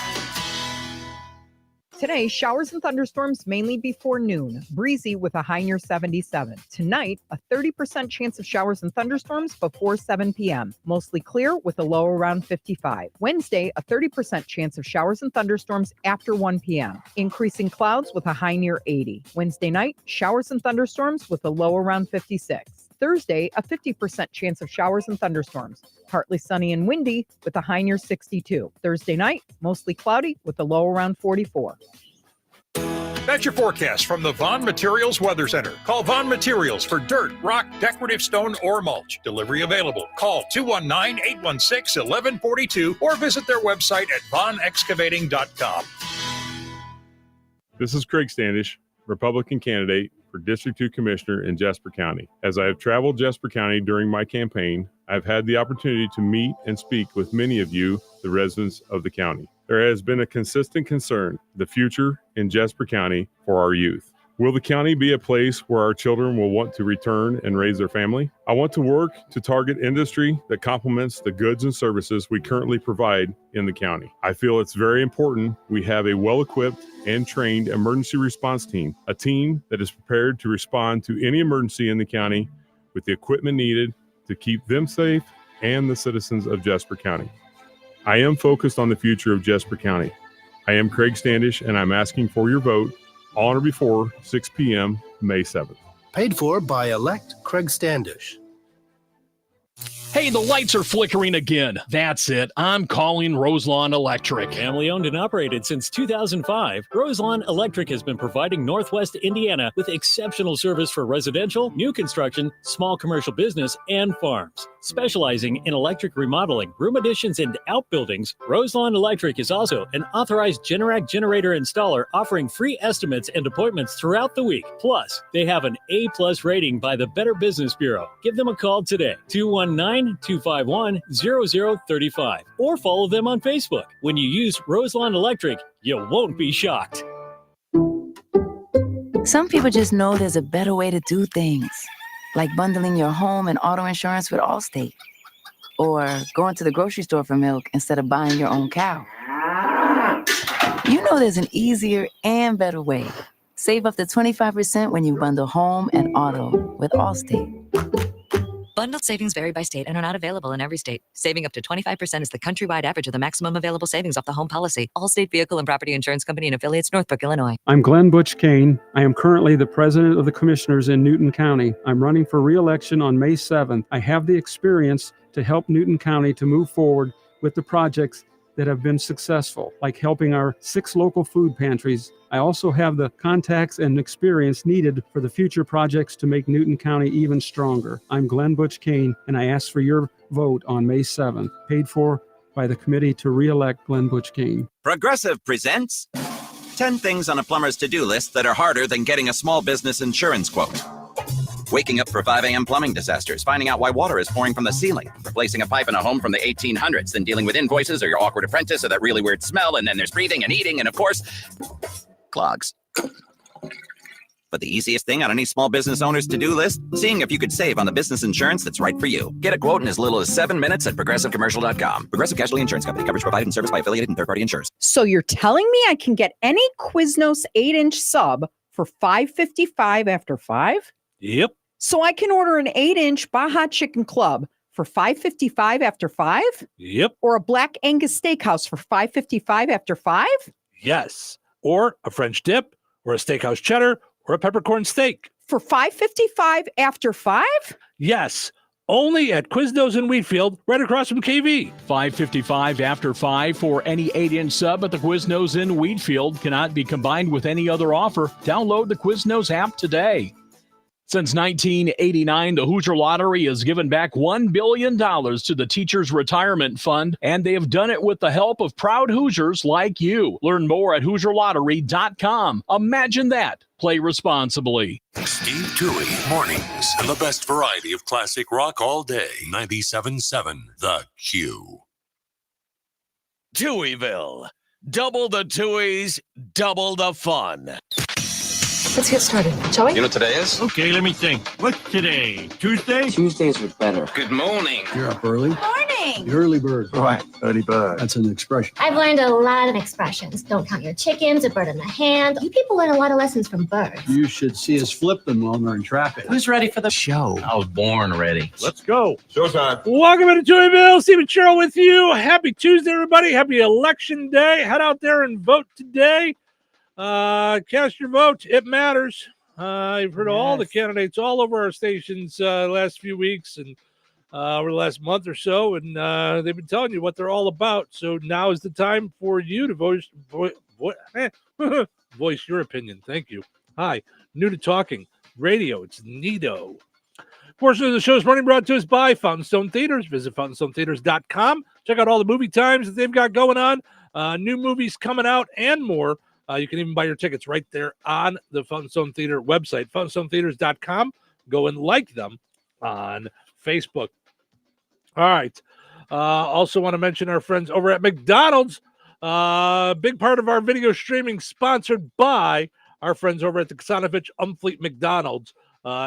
Today, showers and thunderstorms mainly before noon. Breezy with a high near 77. Tonight, a 30% chance of showers and thunderstorms before 7 p.m. Mostly clear with a low around 55. Wednesday, a 30% chance of showers and thunderstorms after 1 p.m. Increasing clouds with a high near 80. Wednesday night, showers and thunderstorms with a low around 56. Thursday, a 50% chance of showers and thunderstorms. Partly sunny and windy with a high near 62. Thursday night, mostly cloudy with a low around 44. That's your forecast from the Vaughn Materials Weather Center. Call Vaughn Materials for dirt, rock, decorative stone, or mulch. Delivery available. Call 219-816-1142 or visit their website at vaughnexcavating.com. This is Craig Standish, Republican candidate for District 2 Commissioner in Jasper County. As I have traveled Jasper County during my campaign, I've had the opportunity to meet and speak with many of you, the residents of the county. There has been a consistent concern, the future in Jasper County for our youth. Will the county be a place where our children will want to return and raise their family? I want to work to target industry that complements the goods and services we currently provide in the county. I feel it's very important we have a well-equipped and trained emergency response team, a team that is prepared to respond to any emergency in the county with the equipment needed to keep them safe and the citizens of Jasper County. I am focused on the future of Jasper County. I am Craig Standish, and I'm asking for your vote on or before 6 p.m. May 7th. Paid for by elect Craig Standish. Hey, the lights are flickering again. That's it. I'm calling Roselawn Electric. Family owned and operated since 2005, Roselawn Electric has been providing Northwest Indiana with exceptional service for residential, new construction, small commercial business, and farms. Specializing in electric remodeling, room additions, and outbuildings, Roselawn Electric is also an authorized Generac generator installer offering free estimates and appointments throughout the week. Plus, they have an A+ rating by the Better Business Bureau. Give them a call today, 219-251-0035, or follow them on Facebook. When you use Roselawn Electric, you won't be shocked. Some people just know there's a better way to do things, like bundling your home and auto insurance with Allstate, or going to the grocery store for milk instead of buying your own cow. You know there's an easier and better way. Save up to 25% when you bundle home and auto with Allstate. Bundled savings vary by state and are not available in every state. Saving up to 25% is the countrywide average of the maximum available savings off the home policy. Allstate Vehicle and Property Insurance Company and affiliates, Northbrook, Illinois. I'm Glenn Butch Kane. I am currently the president of the commissioners in Newton County. I'm running for re-election on May 7th. I have the experience to help Newton County to move forward with the projects that have been successful, like helping our 6 local food pantries. I also have the contacts and experience needed for the future projects to make Newton County even stronger. I'm Glenn Butch Kane, and I ask for your vote on May 7th, paid for by the committee to re-elect Glenn Butch Kane. Progressive presents 10 things on a plumber's to-do list that are harder than getting a small business insurance quote. Waking up for 5 a.m. plumbing disasters, finding out why water is pouring from the ceiling, replacing a pipe in a home from the 1800s, then dealing with invoices or your awkward apprentice or that really weird smell, and then there's breathing and eating, and of course, clogs. But the easiest thing on any small business owner's to-do list, seeing if you could save on the business insurance that's right for you. Get a quote in as little as 7 minutes at progressivecommercial.com. Progressive Casualty Insurance Company. Coverage provided and serviced by affiliated and third-party insurers. So you're telling me I can get any Quiznos 8-inch sub for $5.55 after 5? Yep. So I can order an 8-inch Baja Chicken Club for $5.55 after 5? Yep. Or a Black Angus Steakhouse for $5.55 after 5? Yes. Or a French dip, or a steakhouse cheddar, or a peppercorn steak. For $5.55 after 5? Yes. Only at Quiznos in Wheatfield, right across from KV. $5.55 after 5 for any 8-inch sub at the Quiznos in Wheatfield. Cannot be combined with any other offer. Download the Quiznos app today. Since 1989, the Hoosier Lottery has given back $1 billion to the Teachers Retirement Fund, and they have done it with the help of proud Hoosiers like you. Learn more at HoosierLottery.com. Imagine that. Play responsibly. Steve Touhy, mornings, and the best variety of classic rock all day. 97.7 The Q. Touhyville. Double the Touhies, double the fun. Let's get started, shall we? You know what today is? Okay, let me think. What's today? Tuesday? Tuesdays are better. Good morning. You're up early? Morning. The early bird. Right, early bird. That's an expression. I've learned a lot of expressions. Don't count your chickens, a bird in the hand. You people learn a lot of lessons from birds. You should see us flip them while they're in traffic. Who's ready for the show? I was born ready. Let's go. Showtime. Welcome to Touhyville. Steve and Cheryl with you. Happy Tuesday, everybody. Happy election day. Head out there and vote today. Cast your vote. It matters. I've heard all the candidates all over our stations last few weeks and over the last month or so, and they've been telling you what they're all about. So now is the time for you to voice your opinion. Thank you. Hi, new to talking radio. It's Nito. Portion of the show is running brought to us by Fountain Stone Theaters. Visit fountainstonetheaters.com. Check out all the movie times that they've got going on. New movies coming out and more. You can even buy your tickets right there on the Fountain Stone Theater website, fountainstonetheaters.com. Go and like them on Facebook. All right. Also want to mention our friends over at McDonald's. Big part of our video streaming sponsored by our friends over at the Kasanovich Umfleet McDonald's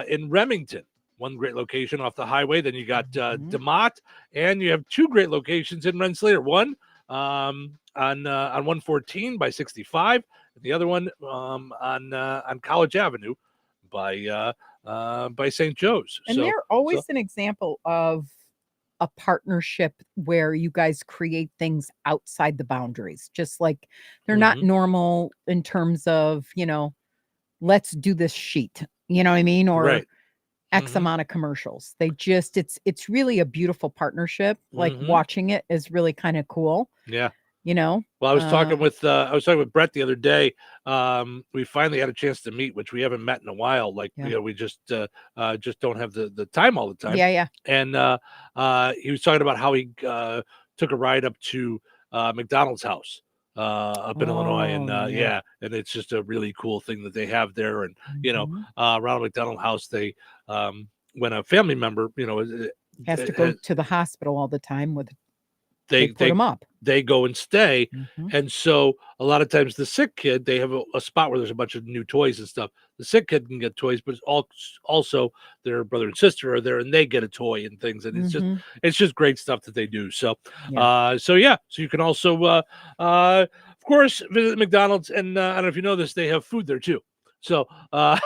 in Remington. One great location off the highway. Then you got DeMott, and you have 2 great locations in Rensselaer. One on 114 by 65, and the other one on College Avenue by St. Joe's. And they're always an example of a partnership where you guys create things outside the boundaries. Just like they're not normal in terms of, let's do this sheet. You know what I mean? Or, X amount of commercials. They just it's really a beautiful partnership. Like watching it is really kind of cool. Yeah. You know. Well, I was talking with Brett the other day. We finally had a chance to meet, which we haven't met in a while. Like we just don't have the time all the time. Yeah. And he was talking about how he took a ride up to McDonald's house up in Illinois, and and it's just a really cool thing that they have there. And Ronald McDonald House, they when a family member has to go to the hospital all the time with. They put them up. They go and stay. And so a lot of times the sick kid, they have a spot where there's a bunch of new toys and stuff. The sick kid can get toys, but also their brother and sister are there and they get a toy and things. And it's just great stuff that they do. So, so you can also, of course, visit McDonald's. And I don't know if you know this, they have food there too. So, I'm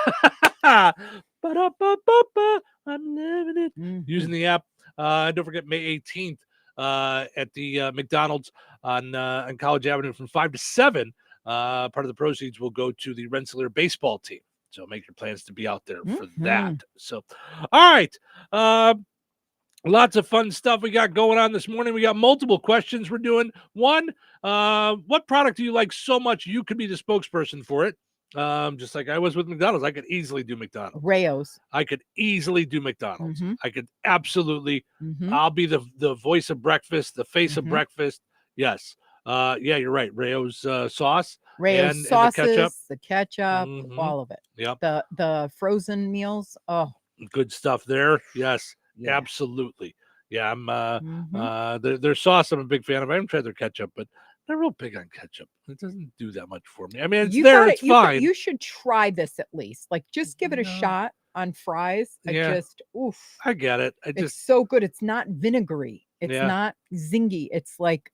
living it using the app. Don't forget May 18th. At the McDonald's on College Avenue from 5 to 7. Part of the proceeds will go to the Rensselaer baseball team. So make your plans to be out there for that. So, all right. Lots of fun stuff we got going on this morning. We got multiple questions we're doing. One, what product do you like so much you could be the spokesperson for it? Just like I was with McDonald's, I could easily do McDonald's. Rayo's. I could easily do McDonald's. I could absolutely. I'll be the voice of breakfast, the face of breakfast. Yes. Yeah, you're right. Rayo's sauce. Rayo's sauces, the ketchup, all of it. Yep. The frozen meals. Oh, good stuff there. Yes, absolutely. Yeah, I'm their sauce I'm a big fan of. I haven't tried their ketchup, but they're real big on ketchup. It doesn't do that much for me. I mean, it's fine. You should try this at least. Like, just give it a shot on fries. I get it. It's so good. It's not vinegary. It's not zingy. It's like,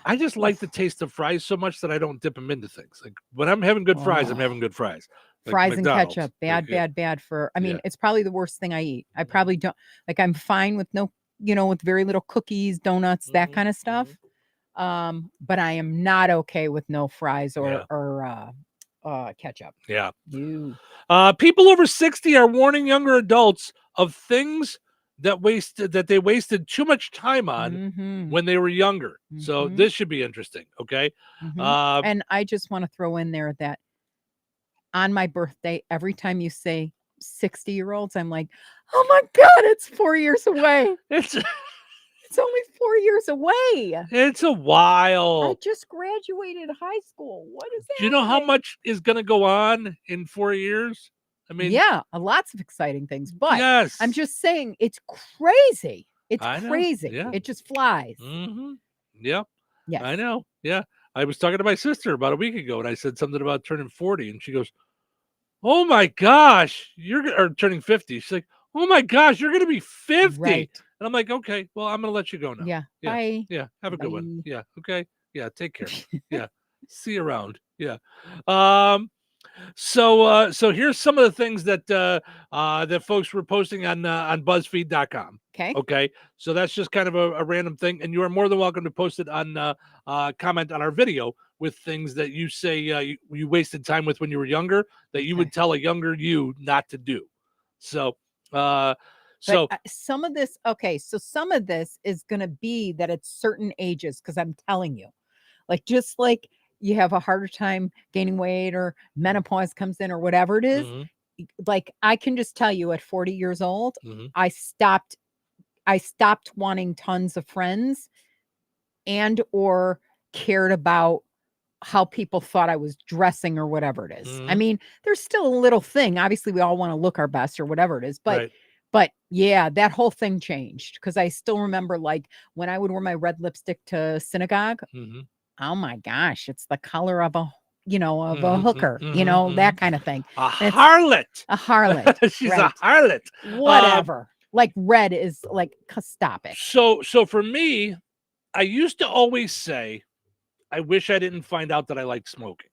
I just like the taste of fries so much that I don't dip them into things. Like when I'm having good fries, I'm having good fries. Like fries McDonald's. and ketchup, bad for. I mean, it's probably the worst thing I eat. I probably don't like. I'm fine with with very little cookies, donuts, that kind of stuff. But I am not okay with no fries or ketchup. Yeah. People over 60 are warning younger adults of things that they wasted too much time on when they were younger. So this should be interesting. Okay. And I just want to throw in there that on my birthday, every time you say 60-year-olds, I'm like, oh my God, it's 4 years away. It's only 4 years away. It's a while. I just graduated high school. What is that? Do you know how much is going to go on in 4 years? I mean, lots of exciting things. But yes. I'm just saying, it's crazy. It's crazy. Yeah. It just flies. Yeah. Yes. I know. Yeah. I was talking to my sister about a week ago, and I said something about turning 40, and she goes, "Oh my gosh, or turning 50." She's like, "Oh my gosh, you're going to be 50." Right. And I'm like, okay, well, I'm going to let you go now. Yeah. Bye. Yeah. Have a good Bye. one. Yeah. Okay. Yeah. Take care. Yeah. See you around. Yeah. So here's some of the things that that folks were posting on BuzzFeed.com. Okay. So that's just kind of a random thing, and you are more than welcome to post it on comment on our video with things that you say you wasted time with when you were younger that you would tell a younger you not to do. So. Some of this, so some of this is going to be that at certain ages, because I'm telling you, like, just like you have a harder time gaining weight or menopause comes in or whatever it is, like, I can just tell you at 40 years old, I stopped wanting tons of friends and or cared about how people thought I was dressing or whatever it is. I mean, there's still a little thing. Obviously, we all want to look our best or whatever it is, but But yeah, that whole thing changed because I still remember, like, when I would wear my red lipstick to synagogue. Oh my gosh, it's the color of a hooker, that kind of thing. A harlot. A harlot. She's a harlot. Whatever. Like, red is like, stop it. So for me, I used to always say, I wish I didn't find out that I like smoking.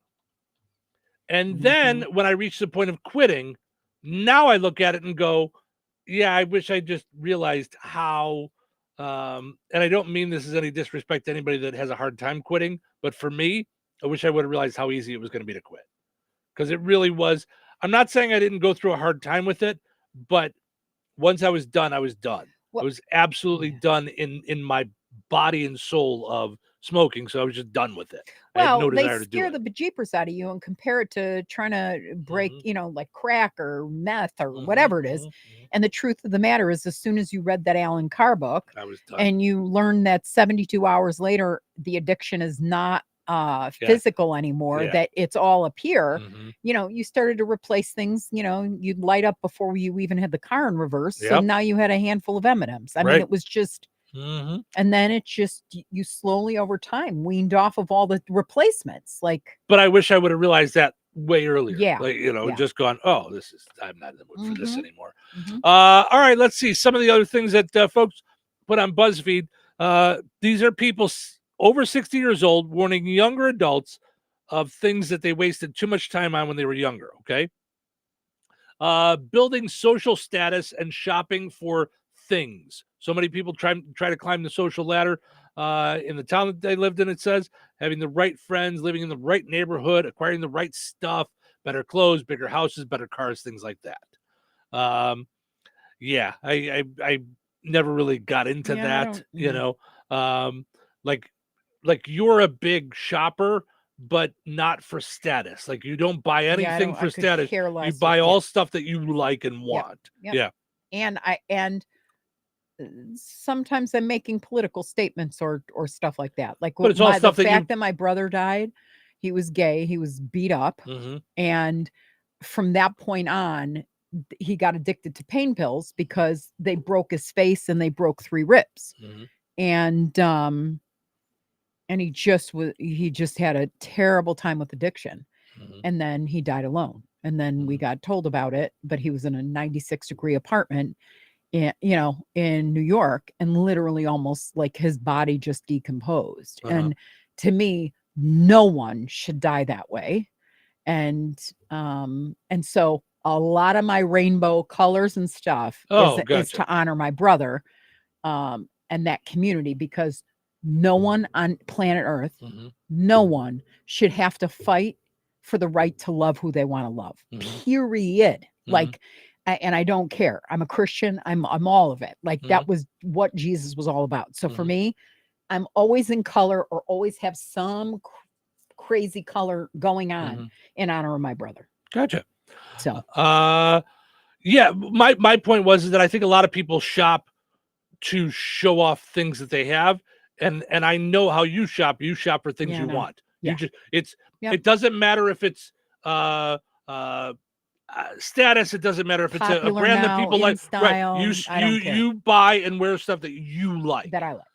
And then when I reached the point of quitting, now I look at it and go, yeah, I wish I just realized how, and I don't mean this as any disrespect to anybody that has a hard time quitting, but for me, I wish I would have realized how easy it was going to be to quit. Because it really was. I'm not saying I didn't go through a hard time with it, But once I was done, I was done. Well, I was absolutely done in my body and soul of smoking. So I was just done with it. I had no they desire to do scare it. the bejeepers out of you and compare it to trying to break, like crack or meth or whatever it is. And the truth of the matter is, as soon as you read that Alan Carr book, I was done. and you learn that 72 hours later, the addiction is not physical anymore, that it's all up here, you started to replace things, you'd light up before you even had the car in reverse. So now you had a handful of M&Ms. I mean, it was just, and then it just, you slowly over time weaned off of all the replacements. But I wish I would have realized that way earlier. Yeah. Just gone, oh, I'm not in the mood for this anymore. All right, let's see some of the other things that folks put on BuzzFeed. These are people over 60 years old warning younger adults of things that they wasted too much time on when they were younger. Okay. Building social status and shopping for things. So many people try to climb the social ladder in the town that they lived in. It says having the right friends, living in the right neighborhood, acquiring the right stuff, better clothes, bigger houses, better cars, things like that. I never really got into that. Like you're a big shopper, but not for status. Like you don't buy anything for status. You buy all stuff that you like and want. Yeah. And sometimes I'm making political statements or stuff like that. Like, but it's all stuff the fact that my brother died, he was gay, he was beat up, and from that point on, he got addicted to pain pills because they broke his face and they broke 3 ribs, and he just had a terrible time with addiction, and then he died alone, and then we got told about it, but he was in a 96-degree apartment in New York, and literally almost like his body just decomposed. And to me, no one should die that way. And so a lot of my rainbow colors and stuff is to honor my brother and that community, because no one on planet Earth, no one should have to fight for the right to love who they want to love. Period. And I don't care. I'm a Christian. I'm all of it. That was what Jesus was all about. So for me, I'm always in color or always have some crazy color going on in honor of my brother. Gotcha. So, my point was that I think a lot of people shop to show off things that they have. And I know how you shop. You shop for things you want. It doesn't matter if it's, status. It doesn't matter if it's a brand that people like. Style, right. You buy and wear stuff that you like. That I like.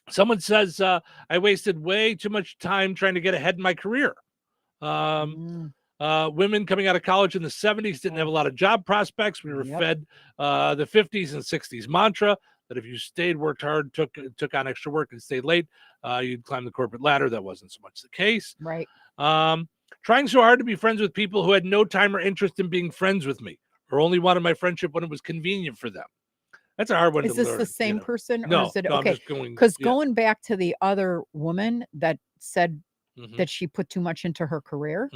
Someone says I wasted way too much time trying to get ahead in my career. Women coming out of college in the 70s didn't have a lot of job prospects. We were fed the 50s and 60s mantra that if you stayed, worked hard, took on extra work, and stayed late, you'd climb the corporate ladder. That wasn't so much the case. Right. Trying so hard to be friends with people who had no time or interest in being friends with me, or only wanted my friendship when it was convenient for them. That's a hard one to learn. Is this the same person? No, or is it no, okay? Because going back to the other woman that said that she put too much into her career,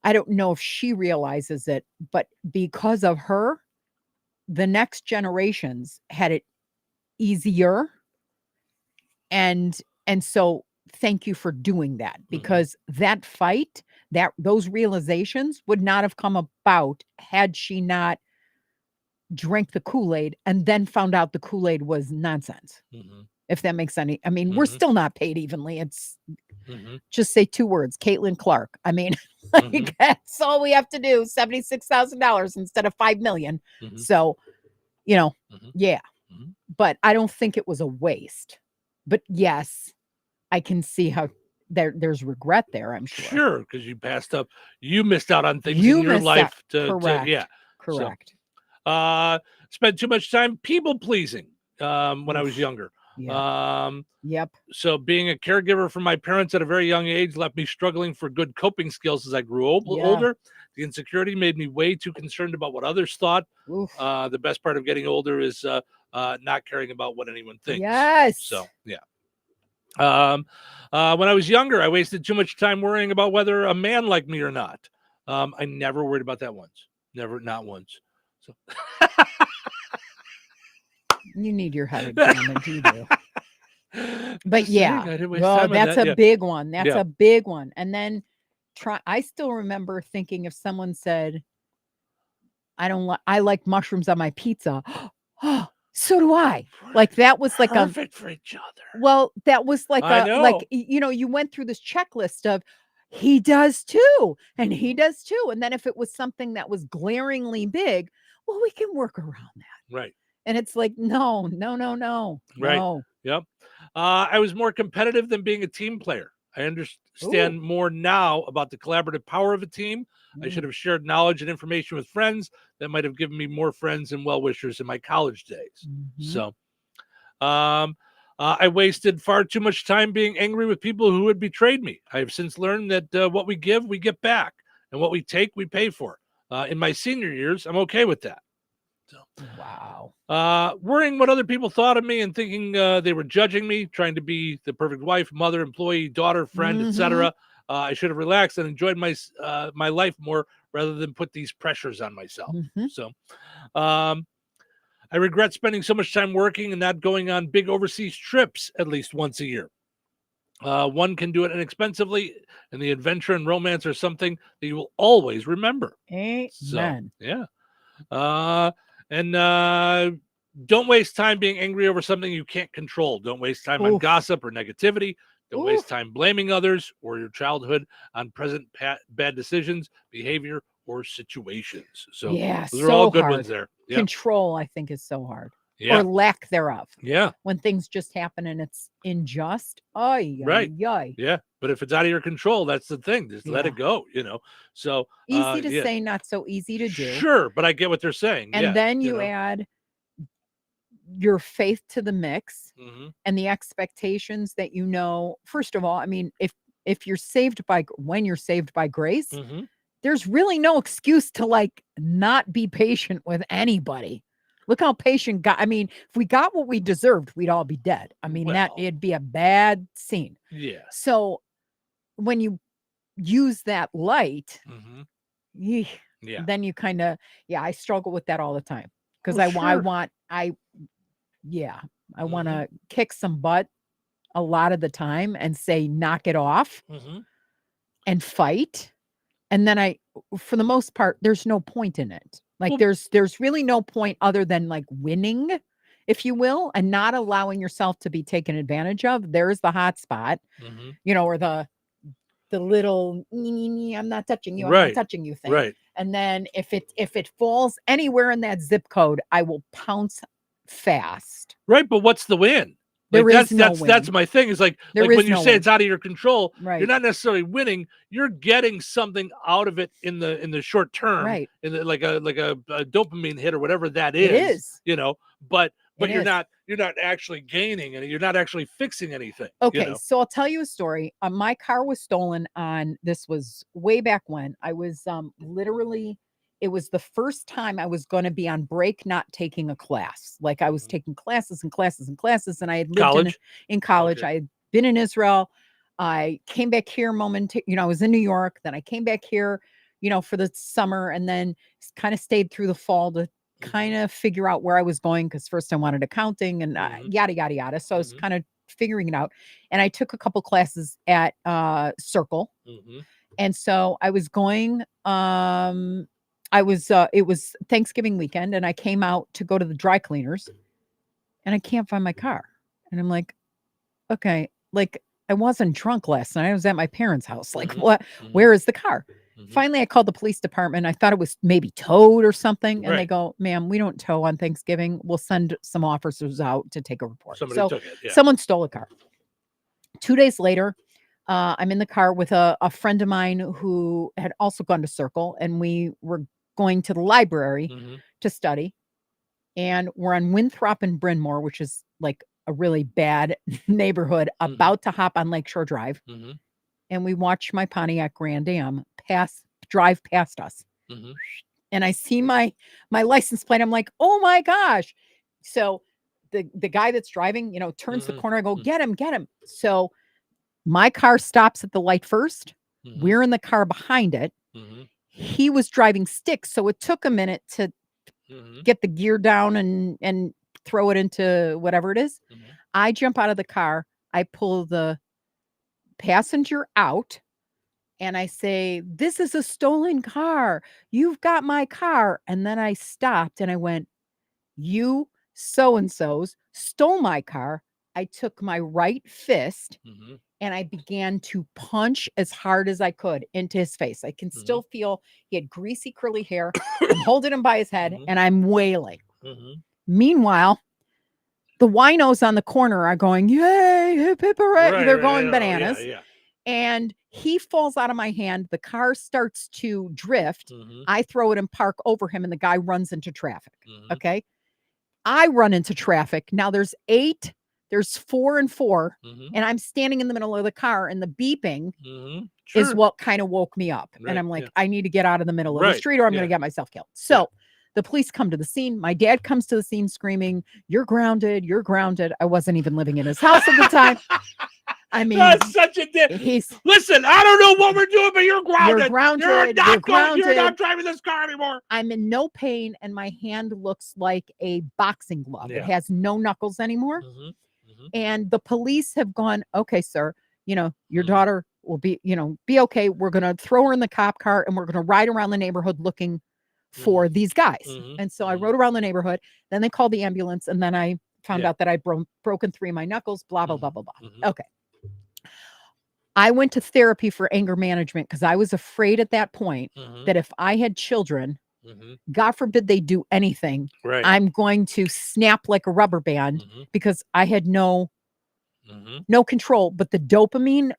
I don't know if she realizes it, but because of her, the next generations had it easier. And so thank you for doing that, because that fight, those realizations would not have come about had she not drank the Kool-Aid and then found out the Kool-Aid was nonsense. If that makes any, I mean, we're still not paid evenly. It's just say 2 words, Caitlin Clark. I mean, that's all we have to do. $76,000 instead of $5 million. So, but I don't think it was a waste, but yes, I can see how there's regret there. I'm sure. Sure. Cause you passed up, you missed out on things in your life Correct. So, spent too much time people pleasing when I was younger. So being a caregiver for my parents at a very young age left me struggling for good coping skills as I grew older. The insecurity made me way too concerned about what others thought. The best part of getting older is not caring about what anyone thinks. Yes. So when I was younger, I wasted too much time worrying about whether a man liked me or not. I never worried about that once. Never, not once. So You need your head examined, you do. But Just yeah, saying, I didn't waste time on that's that, a yeah. big one. That's Yeah. a big one. And then I still remember thinking if someone said, I like mushrooms on my pizza. Oh, so do I. Like that was like Perfect for each other. well, that was like I know. you went through this checklist of he does too, and he does too. And then if it was something that was glaringly big, well, we can work around that. Right. And it's like, no. Right. No. Yep. I was more competitive than being a team player. I understand more now about the collaborative power of a team. I should have shared knowledge and information with friends that might have given me more friends and well-wishers in my college days. So I wasted far too much time being angry with people who had betrayed me. I have since learned that what we give, we get back. And what we take, we pay for. In my senior years, I'm okay with that. Wow. Worrying what other people thought of me and thinking they were judging me, trying to be the perfect wife, mother, employee, daughter, friend, etc. I should have relaxed and enjoyed my life more rather than put these pressures on myself. So I regret spending so much time working and not going on big overseas trips at least once a year. One can do it inexpensively, and the adventure and romance are something that you will always remember. Amen. So, yeah. Don't waste time being angry over something you can't control. Don't waste time on gossip or negativity. Don't waste time blaming others or your childhood on present bad decisions, behavior, or situations. So those are all good ones there. Yep. Control, I think, is so hard. Yeah. Or lack thereof. Yeah. When things just happen and it's unjust. Right. Yeah. But if it's out of your control, that's the thing. Just let it go, So easy to say, not so easy to do. Sure, but I get what they're saying. And then you add your faith to the mix and the expectations that first of all, I mean, if you're saved when you're saved by grace, there's really no excuse to not be patient with anybody. Look how patient God. I mean, if we got what we deserved, we'd all be dead. I mean, it'd be a bad scene. Yeah. So when you use that light, then you kind of, I struggle with that all the time because I want to kick some butt a lot of the time and say, knock it off and fight. And then for the most part, there's no point in it. There's really no point other than winning, if you will, and not allowing yourself to be taken advantage of. There's the hot spot, or the little I'm not touching you, I'm not touching you thing. Right. And then if it falls anywhere in that zip code, I will pounce fast. Right, but what's the win? That's my thing. Is like when you say it's out of your control, you're not necessarily winning. You're getting something out of it in the short term, right? In the, like a dopamine hit or whatever that is. It is, but you're not actually gaining and you're not actually fixing anything. Okay, so I'll tell you a story. My car was stolen this was way back when. I was literally. It was the first time I was going to be on break, not taking a class. I was taking classes and classes and classes. And I had lived in college. Okay. I had been in Israel. I came back here I was in New York. Then I came back here, for the summer and then kind of stayed through the fall to kind of figure out where I was going. Cause first I wanted accounting and yada, yada, yada. So I was kind of figuring it out. And I took a couple classes at Circle. And so I was going, it was Thanksgiving weekend and I came out to go to the dry cleaners and I can't find my car. And I'm like, okay, I wasn't drunk last night. I was at my parents' house. What, where is the car? Finally, I called the police department. I thought it was maybe towed or something. And they go, ma'am, we don't tow on Thanksgiving. We'll send some officers out to take a report. Somebody took it. Yeah. Someone stole a car. 2 days later, I'm in the car with a friend of mine who had also gone to Circle and we were going to the library to study, and we're on Winthrop and Bryn Mawr, which is a really bad neighborhood, about to hop on Lakeshore Drive, and we watch my Pontiac Grand Am drive past us, and I see my license plate. I'm like, oh my gosh! So the guy that's driving, turns the corner. I go, get him. So my car stops at the light first. We're in the car behind it. he was driving sticks, so it took a minute to get the gear down and throw it into whatever it is. I jump out of the car. I pull the passenger out and I say, "This is a stolen car. You've got my car." And then I stopped and I went, "You so-and-sos stole my car." I took my right fist and I began to punch as hard as I could into his face. I can still feel he had greasy curly hair. I'm holding him by his head and I'm wailing. Meanwhile, the winos on the corner are going, "Yay, hip, hip, hooray." They're going bananas. And he falls out of my hand. The car starts to drift. I throw it in park over him and the guy runs into traffic. Okay. I run into traffic. Now there's 4 and 4, and I'm standing in the middle of the car and the beeping is what kind of woke me up. And I'm like, I need to get out of the middle of the street or I'm going to get myself killed. So the police come to the scene. My dad comes to the scene screaming, "You're grounded. You're grounded." I wasn't even living in his house at the time. I mean, that's such a listen, I don't know what we're doing, but you're grounded. You're grounded. You're not driving this car anymore. I'm in no pain, and my hand looks like a boxing glove. Yeah. It has no knuckles anymore. And the police have gone, "Okay, sir, your daughter will be okay. We're going to throw her in the cop car and we're going to ride around the neighborhood looking for these guys." And so I rode around the neighborhood. Then they called the ambulance. And then I found out that I'd broken 3 of my knuckles, blah, blah, blah, blah, blah. Okay. I went to therapy for anger management because I was afraid at that point that if I had children, God forbid they do anything, I'm going to snap like a rubber band because I had no control. But the dopamine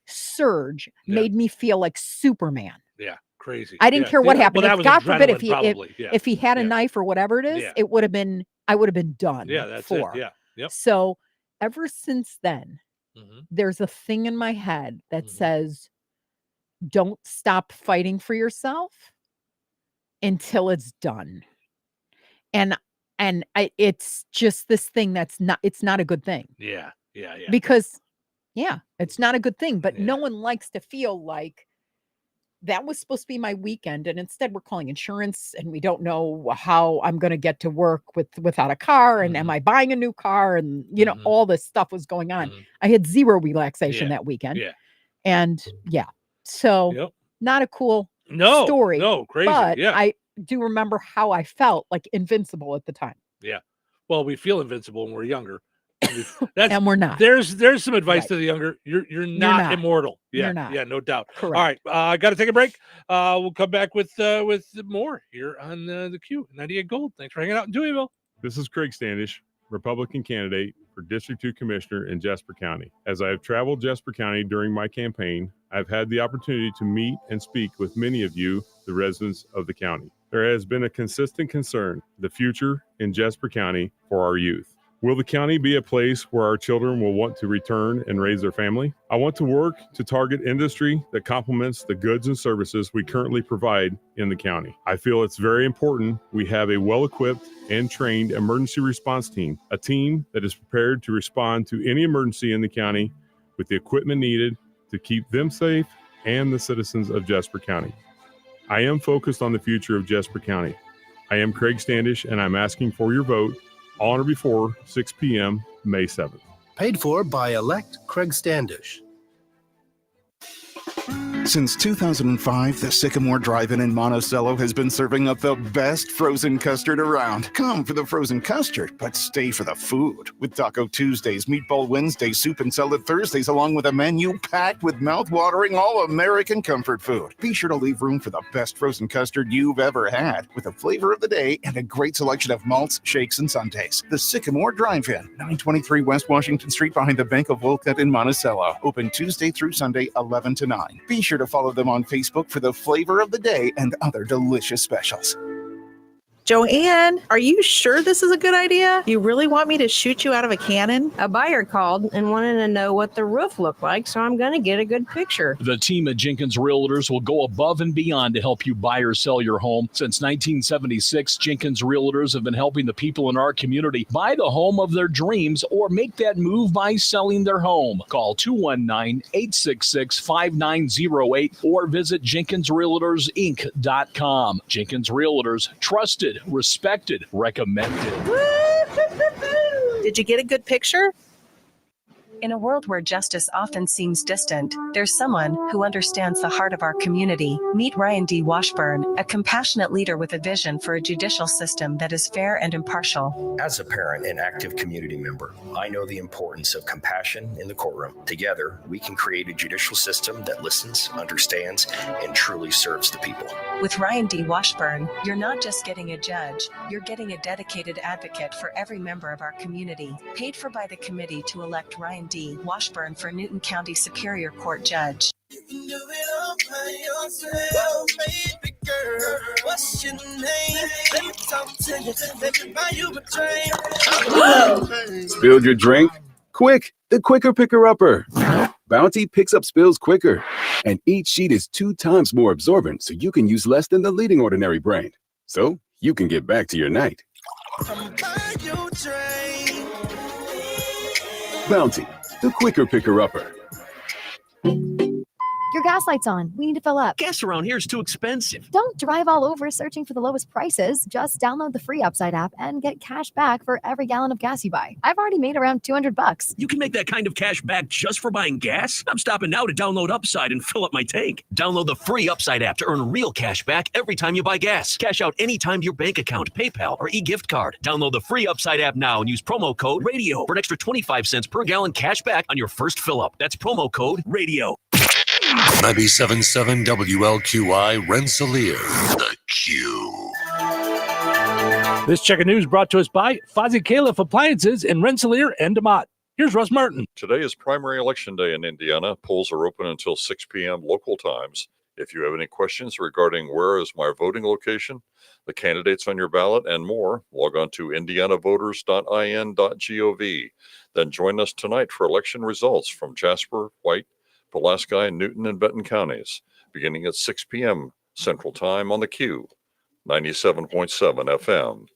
surge made me feel like Superman. Yeah, crazy. I didn't care what happened. Well, God forbid probably. if he had a knife or whatever it is, I would have been done. Yeah, that's it. Yeah. Yep. So ever since then, there's a thing in my head that says, don't stop fighting for yourself until it's done. And it's just this thing it's not a good thing. Yeah. Because it's not a good thing, but no one likes to feel like that was supposed to be my weekend. And instead we're calling insurance and we don't know how I'm going to get to work without a car. And am I buying a new car? And, all this stuff was going on. I had zero relaxation that weekend. Yeah. And so not a cool story. No, crazy. But I do remember how I felt like invincible at the time. Yeah. Well, we feel invincible when we're younger. And we're not. There's some advice to the younger. You're not immortal. Yeah, You're not. Yeah, no doubt. Correct. All right, I got to take a break. We'll come back with more here on the Q 98 Gold. Thanks for hanging out in Touhyville. This is Craig Standish, Republican candidate for District 2 Commissioner in Jasper County. As I have traveled Jasper County during my campaign, I've had the opportunity to meet and speak with many of you, the residents of the county. There has been a consistent concern, the future in Jasper County for our youth. Will the county be a place where our children will want to return and raise their family? I want to work to target industry that complements the goods and services we currently provide in the county. I feel it's very important we have a well-equipped and trained emergency response team, a team that is prepared to respond to any emergency in the county with the equipment needed to keep them safe and the citizens of Jasper County. I am focused on the future of Jasper County. I am Craig Standish, and I'm asking for your vote on or before 6 p.m. May 7th. Paid for by elect Craig Standish. Since 2005, the Sycamore Drive-In in Monticello has been serving up the best frozen custard around. Come for the frozen custard, but stay for the food. With Taco Tuesdays, Meatball Wednesdays, Soup and Salad Thursdays, along with a menu packed with mouth-watering all-American comfort food. Be sure to leave room for the best frozen custard you've ever had, with a flavor of the day and a great selection of malts, shakes, and sundaes. The Sycamore Drive-In, 923 West Washington Street behind the Bank of Wolcott in Monticello. Open Tuesday through Sunday, 11 to 9. Be sure to follow them on Facebook for the flavor of the day and other delicious specials. Joanne, are you sure this is a good idea? You really want me to shoot you out of a cannon? A buyer called and wanted to know what the roof looked like, so I'm going to get a good picture. The team at Jenkins Realtors will go above and beyond to help you buy or sell your home. Since 1976, Jenkins Realtors have been helping the people in our community buy the home of their dreams or make that move by selling their home. Call 219-866-5908 or visit JenkinsRealtorsInc.com. Jenkins Realtors, trusted, respected, recommended. Did you get a good picture? In a world where justice often seems distant, there's someone who understands the heart of our community. Meet Ryan D. Washburn, a compassionate leader with a vision for a judicial system that is fair and impartial. As a parent and active community member, I know the importance of compassion in the courtroom. Together, we can create a judicial system that listens, understands, and truly serves the people. With Ryan D. Washburn, you're not just getting a judge, you're getting a dedicated advocate for every member of our community. Paid for by the committee to elect Ryan D. Washburn for Newton County Superior Court Judge. You can do it all by yourself, baby girl. What's your name? Let me talk to you. Let me buy you a drink. Spilled your drink? Quick, the quicker picker-upper. Bounty picks up spills quicker, and each sheet is 2 times more absorbent, so you can use less than the leading ordinary brand. So you can get back to your night. Bounty, the quicker picker-upper. Your gas light's on. We need to fill up. Gas around here is too expensive. Don't drive all over searching for the lowest prices. Just download the free Upside app and get cash back for every gallon of gas you buy. I've already made around $200. You can make that kind of cash back just for buying gas? I'm stopping now to download Upside and fill up my tank. Download the free Upside app to earn real cash back every time you buy gas. Cash out anytime to your bank account, PayPal, or e-gift card. Download the free Upside app now and use promo code RADIO for an extra 25 cents per gallon cash back on your first fill up. That's promo code RADIO. 97.7 WLQI Rensselaer, The Q. This check of news brought to us by Fozzie Califf Appliances in Rensselaer and DeMott. Here's Russ Martin. Today is primary election day in Indiana. Polls are open until 6 p.m. local times. If you have any questions regarding where is my voting location, the candidates on your ballot, and more, log on to indianavoters.in.gov. Then join us tonight for election results from Jasper, White, Pulaski, Newton, and Benton counties, beginning at 6 p.m. Central Time on the Q, 97.7 FM.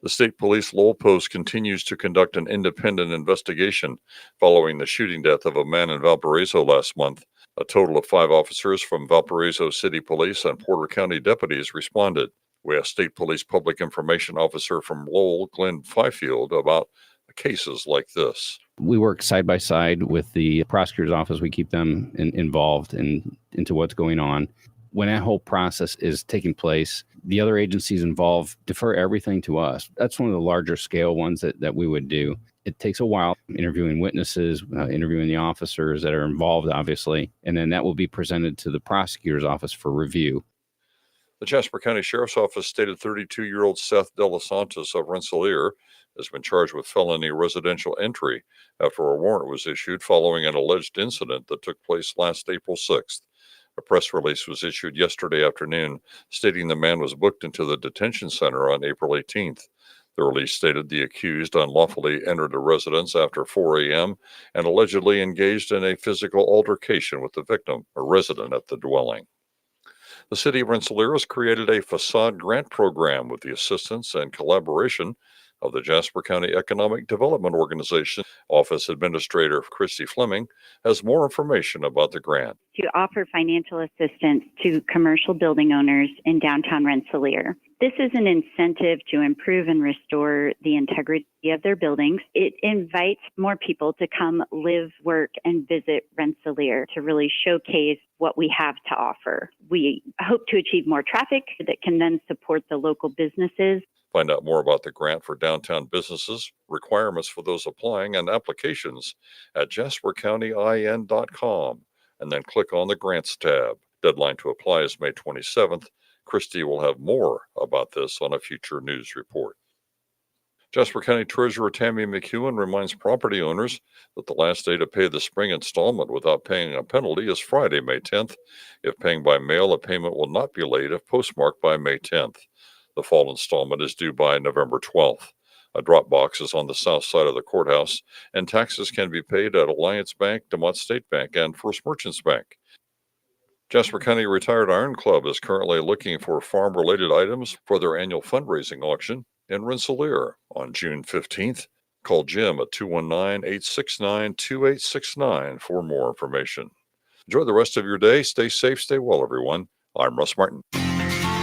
The State Police Lowell Post continues to conduct an independent investigation following the shooting death of a man in Valparaiso last month. A total of 5 officers from Valparaiso City Police and Porter County deputies responded. We asked State Police Public Information Officer from Lowell, Glenn Fifield, about cases like this. We work side by side with the prosecutor's office. We keep them involved into what's going on. When that whole process is taking place, the other agencies involved defer everything to us. That's one of the larger scale ones that we would do. It takes a while interviewing witnesses, interviewing the officers that are involved, obviously, and then that will be presented to the prosecutor's office for review. The Jasper County Sheriff's Office stated 32-year-old Seth De Los Santos of Rensselaer has been charged with felony residential entry after a warrant was issued following an alleged incident that took place last April 6th. A press release was issued yesterday afternoon stating the man was booked into the detention center on April 18th. The release stated the accused unlawfully entered a residence after 4 a.m. and allegedly engaged in a physical altercation with the victim, a resident at the dwelling. The city of Rensselaer has created a facade grant program with the assistance and collaboration of the Jasper County Economic Development Organization. Office Administrator Christy Fleming has more information about the grant. To offer financial assistance to commercial building owners in downtown Rensselaer. This is an incentive to improve and restore the integrity of their buildings. It invites more people to come live, work, and visit Rensselaer to really showcase what we have to offer. We hope to achieve more traffic that can then support the local businesses. Find out more about the grant for downtown businesses, requirements for those applying, and applications at jaspercountyIN.com, and then click on the Grants tab. Deadline to apply is May 27th. Christie will have more about this on a future news report. Jasper County Treasurer Tammy McEwen reminds property owners that the last day to pay the spring installment without paying a penalty is Friday, May 10th. If paying by mail, a payment will not be late if postmarked by May 10th. The fall installment is due by November 12th. A drop box is on the south side of the courthouse, and taxes can be paid at Alliance Bank, DeMont State Bank, and First Merchants Bank. Jasper County Retired Iron Club is currently looking for farm-related items for their annual fundraising auction in Rensselaer on June 15th. Call Jim at 219-869-2869 for more information. Enjoy the rest of your day. Stay safe, stay well, everyone. I'm Russ Martin.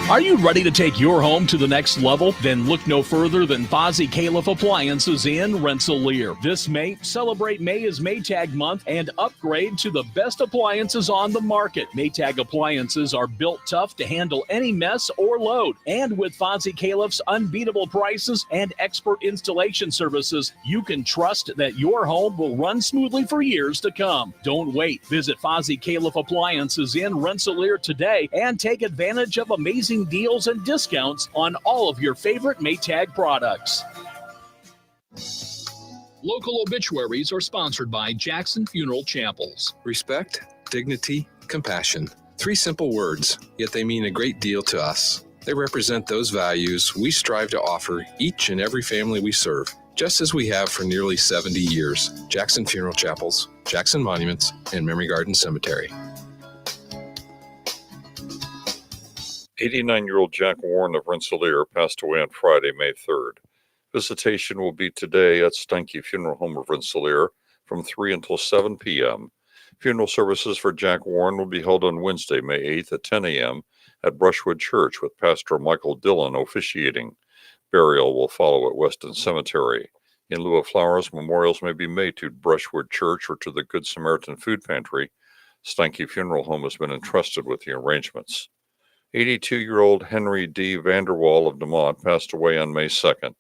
Are you ready to take your home to the next level? Then look no further than Fozzie Califf Appliances in Rensselaer. This May, celebrate May as Maytag Month and upgrade to the best appliances on the market. Maytag appliances are built tough to handle any mess or load. And with Fozzie Califf's unbeatable prices and expert installation services, you can trust that your home will run smoothly for years to come. Don't wait. Visit Fozzie Califf Appliances in Rensselaer today and take advantage of amazing deals and discounts on all of your favorite Maytag products. Local obituaries are sponsored by Jackson Funeral Chapels. Respect, dignity, compassion. 3 simple words, yet they mean a great deal to us. They represent those values we strive to offer each and every family we serve, just as we have for nearly 70 years. Jackson Funeral Chapels, Jackson Monuments, and Memory Garden Cemetery. 89-year-old Jack Warren of Rensselaer passed away on Friday, May 3rd. Visitation will be today at Steinke Funeral Home of Rensselaer from 3 until 7 p.m. Funeral services for Jack Warren will be held on Wednesday, May 8th at 10 a.m. at Brushwood Church with Pastor Michael Dillon officiating. Burial will follow at Weston Cemetery. In lieu of flowers, memorials may be made to Brushwood Church or to the Good Samaritan Food Pantry. Steinke Funeral Home has been entrusted with the arrangements. 82-year-old Henry D. Vanderwall of DeMont passed away on May 2nd.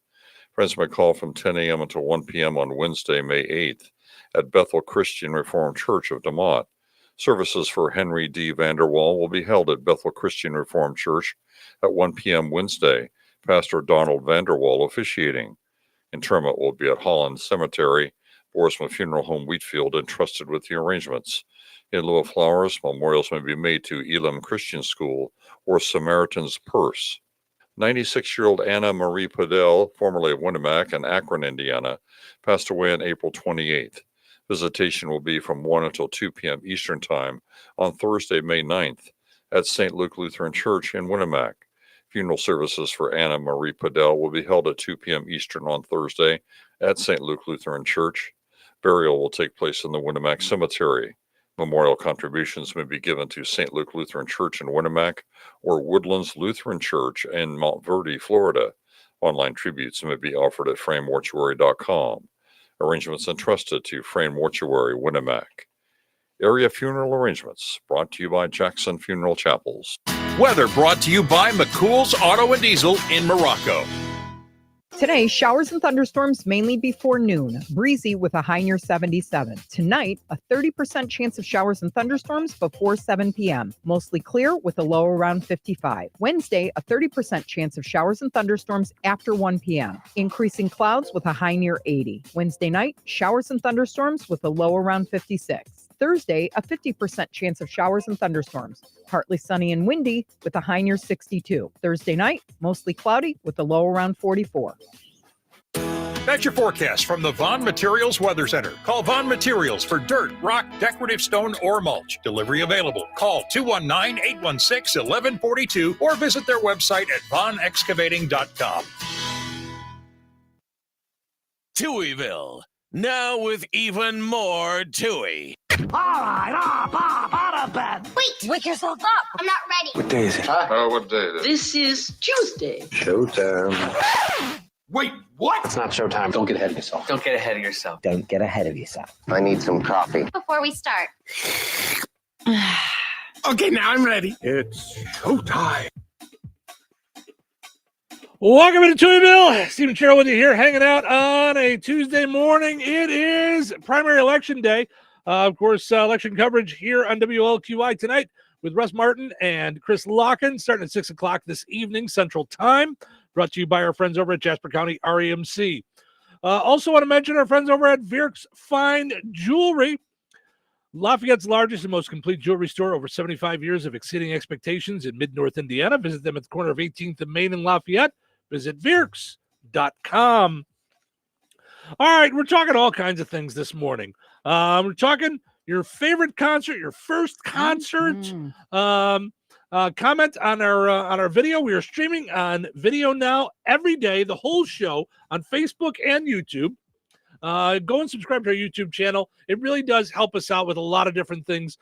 Friends may call from 10 a.m. until 1 p.m. on Wednesday, May 8th at Bethel Christian Reformed Church of DeMont. Services for Henry D. Vanderwall will be held at Bethel Christian Reformed Church at 1 p.m. Wednesday. Pastor Donald Vanderwall officiating. Interment will be at Holland Cemetery, Borisma Funeral Home, Wheatfield, entrusted with the arrangements. In lieu of flowers, memorials may be made to Elam Christian School or Samaritan's Purse. 96-year-old Anna Marie Padel, formerly of Winnemac and Akron, Indiana, passed away on April 28th. Visitation will be from 1 until 2 p.m. Eastern Time on Thursday, May 9th at St. Luke Lutheran Church in Winnemac. Funeral services for Anna Marie Padel will be held at 2 p.m. Eastern on Thursday at St. Luke Lutheran Church. Burial will take place in the Winnemac Cemetery. Memorial contributions may be given to St. Luke Lutheran Church in Winnemac or Woodlands Lutheran Church in Mount Verde, Florida. Online tributes may be offered at framemortuary.com. Arrangements entrusted to Frame Mortuary, Winnemac. Area funeral arrangements brought to you by Jackson Funeral Chapels. Weather brought to you by McCool's Auto and Diesel in Morocco. Today, showers and thunderstorms mainly before noon. Breezy with a high near 77. Tonight, a 30% chance of showers and thunderstorms before 7 p.m. Mostly clear with a low around 55. Wednesday, a 30% chance of showers and thunderstorms after 1 p.m. Increasing clouds with a high near 80. Wednesday night, showers and thunderstorms with a low around 56. Thursday, a 50% chance of showers and thunderstorms. Partly sunny and windy with a high near 62. Thursday night, mostly cloudy with a low around 44. That's your forecast from the Vaughn Materials Weather Center. Call Vaughn Materials for dirt, rock, decorative stone, or mulch. Delivery available. Call 219-816-1142 or visit their website at vaughnexcavating.com. Touhyville, now with even more Touhy. All right, Bob, out of bed. Wait, wake yourself up. I'm not ready. What day is it? What day is it? This is Tuesday. Showtime. Wait, what? It's not showtime. Don't get ahead of yourself. Don't get ahead of yourself. Don't get ahead of yourself. I need some coffee. Before we start. Okay, now I'm ready. It's showtime. Welcome to Touhyville. Stephen Cheryl with you here, hanging out on a Tuesday morning. It is primary election day. Of course, election coverage here on WLQI tonight with Russ Martin and Chris Locken, starting at 6 o'clock this evening, Central Time. Brought to you by our friends over at Jasper County REMC. Also want to mention our friends over at Virk's Fine Jewelry. Lafayette's largest and most complete jewelry store, over 75 years of exceeding expectations in mid-north Indiana. Visit them at the corner of 18th and Main in Lafayette. Visit Virks.com. All right, we're talking all kinds of things this morning. We're talking your favorite concert, your first concert. Comment on our video. We are streaming on video now every day, the whole show on Facebook and YouTube. Go and subscribe to our YouTube channel. It really does help us out with a lot of different things,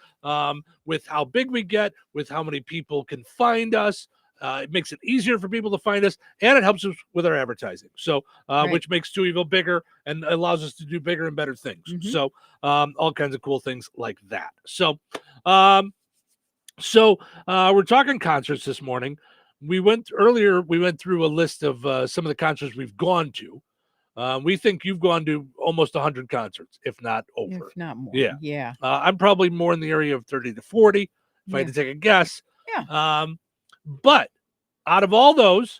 with how big we get, with how many people can find us. It makes it easier for people to find us, and it helps us with our advertising. So, which makes Touhyville bigger and allows us to do bigger and better things. So, all kinds of cool things like that. So, we're talking concerts this morning. We went through a list of some of the concerts we've gone to. We think you've gone to almost 100 concerts, if not over. If not more. Yeah. I'm probably more in the area of 30 to 40, if I had to take a guess. Yeah. But out of all those,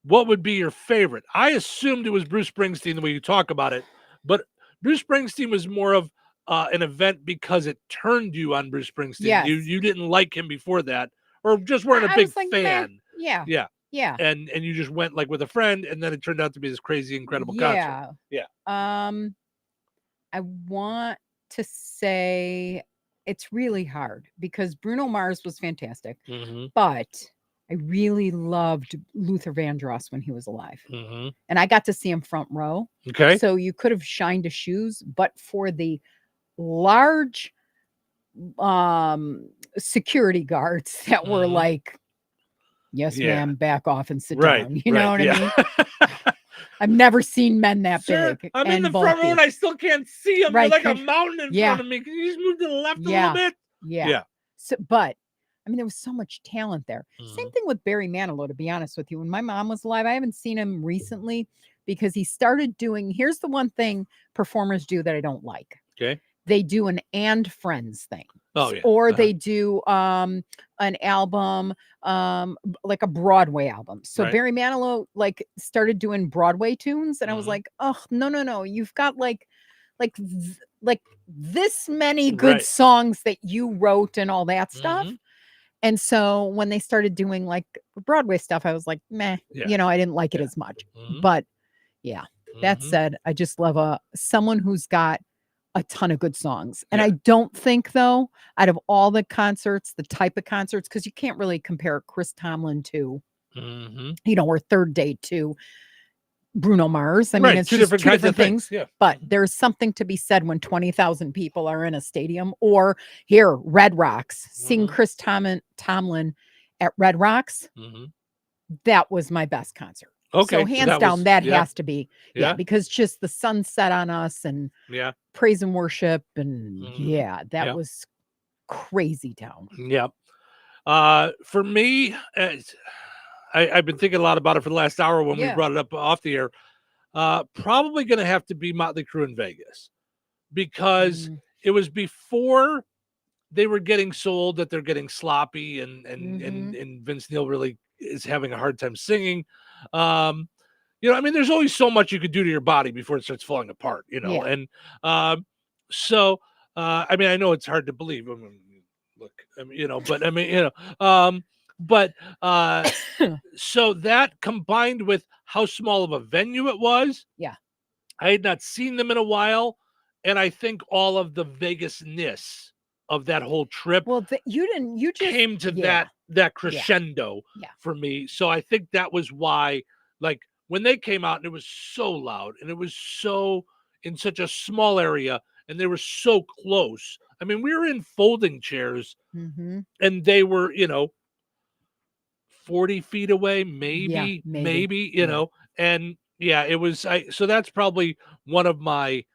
what would be your favorite? I assumed it was Bruce Springsteen the way you talk about it, but Bruce Springsteen was more of an event because it turned you on Bruce Springsteen. Yes. You didn't like him before that, or just weren't a big fan. Yeah. Yeah. And you just went like with a friend, and then it turned out to be this crazy, incredible concert. Yeah. I want to say it's really hard because Bruno Mars was fantastic, but I really loved Luther Vandross when he was alive. And I got to see him front row. Okay. So you could have shined his shoes, but for the large security guards that were like, yes, ma'am, back off and sit down. You know what I mean? I've never seen men that big. I'm in the front row and I still can't see them. Right, They're like a mountain in front of me. Can you just move to the left a little bit? Yeah. So, but I mean, there was so much talent there. Same thing with Barry Manilow, to be honest with you. When my mom was alive, I haven't seen him recently because he started doing, here's the one thing performers do that I don't like. Okay. They do an and friends thing. Oh, yeah. Or they do an album, like a Broadway album. So Barry Manilow like started doing Broadway tunes, and I was like, oh, no. You've got like this many good songs that you wrote and all that stuff. And so when they started doing like Broadway stuff, I was like, meh, I didn't like it as much. But that said, I just love someone who's got a ton of good songs. And I don't think, though, out of all the concerts, the type of concerts, because you can't really compare Chris Tomlin to, or Third Day to Bruno Mars. I mean, it's just two different things. But there's something to be said when 20,000 people are in a stadium, or here, Red Rocks, seeing Chris Tomlin at Red Rocks. That was my best concert. Okay. So hands down, that has to be, because just the sun set on us and praise and worship. And that was crazy town. Yeah. For me, I've been thinking a lot about it for the last hour when we brought it up off the air. Probably going to have to be Motley Crue in Vegas, because it was before they were getting sold that they're getting sloppy and Vince Neil really is having a hard time singing. I mean, there's always so much you could do to your body before it starts falling apart, and so I mean, I know it's hard to believe. I mean, look, I mean, but I mean, so that combined with how small of a venue it was, I had not seen them in a while, and I think all of the Vegas-ness of that whole trip, you just came to that crescendo for me. So I think that was why, like, when they came out and it was so loud and it was so in such a small area and they were so close. I mean, we were in folding chairs and they were, 40 feet away, maybe, and it was, so that's probably one of my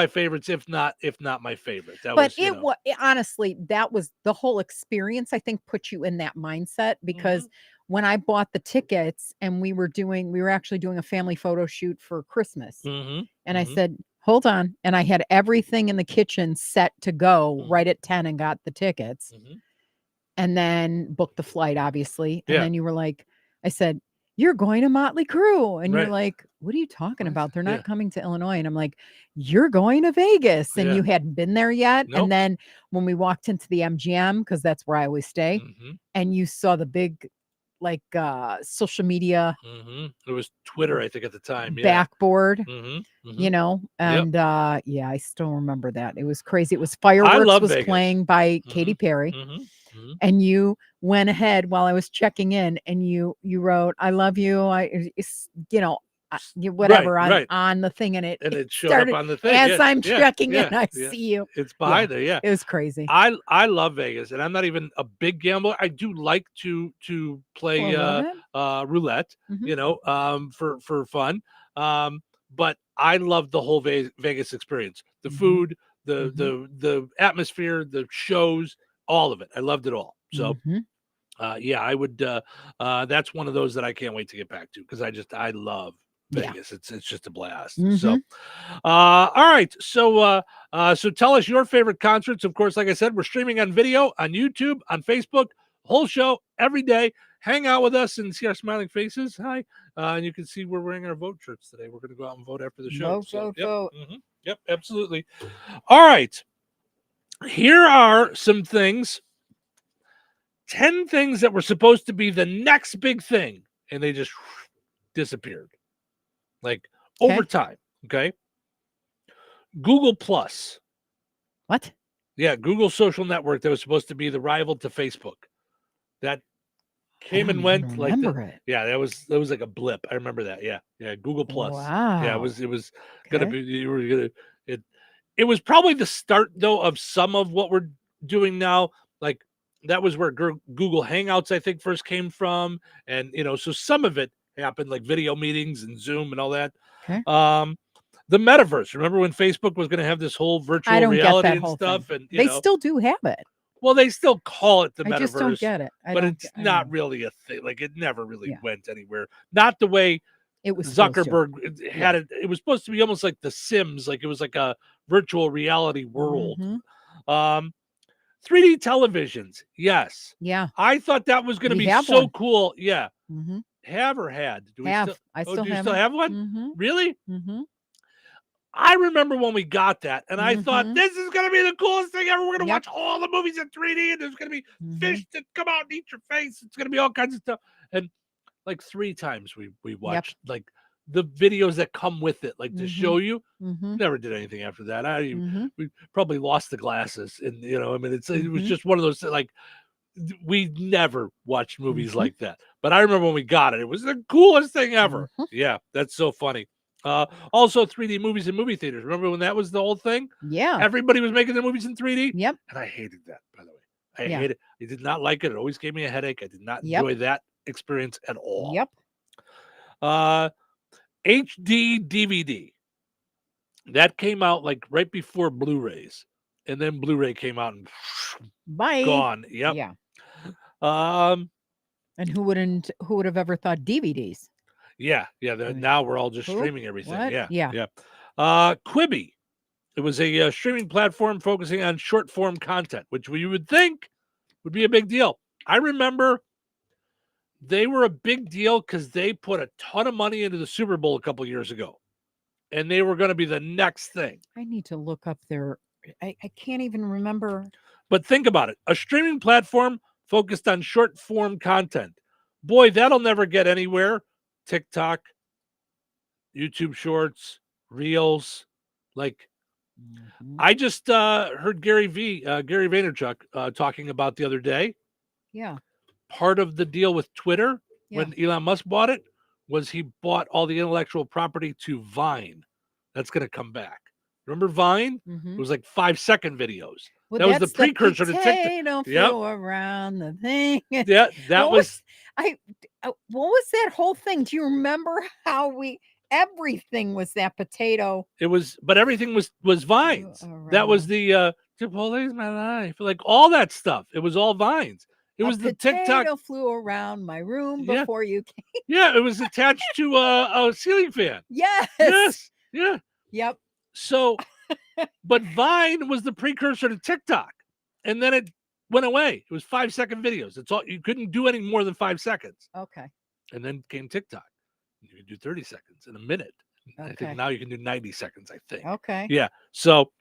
favorites, if not my favorite. Honestly, that was the whole experience. I think put you in that mindset, because when I bought the tickets and we were actually doing a family photo shoot for Christmas, and I said, hold on. And I had everything in the kitchen set to go right at 10 and got the tickets and then booked the flight, obviously. And then you were like, I said, you're going to Motley Crue. And you're Right. like, what are you talking about? They're not Yeah. coming to Illinois. And I'm like, you're going to Vegas. And Yeah. you hadn't been there yet. Nope. And then when we walked into the MGM, because that's where I always stay, and you saw the big like social media It was Twitter, I think, at the time. Yeah. backboard, you know, and yeah, I still remember that. It was crazy. It was Fireworks love was Vegas. playing by Katy Perry. And you went ahead while I was checking in and you wrote, I love you. Whatever on the thing. And it showed started up on the thing. as Yeah, I'm yeah, checking yeah, in. I yeah. see you. It's behind there. Yeah. It was crazy. I love Vegas, and I'm not even a big gambler. I do like to play roulette, you know, for fun. But I love the whole Vegas experience. The food, the atmosphere, the shows, all of it. I loved it all. So yeah, I would that's one of those that I can't wait to get back to, because I love Vegas. It's just a blast. So all right. So so tell us your favorite concerts. Of course, like I said, we're streaming on video, on YouTube, on Facebook, whole show every day. Hang out with us and see our smiling faces. Hi. And you can see we're wearing our vote shirts today. We're going to go out and vote after the show. Vote. Yep, absolutely. All right. Here are some things. 10 things that were supposed to be the next big thing, and they just disappeared. Like over time. Okay. Google Plus. What? Yeah, Google social network that was supposed to be the rival to Facebook. That came and went like yeah, that was like a blip. I remember that. Yeah. Google Plus. Wow. Yeah, it was gonna be, you were gonna it was probably the start though of some of what we're doing now. Like that was where Google Hangouts, I think, first came from, and you know, so some of it happened, like video meetings and Zoom and all that. Okay. The metaverse. Remember when Facebook was going to have this whole virtual reality and stuff, and they still do have it. Well, they still call it the metaverse. I just don't get it. But it's not really a thing. Like it never really went anywhere. Not the way it was Zuckerberg had it. It was supposed to be almost like The Sims. Like it was like a virtual reality world. 3D televisions. Yes. Yeah. I thought that was going to be so cool. Yeah. Have or had? Do we have. I do still you have still it. have one? Really? I remember when we got that, and I thought this is going to be the coolest thing ever. We're going to watch all the movies in 3D, and there's going to be fish that come out and eat your face. It's going to be all kinds of stuff. And like 3 times we watched like the videos that come with it, like to show you. Never did anything after that. We probably lost the glasses, and you know, I mean, it was just one of those like we never watched movies like that. But I remember when we got it; it was the coolest thing ever. Yeah, that's so funny. Also 3D movies in movie theaters. Remember when that was the whole thing? Yeah. Everybody was making their movies in 3D. Yep. And I hated that, by the way. I hated it. I did not like it. It always gave me a headache. I did not enjoy that experience at all. Yep. HD DVD. That came out like right before Blu-rays. And then Blu-ray came out and gone. Yep. Yeah. And who would have ever thought DVDs? Yeah. Now we're all just streaming everything. What? Yeah. Quibi. It was a streaming platform focusing on short form content, which we would think would be a big deal. I remember they were a big deal because they put a ton of money into the Super Bowl a couple years ago, and they were going to be the next thing. I need to look up their. I can't even remember. But think about it: a streaming platform focused on short form content. Boy, that'll never get anywhere. TikTok, YouTube Shorts, Reels, like. I just heard Gary Vaynerchuk talking about the other day. Yeah. Part of the deal with Twitter when Elon Musk bought it was he bought all the intellectual property to Vine. That's going to come back. Remember Vine? It was like 5-second videos. Well, that was the precursor to TikTok. Flew around the thing. Yeah, that was what was that whole thing? Do you remember how everything was that potato? It was, but everything was Vines. That was the Chipotle's my life. Like all that stuff. It was all Vines. It was the TikTok. Potato flew around my room before you came. Yeah, it was attached to a ceiling fan. Yes. Yeah. Yep. So, but Vine was the precursor to TikTok, and then it went away. It was 5-second videos. It's all you couldn't do any more than 5 seconds. Okay. And then came TikTok. You can do 30 seconds in a minute. I Okay. think now you can do 90 seconds, I think. Okay. Yeah. So,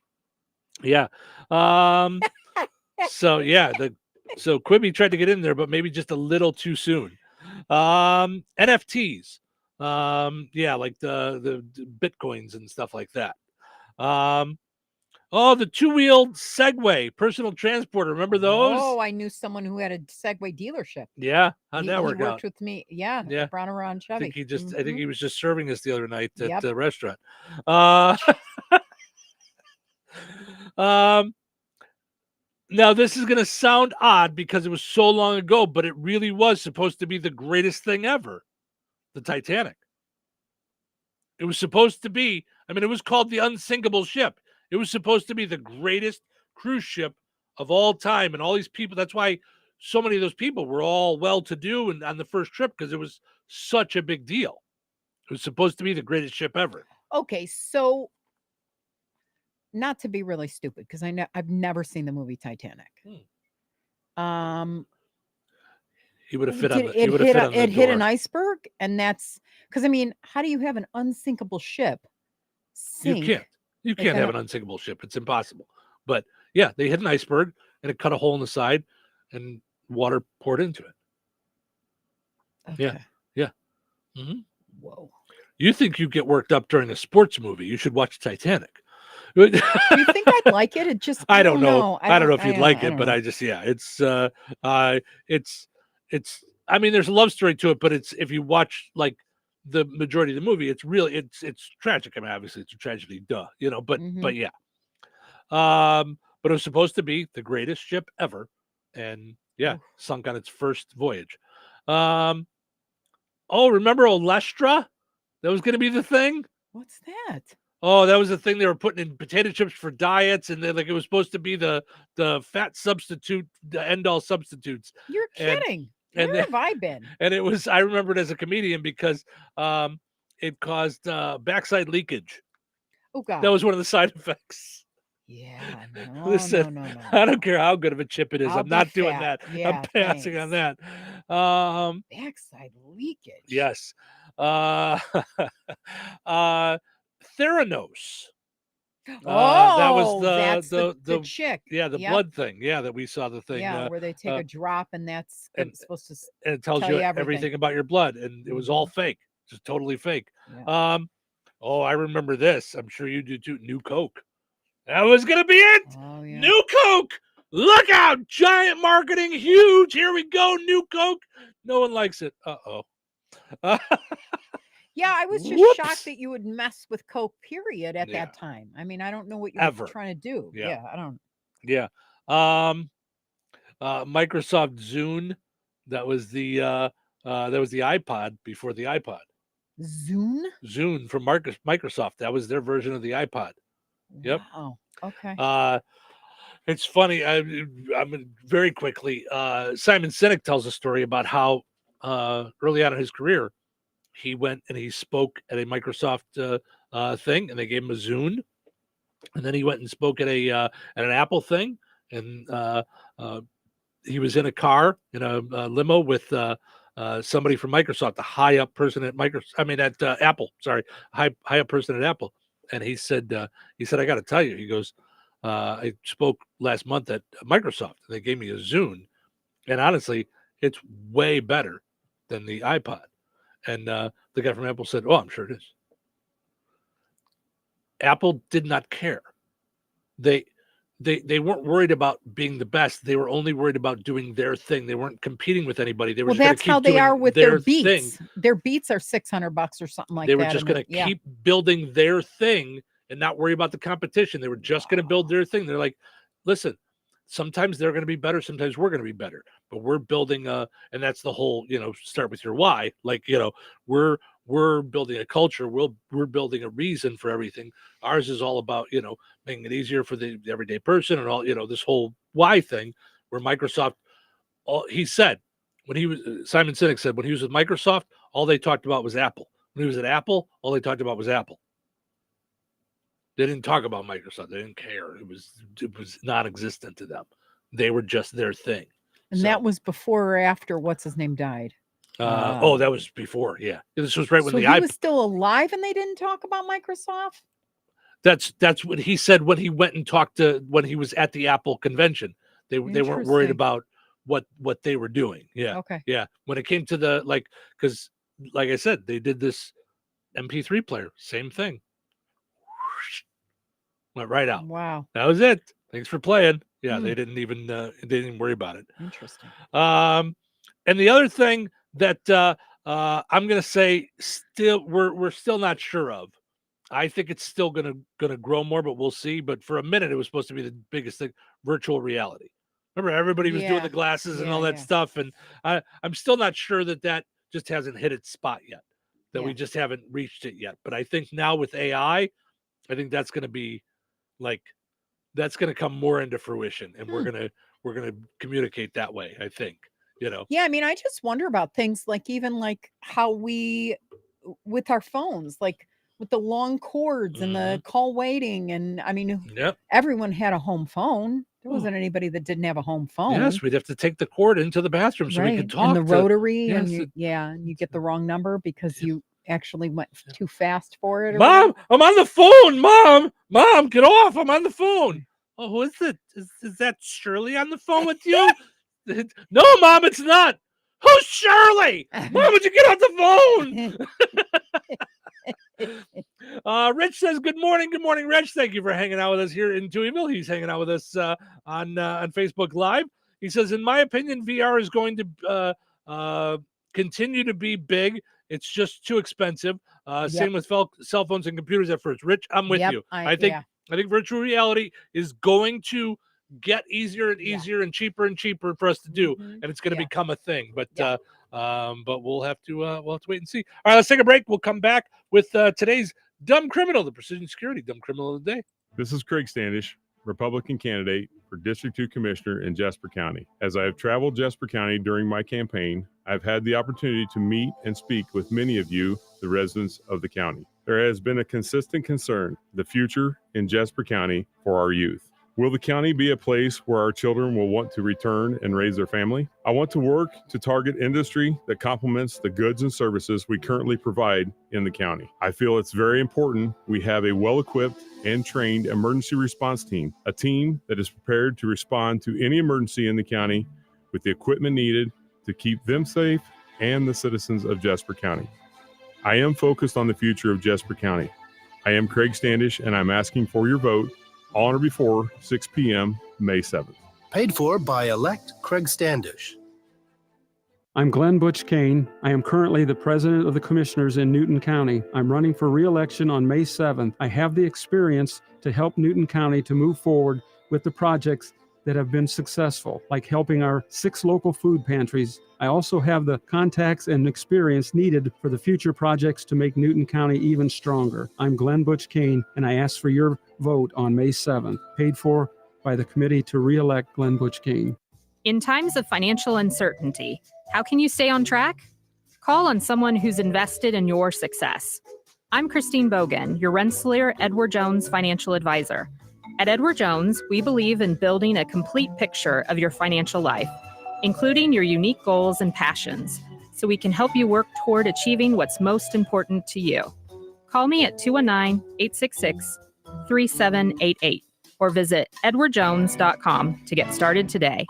yeah. So Quibi tried to get in there, but maybe just a little too soon. NFTs. Like the Bitcoins and stuff like that. The two-wheeled Segway personal transporter. Remember those? Oh, I knew someone who had a Segway dealership. Yeah. How'd that work he worked out? with me. Yeah. Brown around Chevy. I think he was just serving us the other night at the restaurant. Now this is going to sound odd because it was so long ago, but it really was supposed to be the greatest thing ever. The Titanic. It was supposed to be, it was called the unsinkable ship. It was supposed to be the greatest cruise ship of all time. And all these people, that's why so many of those people were all well-to-do and on the first trip, because it was such a big deal. It was supposed to be the greatest ship ever. Okay, so not to be really stupid, because I've never seen the movie Titanic. He would have fit on the It hit door. an iceberg, and that's because how do you have an unsinkable ship sink? You can't have an unsinkable ship. It's impossible. But yeah, they hit an iceberg and it cut a hole in the side and water poured into it. Okay. Yeah. Mm-hmm. Whoa. You think you get worked up during a sports movie? You should watch Titanic. Do you think I'd like it? It just I don't know. I don't know if you'd like it, but know. It's there's a love story to it, but it's, if you watch like the majority of the movie, it's really it's tragic. Obviously it's a tragedy, but yeah. But it was supposed to be the greatest ship ever, and sunk on its first voyage. Remember Olestra? That was going to be the thing. What's that? Oh, that was the thing they were putting in potato chips for diets, and then it was supposed to be the fat substitute, the end all substitutes. You're kidding. Where have I been? And I remember it as a comedian because it caused backside leakage. Oh God. That was one of the side effects. Yeah. Listen, no. I don't care how good of a chip it is. I'm not doing that. Yeah, I'm passing on that. Backside leakage. Yes. Theranos. That was that's the chick. Yeah, the blood thing. Yeah, that we saw the thing. Yeah, where they take a drop and that's supposed to and it tells you everything about your blood, and it was all fake, just totally fake. Yeah. I remember this. I'm sure you do too. New Coke. That was gonna be it. Oh, yeah. New Coke. Look out! Giant marketing, huge. Here we go. New Coke. No one likes it. Yeah, I was just shocked that you would mess with Coke, period, at that time. I don't know what you were trying to do. Yeah, I don't. Yeah. Microsoft Zune. That was the iPod before the iPod. Zune from Microsoft. That was their version of the iPod. Yep. Oh, okay. It's funny. I'm very quickly. Simon Sinek tells a story about how early on in his career, he went and he spoke at a Microsoft thing, and they gave him a Zune. And then he went and spoke at an Apple thing, and he was in a car in a limo with somebody from Microsoft, the high up person at Apple. Sorry, high up person at Apple. And he said, I got to tell you, he goes, I spoke last month at Microsoft. And they gave me a Zune, and honestly, it's way better than the iPod. And the guy from Apple said, "Oh, I'm sure it is." Apple did not care. They weren't worried about being the best. They were only worried about doing their thing. They weren't competing with anybody. They were that's how they are with their Beats. Thing. Their Beats are $600 or something like that. They were just going to keep building their thing and not worry about the competition. They were just going to build their thing. They're like, listen, sometimes they're going to be better. Sometimes we're going to be better. But we're building and that's the whole, start with your why. Like, we're building a culture. We're building a reason for everything. Ours is all about, making it easier for the everyday person and all, this whole why thing, where Microsoft, he said, Simon Sinek said, when he was with Microsoft, all they talked about was Apple. When he was at Apple, all they talked about was Apple. They didn't talk about Microsoft. They didn't care. It was non-existent to them. They were just their thing. And that was before or after what's his name died? That was before. Yeah, this was right when So the he was still alive, and they didn't talk about Microsoft. That's what he said when he went and talked to when he was at the Apple convention. They weren't worried Interesting. about what they were doing. Yeah. Okay. Yeah. When it came to the because like I said, they did this MP3 player, same thing. Went right out. Wow. That was it. Thanks for playing. Yeah, Hmm. they didn't even worry about it. Interesting. And the other thing that I'm gonna say still we're still not sure of. I think it's still gonna grow more, but we'll see. But for a minute, it was supposed to be the biggest thing: virtual reality. Remember, everybody was doing the glasses and all that stuff, and I'm still not sure that just hasn't hit its spot yet. That we just haven't reached it yet. But I think now with AI, I think that's gonna be that's gonna come more into fruition, and we're gonna communicate that way. I think. Yeah, I mean, I just wonder about things like even like how we with our phones, like with the long cords and the call waiting, and I mean, everyone had a home phone. There wasn't anybody that didn't have a home phone. Yes, we'd have to take the cord into the bathroom so we could talk. And the rotary, Yes, and and you get the wrong number because you actually went too fast for it. Or Mom, whatever. I'm on the phone. Mom, get off. I'm on the phone. Oh, who is it? Is that Shirley on the phone with you? No, Mom, it's not. Who's Shirley? Mom, would you get off the phone? Rich says, good morning, Rich. Thank you for hanging out with us here in Touhyville. He's hanging out with us on Facebook Live. He says, in my opinion, VR is going to continue to be big. It's just too expensive. Same with cell phones and computers at first. Rich, I'm with you. I think virtual reality is going to get easier and easier and cheaper for us to do, and it's going to become a thing. But we'll have to wait and see. All right, let's take a break. We'll come back with today's dumb criminal, the Precision Security dumb criminal of the day. This is Craig Standish, Republican candidate for District 2 Commissioner in Jasper County. As I have traveled Jasper County during my campaign, I've had the opportunity to meet and speak with many of you, the residents of the county. There has been a consistent concern, the future in Jasper County for our youth. Will the county be a place where our children will want to return and raise their family? I want to work to target industry that complements the goods and services we currently provide in the county. I feel it's very important we have a well-equipped and trained emergency response team, a team that is prepared to respond to any emergency in the county with the equipment needed to keep them safe and the citizens of Jasper County. I am focused on the future of Jasper County. I am Craig Standish, and I'm asking for your vote on or before 6 p.m. May 7th. Paid for by elect Craig Standish. I'm Glenn Butch Kane. I am currently the president of the commissioners in Newton County. I'm running for re-election on May 7th. I have the experience to help Newton County to move forward with the projects that have been successful, like helping our 6 local food pantries. I also have the contacts and experience needed for the future projects to make Newton County even stronger. I'm Glenn Butch Kane, and I ask for your vote on May 7th, paid for by the committee to re-elect Glenn Butch Kane. In times of financial uncertainty, how can you stay on track? Call on someone who's invested in your success. I'm Christine Bogan, your Rensselaer Edward Jones financial advisor. At Edward Jones, we believe in building a complete picture of your financial life, including your unique goals and passions, so we can help you work toward achieving what's most important to you. Call me at 219-866-3788 or visit edwardjones.com to get started today.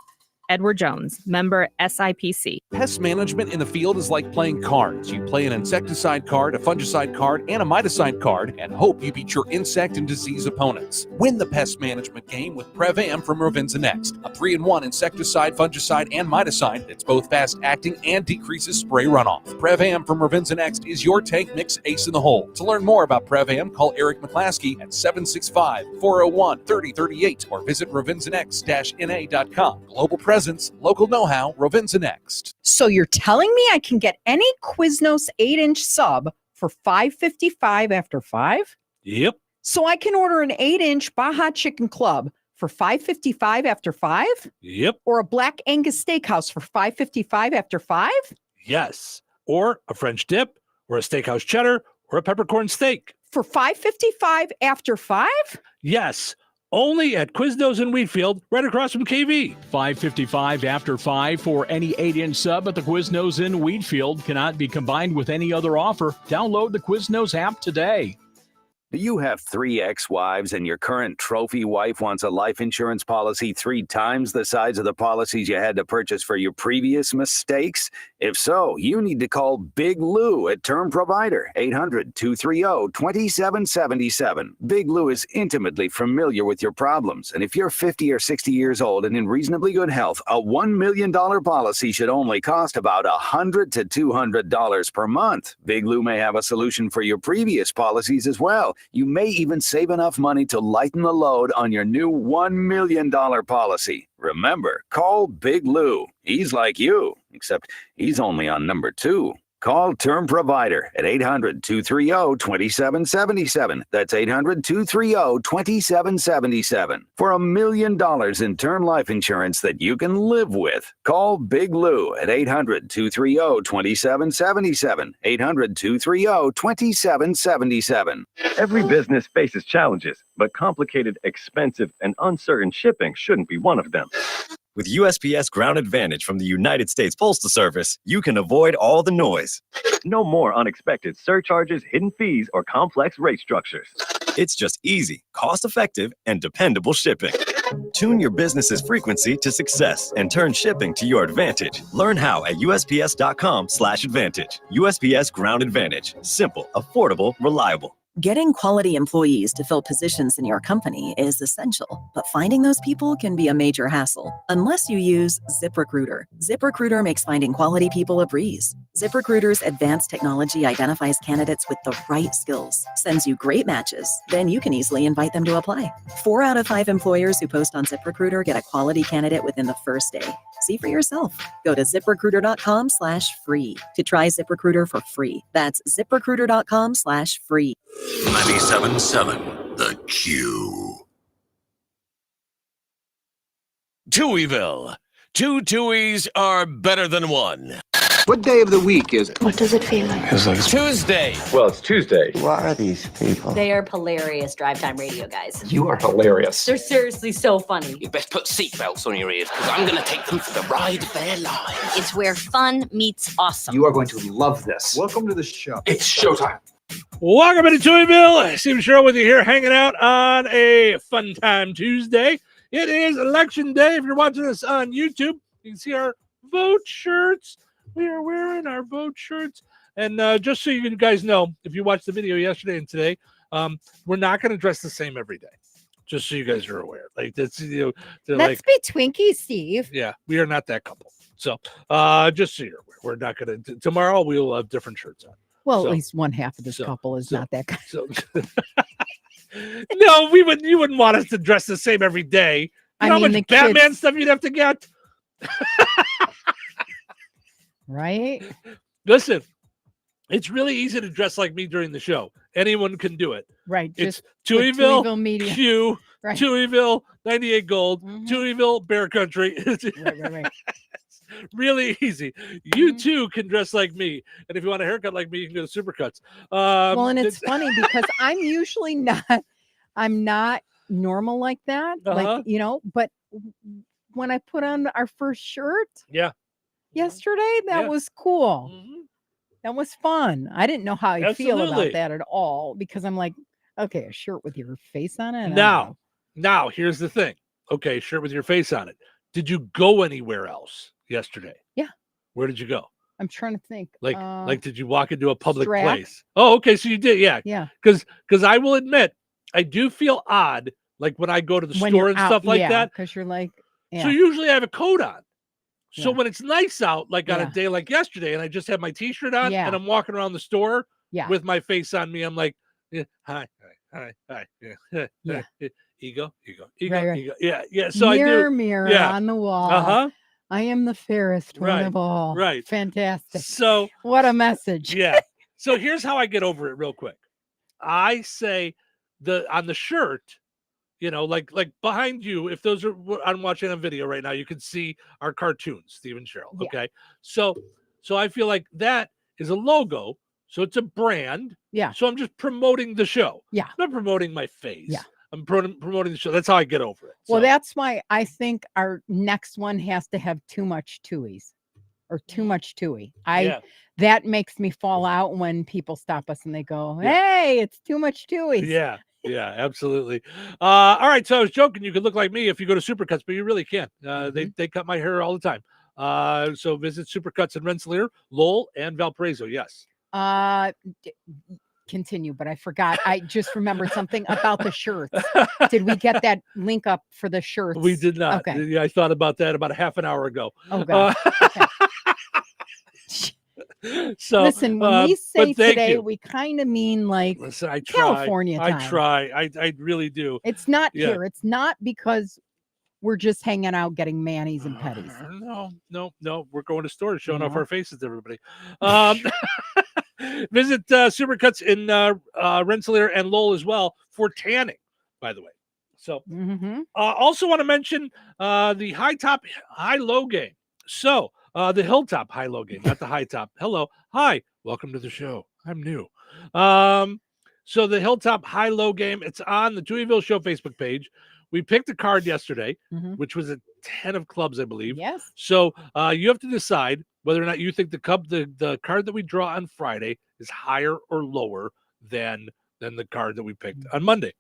Edward Jones, member SIPC. Pest management in the field is like playing cards. You play an insecticide card, a fungicide card, and a miticide card, and hope you beat your insect and disease opponents. Win the pest management game with Prevam from Rovinza Next, a 3-in-1 insecticide, fungicide, and miticide that's both fast-acting and decreases spray runoff. Prevam from Rovinza Next is your tank mix ace in the hole. To learn more about Prevam, call Eric McClaskey at 765-401-3038 or visit rovinzanext-na.com. Global presence, local know-how, Rovinza Next. So you're telling me I can get any Quiznos 8-inch sub for $5.55 after 5? Yep. So I can order an 8-inch Baja Chicken Club for $5.55 after 5? Yep. Or a Black Angus Steakhouse for $5.55 after 5? Yes. Or a French dip, or a steakhouse cheddar, or a peppercorn steak. For $5.55 after 5? Yes. Only at Quiznos in Wheatfield, right across from KV. $5.55 after 5 for any 8-inch sub at the Quiznos in Wheatfield. Cannot be combined with any other offer. Download the Quiznos app today. Do you have 3 ex-wives and your current trophy wife wants a life insurance policy 3 times the size of the policies you had to purchase for your previous mistakes? If so, you need to call Big Lou at Term Provider, 800-230-2777. Big Lou is intimately familiar with your problems, and if you're 50 or 60 years old and in reasonably good health, a $1 million policy should only cost about $100 to $200 per month. Big Lou may have a solution for your previous policies as well. You may even save enough money to lighten the load on your new $1 million policy. Remember, call Big Lou. He's like you, except he's only on number 2. Call Term Provider at 800-230-2777. That's 800-230-2777 for $1 million in term life insurance that you can live with. Call Big Lou at 800-230-2777. 800-230-2777. Every business faces challenges, but complicated, expensive, and uncertain shipping shouldn't be one of them. With USPS Ground Advantage from the United States Postal Service, you can avoid all the noise. No more unexpected surcharges, hidden fees, or complex rate structures. It's just easy, cost-effective, and dependable shipping. Tune your business's frequency to success and turn shipping to your advantage. Learn how at USPS.com/advantage. USPS Ground Advantage. Simple, affordable, reliable. Getting quality employees to fill positions in your company is essential, but finding those people can be a major hassle unless you use ZipRecruiter. ZipRecruiter makes finding quality people a breeze. ZipRecruiter's advanced technology identifies candidates with the right skills, sends you great matches, then you can easily invite them to apply. 4 out of 5 employers who post on ZipRecruiter get a quality candidate within the first day. See for yourself. Go to ZipRecruiter.com/free to try ZipRecruiter for free. That's ZipRecruiter.com/free. 97.7 The Q. Touhyville. 2 Tuohys are better than 1. What day of the week is it? What does it feel like? Feels like Tuesday. Well, it's Tuesday. Who are these people? They are hilarious drive time radio guys. You are hilarious. They're seriously so funny. You best put seatbelts on your ears because I'm going to take them for the ride of their lives. It's where fun meets awesome. You are going to love this. Welcome to the show. It's showtime. Welcome to Touhyville. Steve and Cheryl with you here, hanging out on a Fun Time Tuesday. It is Election Day. If you're watching us on YouTube, you can see our vote shirts. We are wearing our vote shirts. And just so you guys know, if you watched the video yesterday and today, we're not going to dress the same every day. Just so you guys are aware. Like that's let's be Twinkies, Steve. Yeah, we are not that couple. So just so you're aware, we're not going to. Tomorrow we will have different shirts on. Well, at least one half of this couple is not that kind. No, you wouldn't want us to dress the same every day. You know how much Batman stuff you'd have to get? Right? Listen, it's really easy to dress like me during the show. Anyone can do it. Right. It's Touhyville Media. Q, right. Touhyville 98 Gold, Touhyville Bear Country. right. Really easy. You too can dress like me, and if you want a haircut like me, you can go to Supercuts. Well, and it's funny because I'm usually not normal like that, like but when I put on our first shirt, yesterday, that was cool. That was fun. I didn't know how I feel about that at all because I'm like, okay, a shirt with your face on it. Now here's the thing. Okay, shirt with your face on it. Did you go anywhere else yesterday? Yeah. Where did you go? I'm trying to think. Like did you walk into a public Strat. place? Oh, okay. So you did. Yeah. Yeah. Because I will admit, I do feel odd. Like when I go to the store and stuff like that. Because you're like, So usually I have a coat on. So when it's nice out, like on a day like yesterday, and I just have my t-shirt on and I'm walking around the store with my face on me, I'm like, hi. Yeah. Ego. Right. Yeah. So mirror on the wall. I am the fairest one of all. Right. Fantastic. So what a message. Yeah. So here's how I get over it real quick. I say on the shirt, like behind you, if those are, I'm watching on video right now, you can see our cartoons, Steve and Cheryl. Okay. So I feel like that is a logo. So it's a brand. Yeah. So I'm just promoting the show. Yeah. I'm not promoting my face. Yeah. I'm promoting the show. That's how I get over it. Well, that's why I think our next one has to have too much Touhies or too much Touhy. That makes me fall out when people stop us and they go, "Hey, it's too much Touhies." Yeah. Yeah, absolutely. All right. So I was joking. You could look like me if you go to Supercuts, but you really can't. They cut my hair all the time. So visit Supercuts in Rensselaer, Lowell, and Valparaiso. Yes. Continue, but I forgot. I just remembered something about the shirts. Did we get that link up for the shirts? We did not. Okay. Yeah, I thought about that about a half an hour ago. Oh God. Okay. So listen, when we say today, you. we kind of mean like I try. California time. I try. I really do. It's not here. It's not because we're just hanging out getting manis and petties. No. We're going to stores, showing off our faces to everybody. Visit Supercuts in Rensselaer and Lowell as well for tanning, by the way. So also want to mention the high-low game. So the Hilltop high-low game, not the high top. Hello. Hi. Welcome to the show. I'm new. So the Hilltop high-low game, it's on the Touhyville Show Facebook page. We picked a card yesterday, which was a 10 of clubs, I believe. Yes. So you have to decide whether or not you think the card that we draw on Friday is higher or lower than the card that we picked on Monday.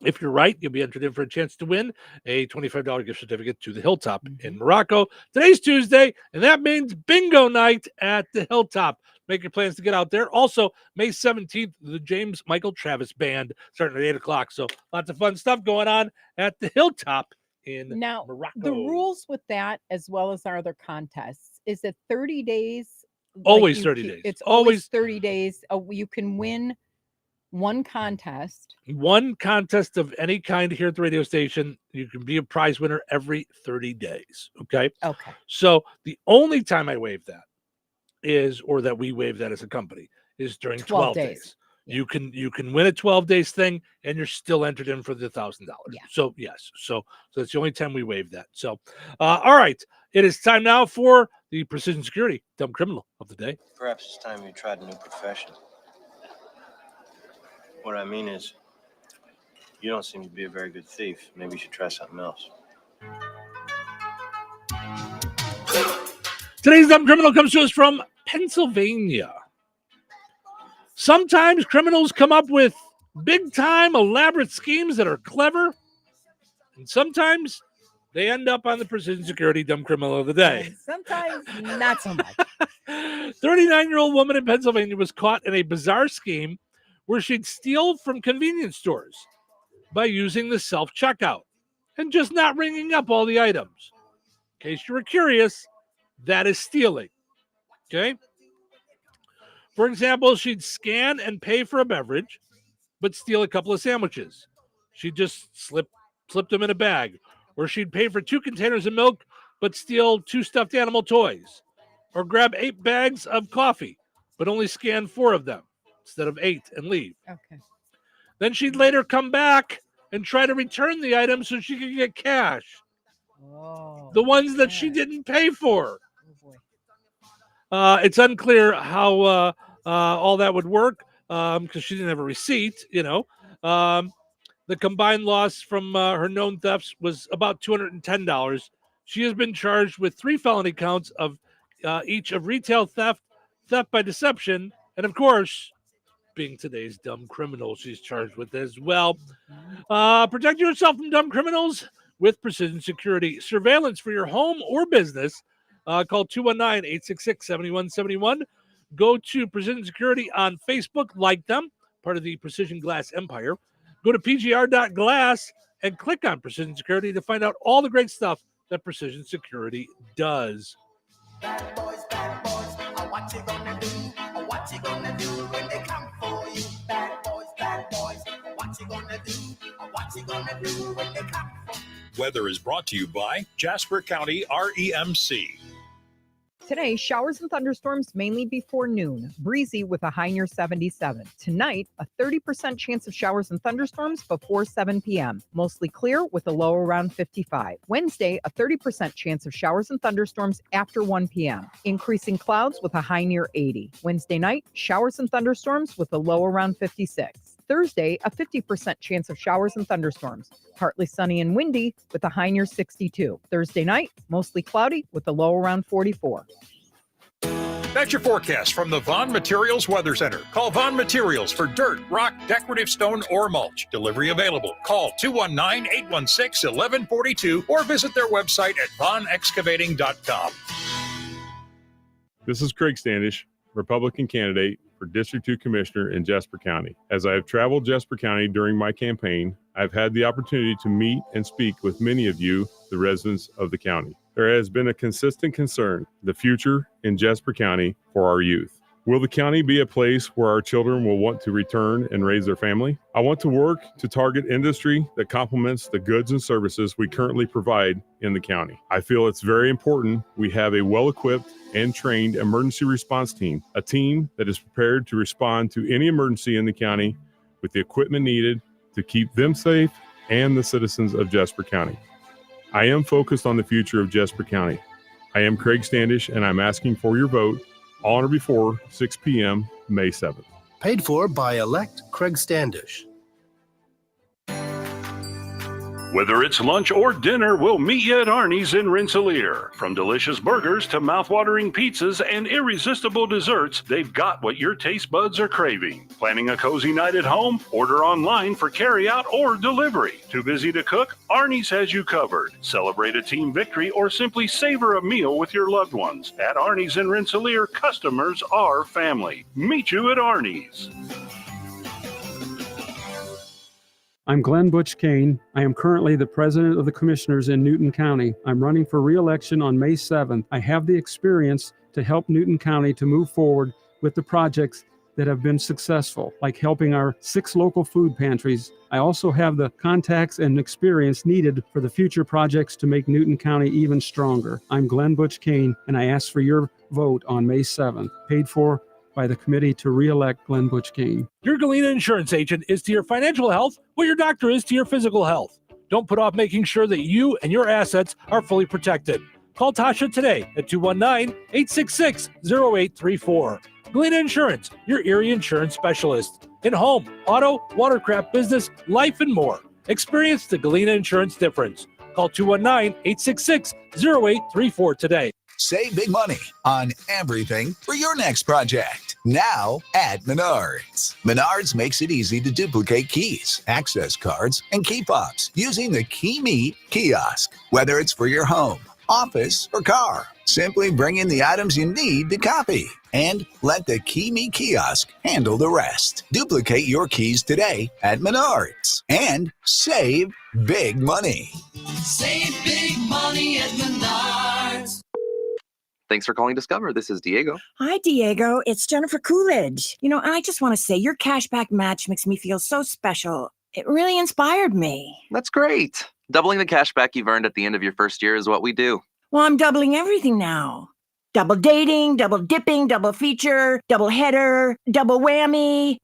If you're right, you'll be entered in for a chance to win a $25 gift certificate to the Hilltop in Morocco. Today's Tuesday, and that means bingo night at the Hilltop. Make your plans to get out there. Also, May 17th, the James Michael Travis Band starting at 8 o'clock. So lots of fun stuff going on at the Hilltop in Morocco. The rules with that, as well as our other contests, is that 30 days. Always 30 days. It's always 30 days. You can win one contest of any kind here at the radio station. You can be a prize winner every 30 days. Okay. So the only time I waive that that we waive that as a company is during 12 days. You can win a 12 days thing and you're still entered in for the $1,000. So yes. So that's the only time we waive that. So all right. It is time now for the Precision Security Dumb Criminal of the Day. Perhaps it's time you tried a new profession. What I mean is, you don't seem to be a very good thief. Maybe you should try something else. Today's Dumb Criminal comes to us from Pennsylvania. Sometimes criminals come up with big-time, elaborate schemes that are clever, and sometimes they end up on the Precision Security Dumb Criminal of the Day. Sometimes not so much. 39-year-old woman in Pennsylvania was caught in a bizarre scheme where she'd steal from convenience stores by using the self-checkout and just not ringing up all the items. In case you were curious, that is stealing. Okay? For example, she'd scan and pay for a beverage, but steal a couple of sandwiches. She'd just slip them in a bag. Or she'd pay for 2 containers of milk, but steal 2 stuffed animal toys. Or grab 8 bags of coffee, but only scan 4 of them instead of 8 and leave. Okay. Then she'd later come back and try to return the items so she could get cash. The ones that she didn't pay for. It's unclear how all that would work because she didn't have a receipt, The combined loss from her known thefts was about $210. She has been charged with 3 felony counts of each of retail theft, theft by deception, and of course, being today's dumb criminal, she's charged with as well. Protect yourself from dumb criminals with Precision Security. Surveillance for your home or business. Call 219-866-7171. Go to Precision Security on Facebook. Like them, part of the Precision Glass Empire. Go to pgr.glass and click on Precision Security to find out all the great stuff that Precision Security does. Bad boys, what you gonna do? What you gonna do when they come for you? Bad boys, what you gonna do? What you gonna do when they come for you? Weather is brought to you by Jasper County REMC. Today, showers and thunderstorms mainly before noon. Breezy with a high near 77. Tonight, a 30% chance of showers and thunderstorms before 7 p.m. Mostly clear with a low around 55. Wednesday, a 30% chance of showers and thunderstorms after 1 p.m. Increasing clouds with a high near 80. Wednesday night, showers and thunderstorms with a low around 56. Thursday, a 50% chance of showers and thunderstorms. Partly sunny and windy with a high near 62. Thursday night, mostly cloudy with a low around 44. That's your forecast from the Vaughn Materials Weather Center. Call Vaughn Materials for dirt, rock, decorative stone, or mulch. Delivery available. Call 219-816-1142 or visit their website at vaughnexcavating.com. This is Craig Standish, Republican candidate for District 2 Commissioner in Jasper County. As I have traveled Jasper County during my campaign, I've had the opportunity to meet and speak with many of you, the residents of the county. There has been a consistent concern, the future in Jasper County for our youth. Will the county be a place where our children will want to return and raise their family? I want to work to target industry that complements the goods and services we currently provide in the county. I feel it's very important we have a well-equipped and trained emergency response team, a team that is prepared to respond to any emergency in the county with the equipment needed to keep them safe and the citizens of Jasper County. I am focused on the future of Jasper County. I am Craig Standish, and I'm asking for your vote on or before 6 p.m. May 7th. Paid for by elect Craig Standish. Whether it's lunch or dinner, we'll meet you at Arnie's in Rensselaer. From delicious burgers to mouth-watering pizzas and irresistible desserts, they've got what your taste buds are craving. Planning a cozy night at home? Order online for carryout or delivery. Too busy to cook? Arnie's has you covered. Celebrate a team victory or simply savor a meal with your loved ones. At Arnie's in Rensselaer, customers are family. Meet you at Arnie's. I'm Glenn Butch Kane. I am currently the president of the commissioners in Newton County. I'm running for re-election on May 7th. I have the experience to help Newton County to move forward with the projects that have been successful, like helping our 6 local food pantries. I also have the contacts and experience needed for the future projects to make Newton County even stronger. I'm Glenn Butch Kane, and I ask for your vote on May 7th, paid for by the committee to re-elect Glenn Butch Kane. Your Galena insurance agent is to your financial health what your doctor is to your physical health. Don't put off making sure that you and your assets are fully protected. Call Tasha today at 219-866-0834. Galena Insurance, your Erie insurance specialist. In home, auto, watercraft business, life, and more. Experience the Galena Insurance difference. Call 219-866-0834 today. Save big money on everything for your next project. Now at Menards. Menards makes it easy to duplicate keys, access cards, and key fobs using the Key Me kiosk. Whether it's for your home, office, or car, simply bring in the items you need to copy and let the Key Me kiosk handle the rest. Duplicate your keys today at Menards and save big money. Save big money at Menards. Thanks for calling Discover. This is Diego. Hi, Diego. It's Jennifer Coolidge. I just want to say your cashback match makes me feel so special. It really inspired me. That's great. Doubling the cashback you've earned at the end of your first year is what we do. Well, I'm doubling everything now. Double dating, double dipping, double feature, double header, double whammy.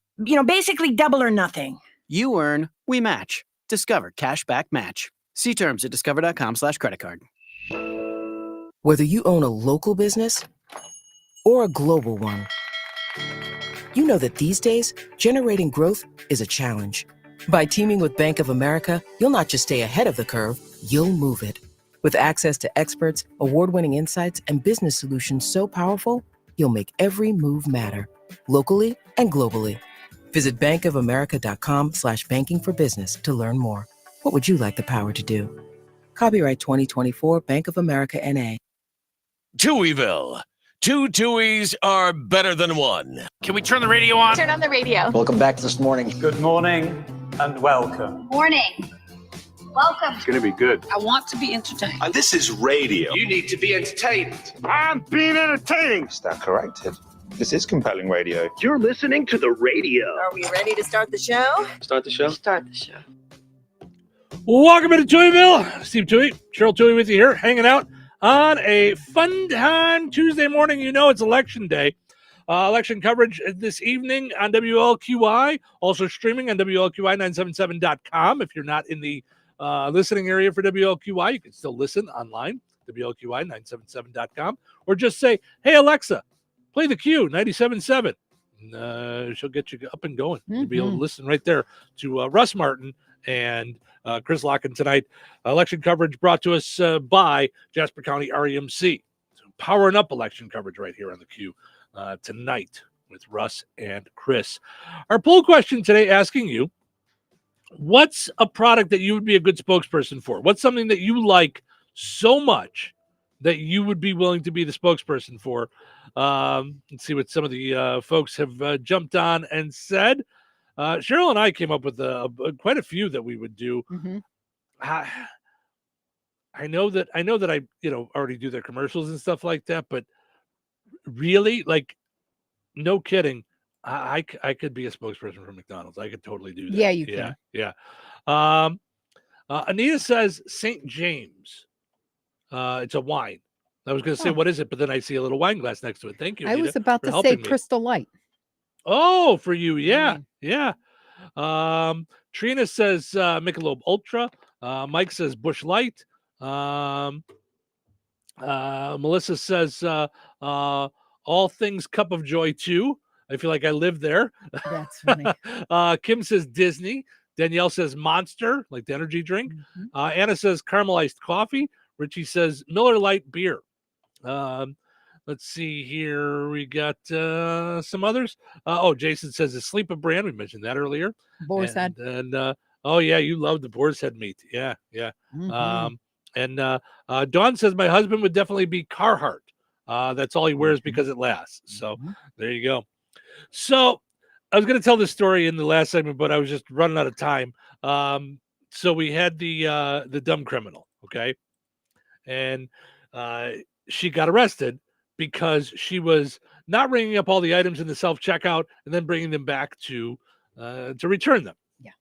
Basically double or nothing. You earn, we match. Discover Cashback Match. See terms at discover.com/creditcard. Whether you own a local business or a global one, you know that these days, generating growth is a challenge. By teaming with Bank of America, you'll not just stay ahead of the curve, you'll move it. With access to experts, award-winning insights, and business solutions so powerful, you'll make every move matter, locally and globally. Visit bankofamerica.com/banking for business to learn more. What would you like the power to do? Copyright 2024 Bank of America N.A. Touhyville. 2 Touhies are better than one. Can we turn the radio on? Turn on the radio. Welcome back this morning. Good morning and welcome. Morning. Welcome. It's going to be good. I want to be entertained. This is radio. You need to be entertained. I'm being entertaining. Stand corrected. This is compelling radio. You're listening to the radio. Are we ready to start the show? Start the show? Start the show. Welcome to Touhyville. Steve Touhy, Cheryl Touhy with you here, hanging out on a fun time Tuesday morning. It's election day. Election coverage this evening on WLQI, also streaming on WLQI977.com. If you're not in the listening area for WLQI, you can still listen online, WLQI977.com, or just say, hey, Alexa, play the Q 97.7. And, she'll get you up and going. You'll be able to listen right there to Russ Martin and Chris Locken tonight. Election coverage brought to us by Jasper County REMC. So powering up election coverage right here on the Q tonight with Russ and Chris. Our poll question today asking you, what's a product that you would be a good spokesperson for? What's something that you like so much that you would be willing to be the spokesperson for? Let's see what some of the folks have jumped on and said. Cheryl and I came up with quite a few that we would do. I know that I already do their commercials and stuff like that, but really, like, no kidding, I could be a spokesperson for McDonald's. I could totally do that. Yeah, you can. Yeah. Anita says St. James. It's a wine. I was going to say, what is it? But then I see a little wine glass next to it. Thank you, I Anita, was about for to say helping me. Crystal Light. Oh, for you. Yeah. Trina says Michelob Ultra. Mike says Busch Light. Melissa says All Things Cup of Joy 2. I feel like I live there. That's funny. Kim says Disney. Danielle says Monster, like the energy drink. Anna says caramelized coffee. Richie says Miller Lite beer. Let's see here. We got some others. Jason says the Sleeper brand. We mentioned that earlier. Boar's Head. And you love the Boar's Head meat. Yeah. And Dawn says my husband would definitely be Carhartt. That's all he wears because it lasts. So there you go. So I was going to tell this story in the last segment, but I was just running out of time. So we had the dumb criminal, okay? And she got arrested because she was not ringing up all the items in the self-checkout and then bringing them back to return them. Yeah.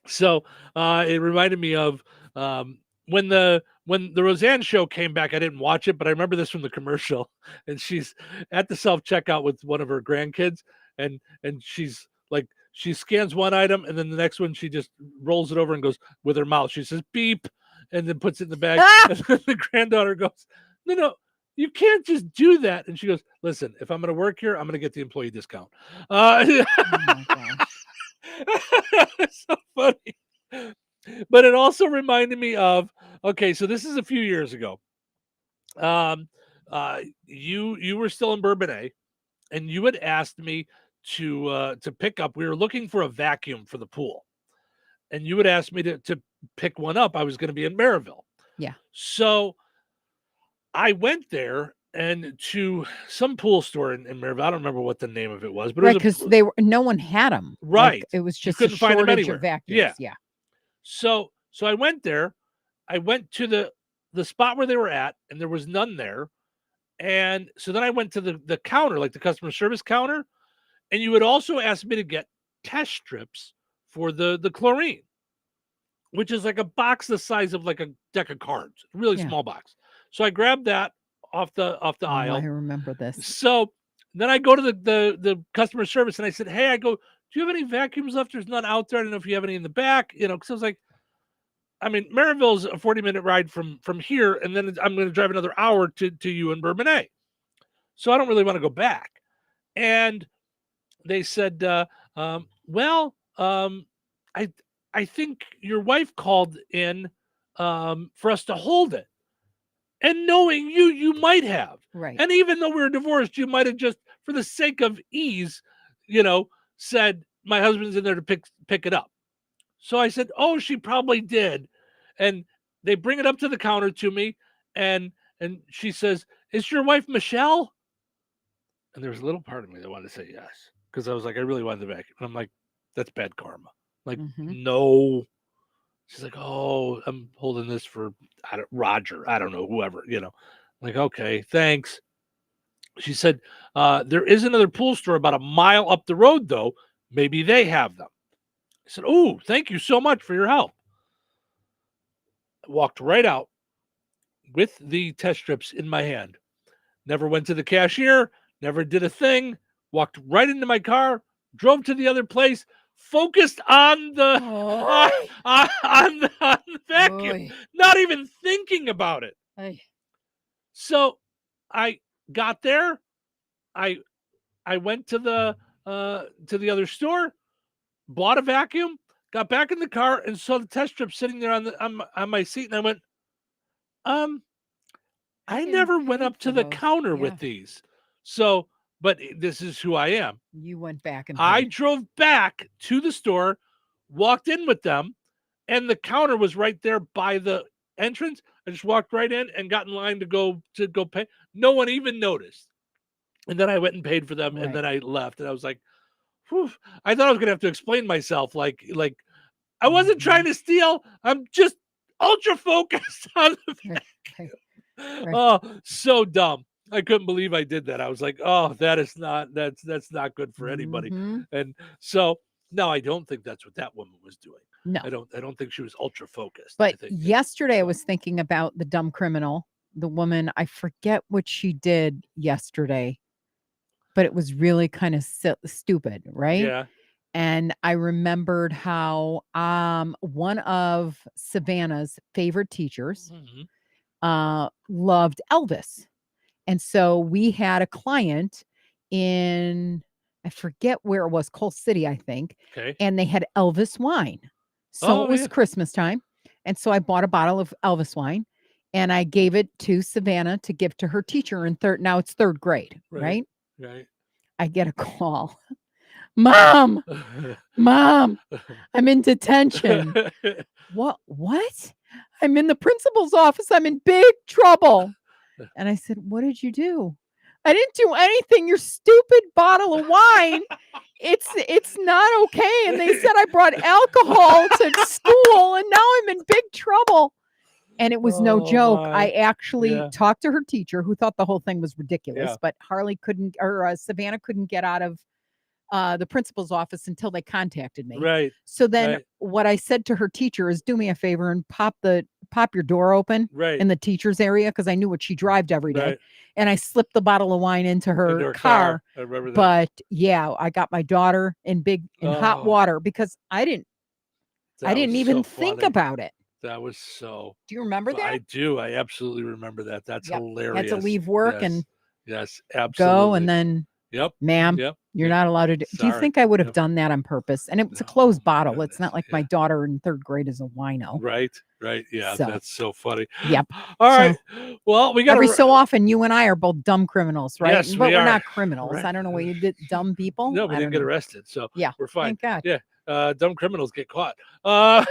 So it reminded me of when the Roseanne show came back. I didn't watch it, but I remember this from the commercial. And she's at the self-checkout with one of her grandkids, and she's like, she scans one item, and then the next one she just rolls it over and goes with her mouth. She says beep, and then puts it in the bag. And then the granddaughter goes, no, you can't just do that. And she goes, listen, if I'm going to work here, I'm going to get the employee discount. Oh my gosh. It's so funny. But it also reminded me of, okay, so this is a few years ago. You were still in Bourbonnais, and you had asked me to pick up. We were looking for a vacuum for the pool, and you had asked me to pick one up. I was going to be in Maryville. Yeah. So I went there and to some pool store in Maryville. I don't remember what the name of it was, but right, because no one had them. Right. Like, it was just you couldn't find them anywhere. of vacuums. Yeah. So I went there. I went to the spot where they were at, and there was none there. And so then I went to the counter, like the customer service counter, and you had also asked me to get test strips for the chlorine, which is like a box the size of like a deck of cards, really small box. So I grabbed that off the aisle. I remember this. So then I go to the customer service, and I said, hey, do you have any vacuums left? There's none out there. I don't know if you have any in the back, because I was like, I mean, Maryville's a 40-minute ride from here, and then I'm going to drive another hour to you in Bourbonnais. So I don't really want to go back. And they said, I think your wife called in for us to hold it. And knowing you might have. Right. And even though we were divorced, you might have just, for the sake of ease, said, my husband's in there to pick it up. So I said, oh, she probably did. And they bring it up to the counter to me, and she says, is your wife Michelle? And there was a little part of me that wanted to say yes, because I was like, I really wanted the vacuum. And I'm like, that's bad karma. Like, no. She's like, oh, I'm holding this for Roger. I don't know, whoever, I'm like, okay, thanks. She said, there is another pool store about a mile up the road, though. Maybe they have them. I said, oh, thank you so much for your help. I walked right out with the test strips in my hand. Never went to the cashier, never did a thing, walked right into my car, drove to the other place, focused on the on the vacuum, not even thinking about it. So I got there. I went to the to the other store, bought a vacuum, got back in the car, and saw the test strip sitting there on my seat, and I went, I never went up to the counter with these. So, but this is who I am. You went back and I drove back to the store, walked in with them, and the counter was right there by the entrance. I just walked right in and got in line to go pay. No one even noticed. And then I went and paid for them, and then I left. And I was like, whew. I thought I was gonna have to explain myself. Like I wasn't trying to steal. I'm just ultra focused on the fact. Oh, so dumb. I couldn't believe I did that. I was like, oh, that's not good for anybody. And so no, I don't think that's what that woman was doing. No, I don't think she was ultra focused. But yesterday I was thinking about the dumb criminal, the woman. I forget what she did yesterday, but it was really kind of stupid, right? Yeah. And I remembered how one of Savannah's favorite teachers loved Elvis. And so we had a client in, I forget where it was, Coal City, I think. Okay. And they had Elvis wine. So it was Christmas time. And so I bought a bottle of Elvis wine and I gave it to Savannah to give to her teacher in now it's third grade, right? Right. I get a call. Mom, I'm in detention. What? I'm in the principal's office. I'm in big trouble. And I said, what did you do? I didn't do anything. Your stupid bottle of wine. It's not okay. And they said I brought alcohol to school and now I'm in big trouble. And it was no joke. I actually talked to her teacher who thought the whole thing was ridiculous, but Savannah couldn't get out of the principal's office until they contacted me. Right. So then what I said to her teacher is, do me a favor and pop your door open in the teacher's area, because I knew what she drove every day. And I slipped the bottle of wine into her car. I remember that. But yeah, I got my daughter in hot water because I didn't even think about it. That was so. Do you remember that? I do. I absolutely remember that. That's hilarious. Had to leave work and absolutely go, and then ma'am, you're not allowed to do. Do you think I would have done that on purpose? And it's a closed bottle. It's not like my daughter in third grade is a wino. Right. Yeah, that's so funny. Yep. All right. Well, we got every so often you and I are both dumb criminals, right? Yes, but we're are. not criminals. Right. I don't know what you did. Dumb people. No, we didn't get arrested, so we're fine. Thank God. Yeah. Dumb criminals get caught. All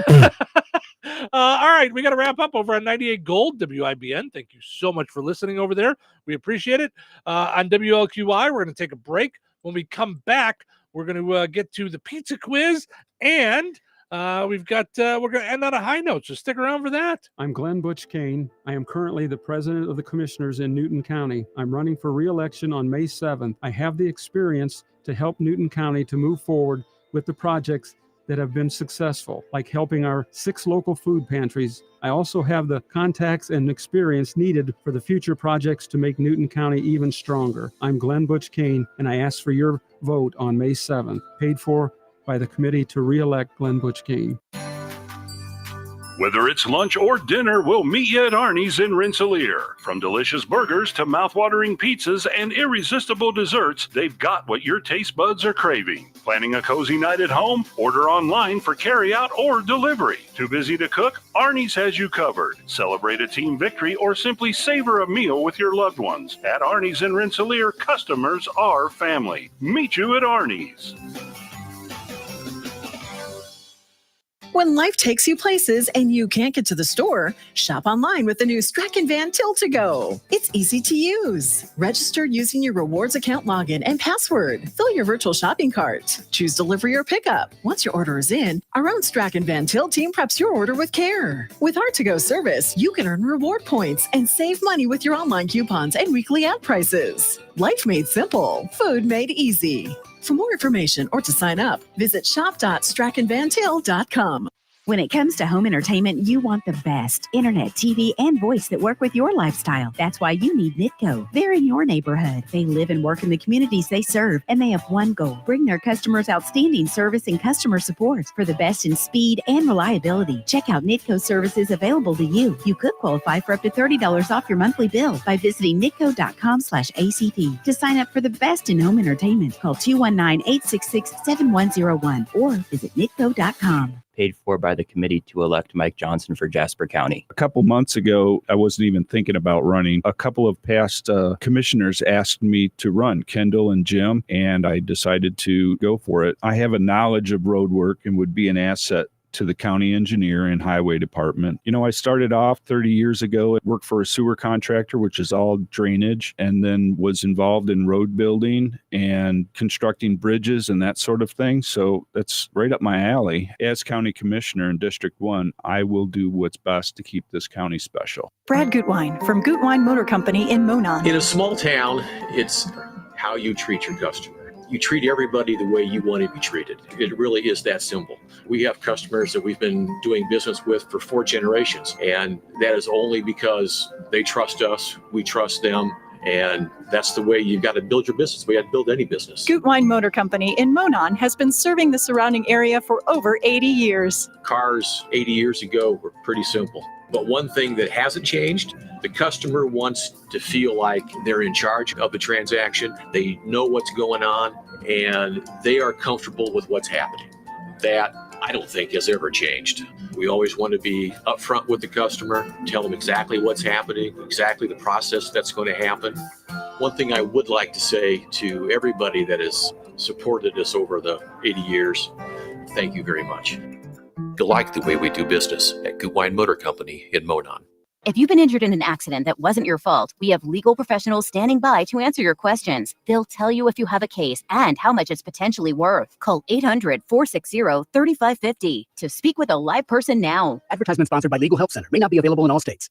right, we got to wrap up over on 98 Gold WIBN. Thank you so much for listening over there. We appreciate it. On WLQI, we're going to take a break. When we come back, we're going to get to the pizza quiz, and we're going to end on a high note. So stick around for that. I'm Glenn Butch Kane. I am currently the president of the commissioners in Newton County. I'm running for re-election on May 7th. I have the experience to help Newton County to move forward with the projects that have been successful, like helping our 6 local food pantries. I also have the contacts and experience needed for the future projects to make Newton County even stronger. I'm Glenn Butch Kane, and I ask for your vote on May 7th, paid for by the committee to re-elect Glenn Butch Kane. Whether it's lunch or dinner, we'll meet you at Arnie's in Rensselaer. From delicious burgers to mouth-watering pizzas and irresistible desserts, they've got what your taste buds are craving. Planning a cozy night at home? Order online for carryout or delivery. Too busy to cook? Arnie's has you covered. Celebrate a team victory or simply savor a meal with your loved ones. At Arnie's in Rensselaer, customers are family. Meet you at Arnie's. When life takes you places and you can't get to the store, shop online with the new Strachan Van Til to Go. It's easy to use. Register using your rewards account login and password. Fill your virtual shopping cart. Choose delivery or pickup. Once your order is in, our own Strachan Van Til team preps your order with care. With our to-go service, you can earn reward points and save money with your online coupons and weekly ad prices. Life made simple. Food made easy. For more information or to sign up, visit shop.strachanvantil.com. When it comes to home entertainment, you want the best internet, TV, and voice that work with your lifestyle. That's why you need Nitco. They're in your neighborhood. They live and work in the communities they serve, and they have one goal: bring their customers outstanding service and customer support for the best in speed and reliability. Check out Nitco services available to you. You could qualify for up to $30 off your monthly bill by visiting nitco.com/ACP. To sign up for the best in home entertainment, call 219-866-7101 or visit nitco.com. Paid for by the committee to elect Mike Johnson for Jasper County. A couple months ago, I wasn't even thinking about running. A couple of past commissioners asked me to run, Kendall and Jim, and I decided to go for it. I have a knowledge of road work and would be an asset to the county engineer and highway department. You know, I started off 30 years ago, worked for a sewer contractor, which is all drainage, and then was involved in road building and constructing bridges and that sort of thing. So that's right up my alley. As county commissioner in District 1, I will do what's best to keep this county special. Brad Gutwein from Gutwein Motor Company in Monon. In a small town, it's how you treat your customer. You treat everybody the way you want to be treated. It really is that simple. We have customers that we've been doing business with for 4 generations, and that is only because they trust us, we trust them, and that's the way you've got to build your business. We have to build any business. Gutwein Motor Company in Monon has been serving the surrounding area for over 80 years. Cars 80 years ago were pretty simple. But one thing that hasn't changed, the customer wants to feel like they're in charge of the transaction. They know what's going on, and they are comfortable with what's happening. That, I don't think, has ever changed. We always want to be upfront with the customer, tell them exactly what's happening, exactly the process that's going to happen. One thing I would like to say to everybody that has supported us over the 80 years, thank you very much. You'll like the way we do business at Gutwein Motor Company in Monon. If you've been injured in an accident that wasn't your fault, we have legal professionals standing by to answer your questions. They'll tell you if you have a case and how much it's potentially worth. Call 800-460-3550 to speak with a live person now. Advertisement sponsored by Legal Help Center. May not be available in all states.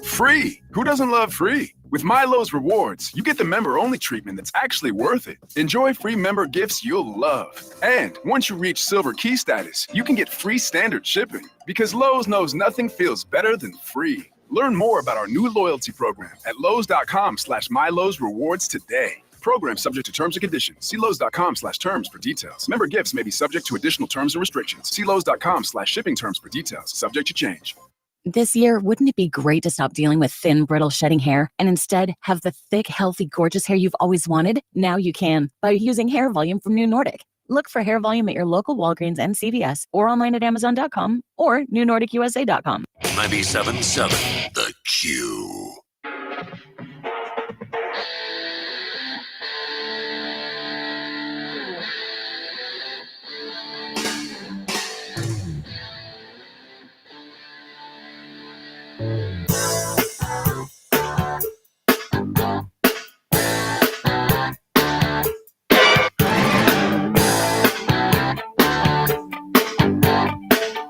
Free! Who doesn't love free? With Milo's Rewards, you get the member-only treatment that's actually worth it. Enjoy free member gifts you'll love. And once you reach Silver Key status, you can get free standard shipping. Because Lowe's knows nothing feels better than free. Learn more about our new loyalty program at Lowe's.com/MyLowe's Rewards today. Program subject to terms and conditions. See Lowe's.com/terms for details. Member gifts may be subject to additional terms and restrictions. See Lowe's.com/shipping terms for details. Subject to change. This year, wouldn't it be great to stop dealing with thin, brittle, shedding hair and instead have the thick, healthy, gorgeous hair you've always wanted? Now you can by using Hair Volume from New Nordic. Look for Hair Volume at your local Walgreens and CVS or online at Amazon.com or NewNordicUSA.com. 97.7 The Q.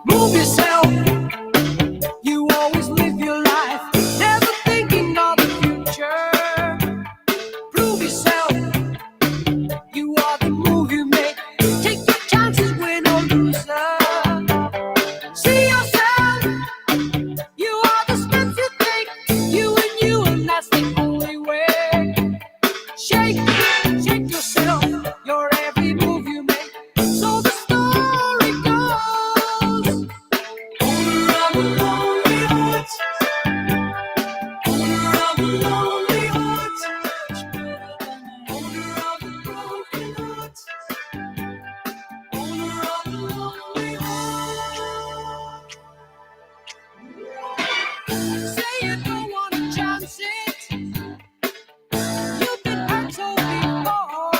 Move yourself. You always live your life, never thinking of the future. Prove yourself. You are the move you make. Take your chances, win or loser. See yourself. You are the steps you take. You and that's the only way. Shake yourself. Your every move you make. So the story goes. Owner of a lonely heart. Owner of a lonely heart. Owner of a broken heart. Owner of a lonely heart. Say you don't want to chance it. You've been hurt so before.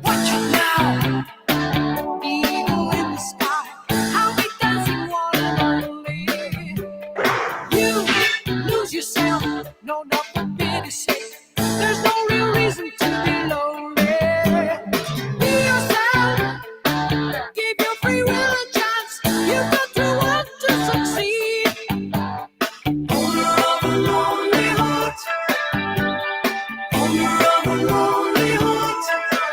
Watch it now. Eagle in the sky. How we dancing one and only. You lose yourself. No, nothing to say. There's no real reason to be lonely. Be yourself. Give your free will a chance. You've got to want to succeed. Owner of a lonely heart. Owner of a lonely heart.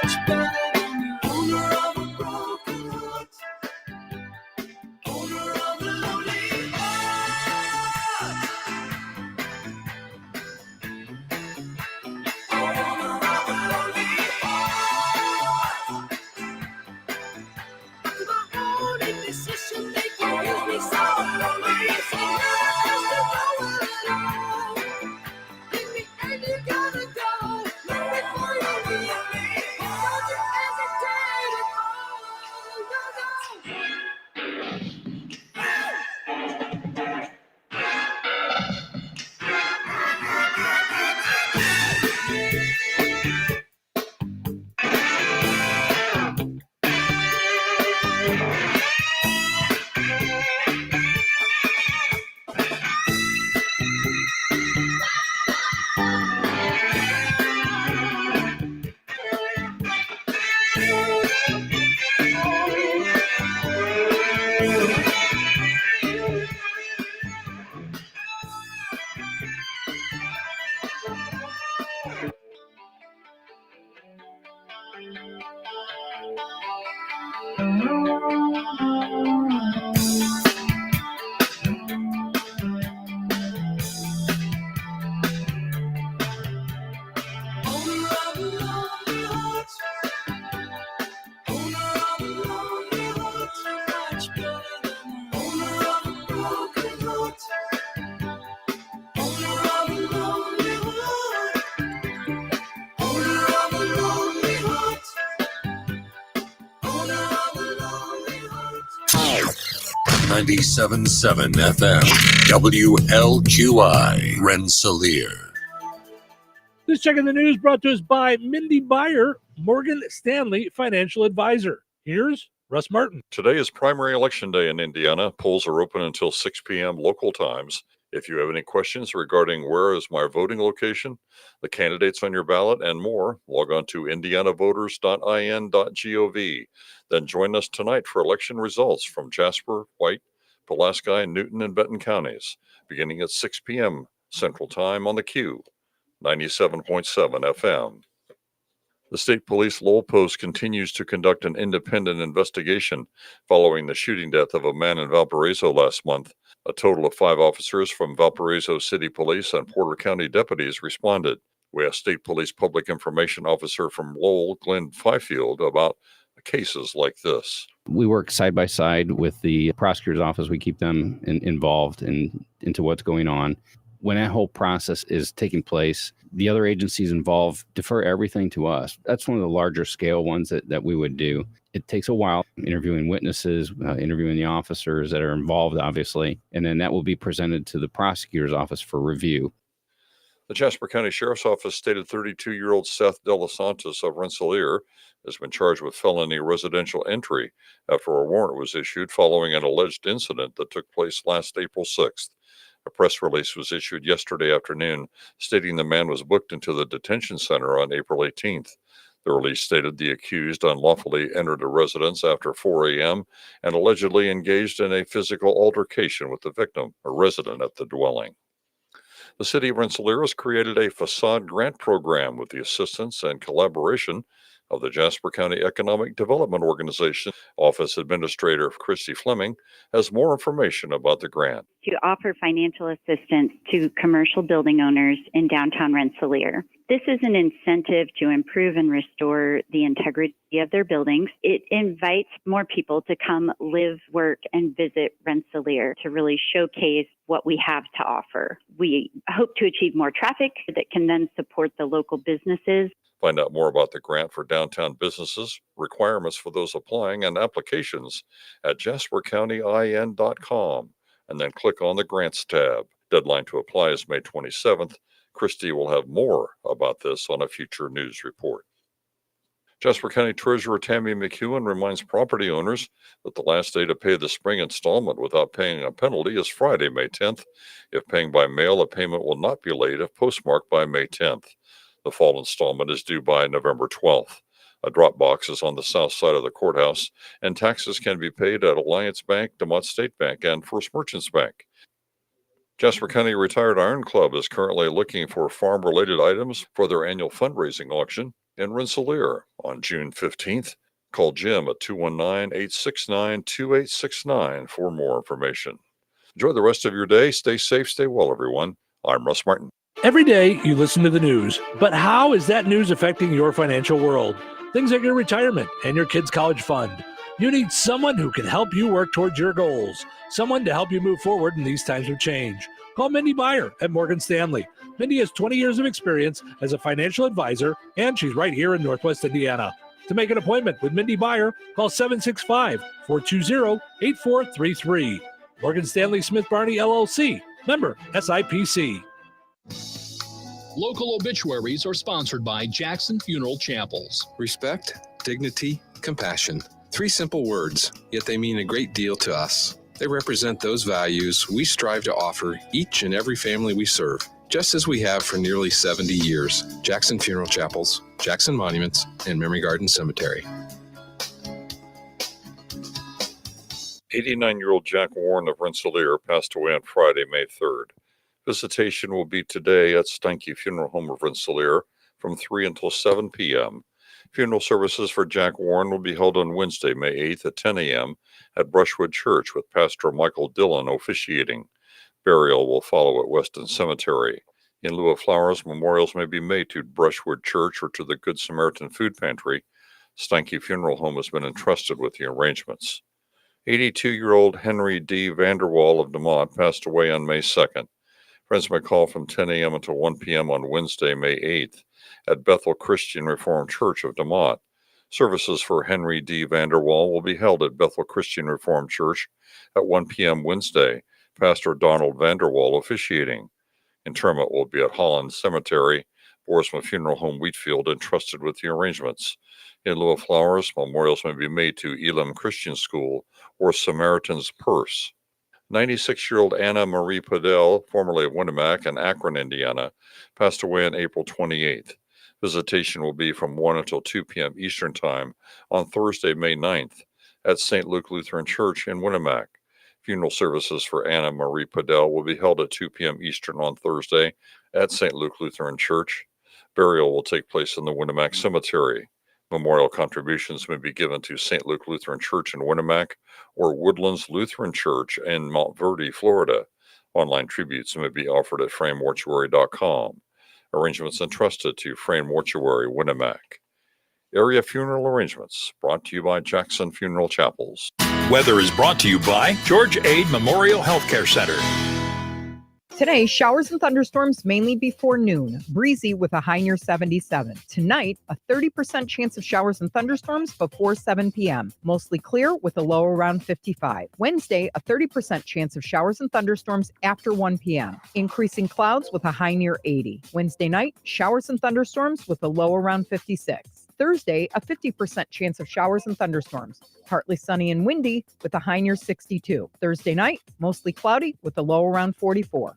Much better than the owner of a broken heart. 97.7 FM, WLQI, Rensselaer. This check in the news brought to us by Mindy Byer, Morgan Stanley Financial Advisor. Here's Russ Martin. Today is primary election day in Indiana. Polls are open until 6 p.m. local times. If you have any questions regarding where is my voting location, the candidates on your ballot, and more, log on to indianavoters.in.gov. Then join us tonight for election results from Jasper, White, Pulaski, Newton, and Benton counties, beginning at 6 p.m. Central Time on the Q, 97.7 FM. The State Police Lowell Post continues to conduct an independent investigation following the shooting death of a man in Valparaiso last month. A total of 5 officers from Valparaiso City Police and Porter County deputies responded. We asked State Police Public Information Officer from Lowell, Glenn Fifield, about cases like this. We work side by side with the prosecutor's office. We keep them involved into what's going on. When that whole process is taking place, the other agencies involved defer everything to us. That's one of the larger scale ones that we would do. It takes a while interviewing witnesses, interviewing the officers that are involved, obviously, and then that will be presented to the prosecutor's office for review. The Jasper County Sheriff's Office stated 32-year-old Seth De Los Santos of Rensselaer has been charged with felony residential entry after a warrant was issued following an alleged incident that took place last April 6th. A press release was issued yesterday afternoon stating the man was booked into the detention center on April 18th. The release stated the accused unlawfully entered a residence after 4 a.m. and allegedly engaged in a physical altercation with the victim, a resident at the dwelling. The city of Rensselaer has created a facade grant program with the assistance and collaboration of the Jasper County Economic Development Organization. Office Administrator Christy Fleming has more information about the grant. To offer financial assistance to commercial building owners in downtown Rensselaer. This is an incentive to improve and restore the integrity of their buildings. It invites more people to come live, work, and visit Rensselaer to really showcase what we have to offer. We hope to achieve more traffic that can then support the local businesses. Find out more about the grant for downtown businesses, requirements for those applying, and applications at jaspercountyIN.com, and then click on the Grants tab. Deadline to apply is May 27th. Christie will have more about this on a future news report. Jasper County Treasurer Tammy McEwen reminds property owners that the last day to pay the spring installment without paying a penalty is Friday, May 10th. If paying by mail, a payment will not be late if postmarked by May 10th. The fall installment is due by November 12th. A drop box is on the south side of the courthouse, and taxes can be paid at Alliance Bank, DeMott State Bank, and First Merchants Bank. Jasper County Retired Iron Club is currently looking for farm-related items for their annual fundraising auction in Rensselaer on June 15th. Call Jim at 219-869-2869 for more information. Enjoy the rest of your day. Stay safe, stay well, everyone. I'm Russ Martin. Every day you listen to the news, but how is that news affecting your financial world? Things like your retirement and your kids' college fund. You need someone who can help you work towards your goals, someone to help you move forward in these times of change. Call Mindy Byer at Morgan Stanley. Mindy has 20 years of experience as a financial advisor, and she's right here in Northwest Indiana. To make an appointment with Mindy Byer, call 765-420-8433. Morgan Stanley Smith Barney, LLC. Member SIPC. Local obituaries are sponsored by Jackson Funeral Chapels. Respect, dignity, compassion. 3 simple words, yet they mean a great deal to us. They represent those values we strive to offer each and every family we serve, just as we have for nearly 70 years. Jackson Funeral Chapels, Jackson Monuments, and Memory Garden Cemetery. 89-year-old Jack Warren of Rensselaer passed away on Friday, May 3rd. Visitation will be today at Steinke Funeral Home of Rensselaer from 3 until 7 p.m. Funeral services for Jack Warren will be held on Wednesday, May 8th at 10 a.m. at Brushwood Church with Pastor Michael Dillon officiating. Burial will follow at Weston Cemetery. In lieu of flowers, memorials may be made to Brushwood Church or to the Good Samaritan Food Pantry. Steinke Funeral Home has been entrusted with the arrangements. 82-year-old Henry D. Vanderwall of DeMott passed away on May 2nd. Friends may call from 10 a.m. until 1 p.m. on Wednesday, May 8th at Bethel Christian Reformed Church of DeMott. Services for Henry D. Vanderwall will be held at Bethel Christian Reformed Church at 1 p.m. Wednesday. Pastor Donald Vanderwall officiating. Interment will be at Holland Cemetery, Borisma Funeral Home, Wheatfield, entrusted with the arrangements. In lieu of flowers, memorials may be made to Elam Christian School or Samaritan's Purse. 96-year-old Anna Marie Padel, formerly of Winnemac and Akron, Indiana, passed away on April 28th. Visitation will be from 1 until 2 p.m. Eastern Time on Thursday, May 9th at St. Luke Lutheran Church in Winnemac. Funeral services for Anna Marie Padel will be held at 2 p.m. Eastern on Thursday at St. Luke Lutheran Church. Burial will take place in the Winnemac Cemetery. Memorial contributions may be given to St. Luke Lutheran Church in Winnemac or Woodlands Lutheran Church in Mount Verde, Florida. Online tributes may be offered at franemortuary.com. Arrangements entrusted to Frame Mortuary, Winnemac. Area funeral arrangements brought to you by Jackson Funeral Chapels. Weather is brought to you by George Ade Memorial Healthcare Center. Today, showers and thunderstorms mainly before noon. Breezy with a high near 77. Tonight, a 30% chance of showers and thunderstorms before 7 p.m. Mostly clear with a low around 55. Wednesday, a 30% chance of showers and thunderstorms after 1 p.m. Increasing clouds with a high near 80. Wednesday night, showers and thunderstorms with a low around 56. Thursday, a 50% chance of showers and thunderstorms. Partly sunny and windy with a high near 62. Thursday night, mostly cloudy with a low around 44.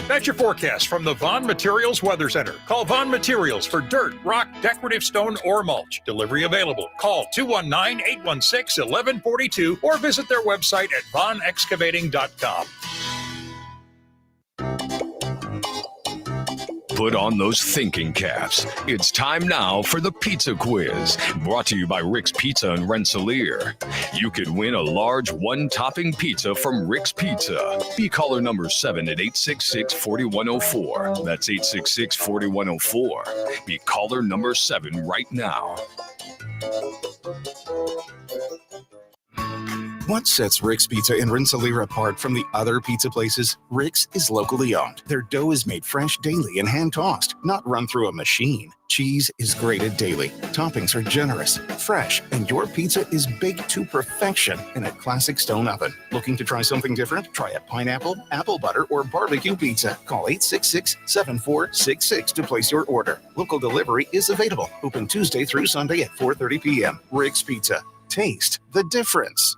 That's your forecast from the Vaughn Materials Weather Center. Call Vaughn Materials for dirt, rock, decorative stone, or mulch. Delivery available. Call 219-816-1142 or visit their website at vaughnexcavating.com. Put on those thinking caps. It's time now for the Pizza Quiz, brought to you by Rick's Pizza in Rensselaer. You could win a large one-topping pizza from Rick's Pizza. Be caller number 7 at 866-4104. That's 866-4104. Be caller number 7 right now. What sets Rick's Pizza in Rensselaer apart from the other pizza places? Rick's is locally owned. Their dough is made fresh daily and hand-tossed, not run through a machine. Cheese is grated daily. Toppings are generous, fresh, and your pizza is baked to perfection in a classic stone oven. Looking to try something different? Try a pineapple, apple butter, or barbecue pizza. Call 866-7466 to place your order. Local delivery is available. Open Tuesday through Sunday at 4:30 p.m. Rick's Pizza. Taste the difference.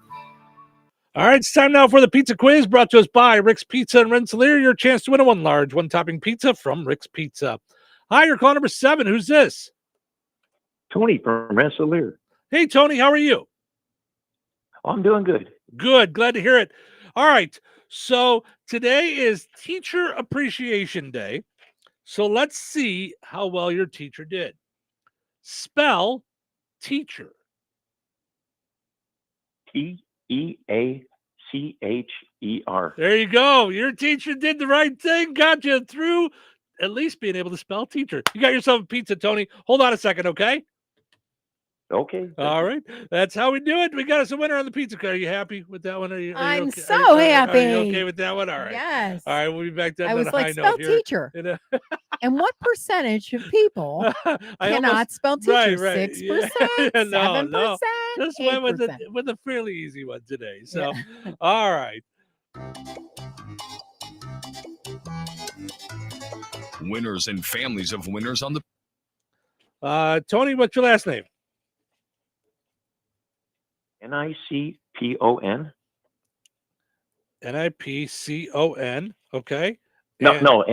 All right, it's time now for the Pizza Quiz, brought to us by Rick's Pizza in Rensselaer. Your chance to win a one large, one-topping pizza from Rick's Pizza. Hi, you're call number 7. Who's this? Tony from Rensselaer. Hey, Tony, how are you? I'm doing good. Good, glad to hear it. All right, so today is Teacher Appreciation Day. So let's see how well your teacher did. Spell teacher. Teacher. There you go. Your teacher did the right thing. Got you through at least being able to spell teacher. You got yourself a pizza, Tony. Hold on a second, okay? Okay. All right. That's how we do it. We got us a winner on the pizza. Are you happy with that one? Are you I'm okay? so happy. Are you okay with that one? All right. Yes. All right. We'll be back to I was on a high like, note spell here. teacher. And what percentage of people cannot spell teacher? Right. 6%, Yeah. 7%, No. Just went 8%. with a fairly easy one today. So, all right. Winners and families of winners on the... Tony, what's your last name? Nicpon. Nipcon. Okay. No, Nicpon.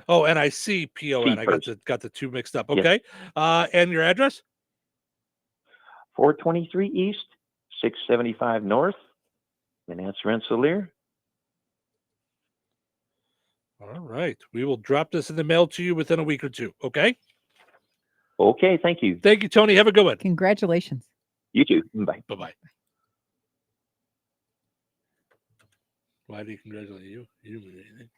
Oh, Nicpon. I got the two mixed up. Okay. Yes. And your address? 423 East, 675 North, and that's Rensselaer. All right. We will drop this in the mail to you within a week or two. Okay. Okay. Thank you. Thank you, Tony. Have a good one. Congratulations. You too. Bye. Bye-bye. Why do you congratulate you? You didn't do anything.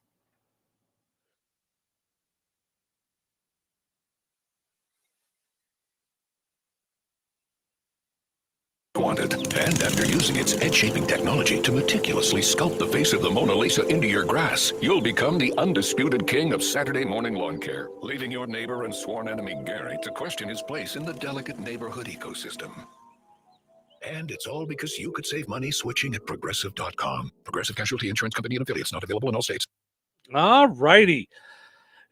wanted. And after using its edge-shaping technology to meticulously sculpt the face of the Mona Lisa into your grass, you'll become the undisputed king of Saturday morning lawn care, leaving your neighbor and sworn enemy Gary to question his place in the delicate neighborhood ecosystem. And it's all because you could save money switching at Progressive.com. Progressive Casualty Insurance Company and affiliates, not available in all states. All righty.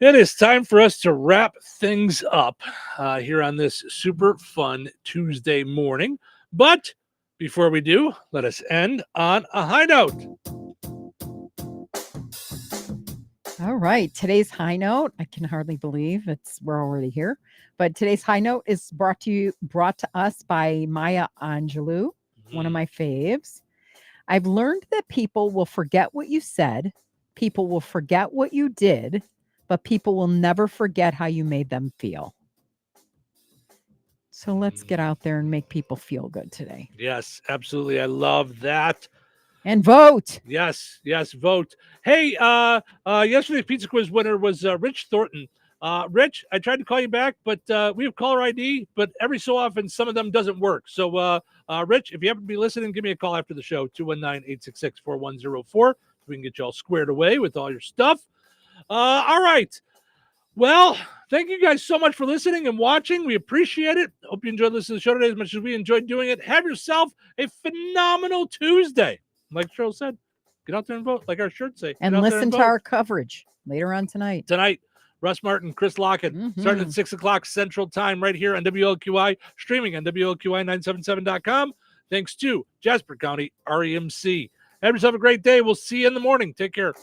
It is time for us to wrap things up here on this super fun Tuesday morning. But before we do, let us end on a high note. All right. Today's high note, I can hardly believe we're already here. But today's high note is brought to us by Maya Angelou, one of my faves. I've learned that people will forget what you said, people will forget what you did, but people will never forget how you made them feel. So let's get out there and make people feel good today. Yes, absolutely. I love that. And vote. Yes, vote. Hey, yesterday's pizza quiz winner was Rich Thornton. Rich, I tried to call you back, but we have caller ID, but every so often some of them doesn't work. So, Rich, if you happen to be listening, give me a call after the show, 219-866-4104. We can get you all squared away with all your stuff. All right. Well, thank you guys so much for listening and watching. We appreciate it. Hope you enjoyed listening to the show today as much as we enjoyed doing it. Have yourself a phenomenal Tuesday. Like Cheryl said, get out there and vote, like our shirts say. And listen to our coverage later on tonight. Tonight, Russ Martin, Chris Lockett, starting at 6 o'clock Central Time right here on WLQI, streaming on WLQI977.com. Thanks to Jasper County REMC. Have yourself a great day. We'll see you in the morning. Take care.